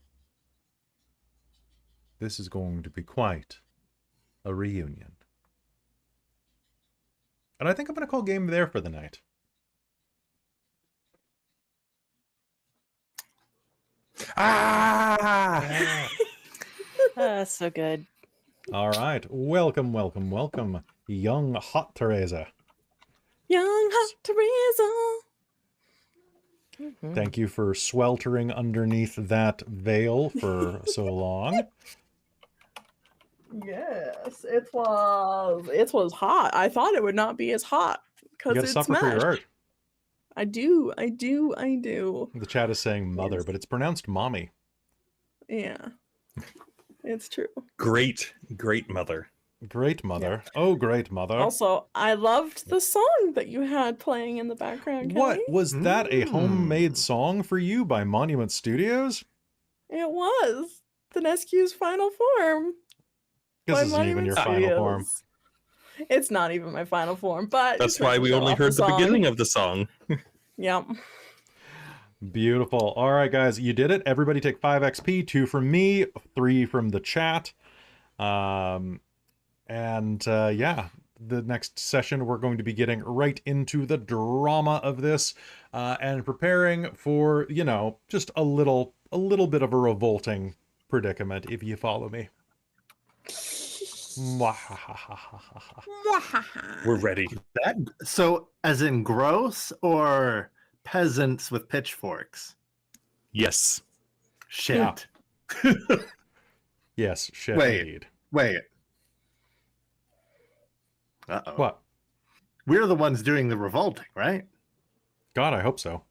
This is going to be quite a reunion. And I think I'm going to call game there for the night. Ah! So good. All right. Welcome, welcome, welcome, young hot Tereza. Young hot Tereza. Mhm. Thank you for sweltering underneath that veil for so long. Yes, it was hot. I thought it would not be as hot You because gotta it's suffer for your mashed. art. I do. The chat is saying mother, Yes. but it's pronounced mommy. Yeah, it's true. Great, great mother. Great mother. Oh, great mother. Also, I loved the song that you had playing in the background. What Kelly. was that? A Mm. homemade song for you by Monument Studios? It was Dinescu's final form. This by isn't even Monument your final form. Studios. It's not even my final form, but That's just makes why me we show only off heard the song. beginning of the song. Yep. Beautiful. All right, guys, you did it. Everybody take 5 XP, 2 from me, 3 from the chat. Yeah, the next session we're going to be getting right into the drama of this and preparing for, you know, just a little bit of a revolting predicament, if you follow me. We're ready. That so as in gross or peasants with pitchforks? Yes. Shit. Yeah. Yes, shit, Wait. indeed. Wait. Uh-oh. What? We're the ones doing the revolting, right? God, I hope so.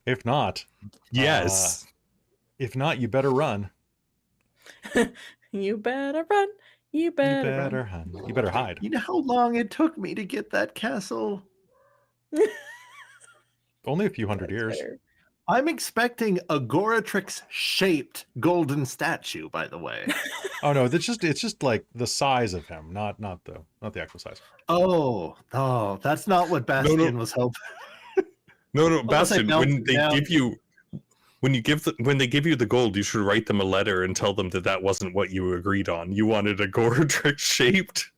If not, Yes. you better run. You better run. You better, You better run. run. You better hide. You know how long it took me to get that castle? Only a few hundred years. Fair. I'm expecting a Goratrix shaped golden statue, by the way. Oh no, it's just like the size of him, not the actual size. Oh, that's not what Bastien was hoping. No, Unless I Bastien, melt when it they down. give you when they give you the gold, you should write them a letter and tell them that wasn't what you agreed on. You wanted a Goratrix shaped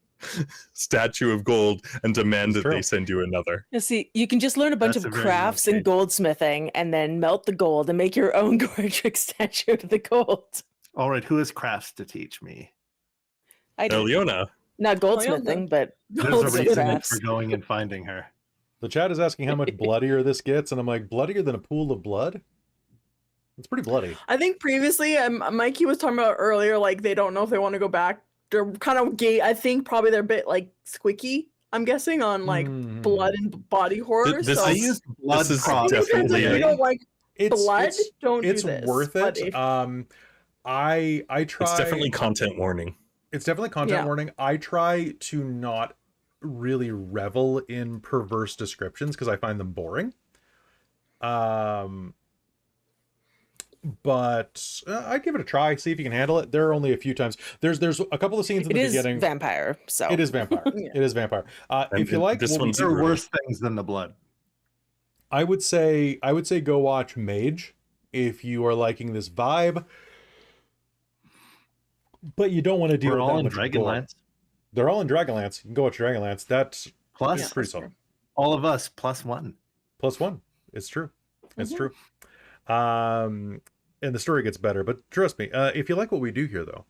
statue of gold and demand It's that they true. send you another. You see, you can just learn a bunch That's of a very crafts and rough goldsmithing and then melt the gold and make your own Goratrix statue out of the gold. All right, who has crafts to teach me? I do. Alëna, Not goldsmithing, but There's a goldsmith reason crafts. for going and finding her. The chat is asking how much bloodier this gets, and I'm like, bloodier than a pool of blood? It's pretty bloody. I think previously, Mikey was talking about earlier, like they don't know if they want to go back. They're kind of gay. I think probably they're a bit like squicky. I'm guessing on like blood and body horror. This so I is- used blood is cross. definitely if you don't like blood, don't it's do this. worth But it. if- I try. It's definitely content warning. It's definitely content Yeah. warning. I try to not really revel in perverse descriptions because I find them boring. But I'd give it a try. See if you can handle it. There are only a few times. There's a couple of scenes in It the is beginning. vampire, so It is vampire. Yeah. It is vampire. And If you like, this what we one's- do- There are worse things than the blood. I would say go watch Mage if you are liking this vibe, but you don't want to deal We're with all that in much gore. Dragonlance. They're all in Dragonlance. You can go watch Dragonlance. That's Plus, Yeah. pretty solid. all of us plus one. +1. It's true. It's Mhm. true. And the story gets better, but trust me, if you like what we do here, though,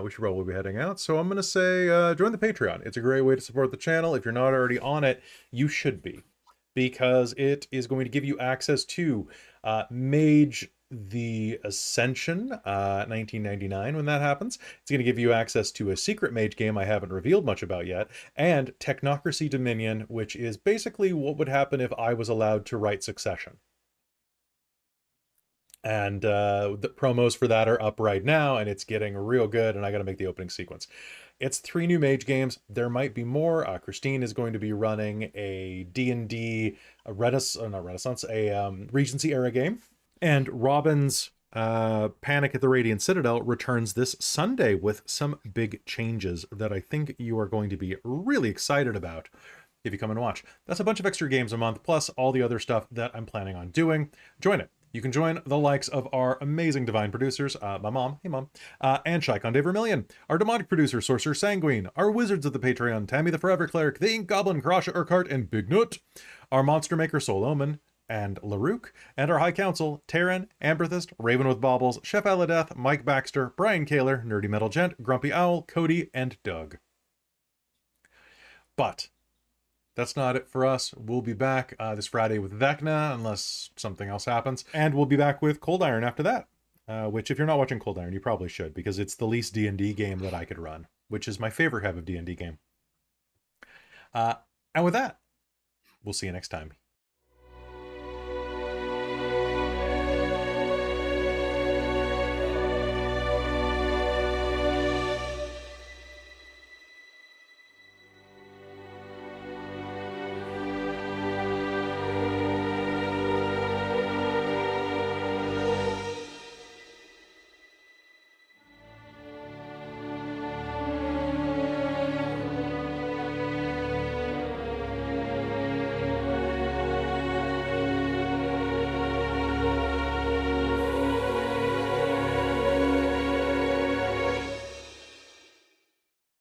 we should probably be heading out. So I'm going to say join the Patreon. It's a great way to support the channel. If you're not already on it, you should be, because it is going to give you access to Mage the Ascension, 1999 when that happens. It's going to give you access to a secret Mage game I haven't revealed much about yet, and Technocracy Dominion, which is basically what would happen if I was allowed to write Succession. And the promos for that are up right now, and it's getting real good, and I got to make the opening sequence. It's 3 new Mage games. There might be more. Christine is going to be running a D&D, Regency era game. And Robin's Panic at the Radiant Citadel returns this Sunday with some big changes that I think you are going to be really excited about if you come and watch. That's a bunch of extra games a month, plus all the other stuff that I'm planning on doing. Join it. You can join the likes of our amazing divine producers, my mom, hey mom, and Shy Conde Vermillion, our demonic producer, Sorcerer Sanguine, our wizards of the Patreon, Tammy the Forever Cleric, the Ink Goblin, Karasha Urquhart, and Big Nut, our monster maker, Soul Omen, and Larouk, and our High Council, Taryn, Amberthist, Raven with Baubles, Chef Aladeth, Mike Baxter, Brian Kaler, Nerdy Metal Gent, Grumpy Owl, Cody, and Doug. But that's not it for us. We'll be back this Friday with Vecna, unless something else happens. And we'll be back with Cold Iron after that. Which, if you're not watching Cold Iron, you probably should, because it's the least D&D game that I could run, which is my favorite type of D&D game. And with that, we'll see you next time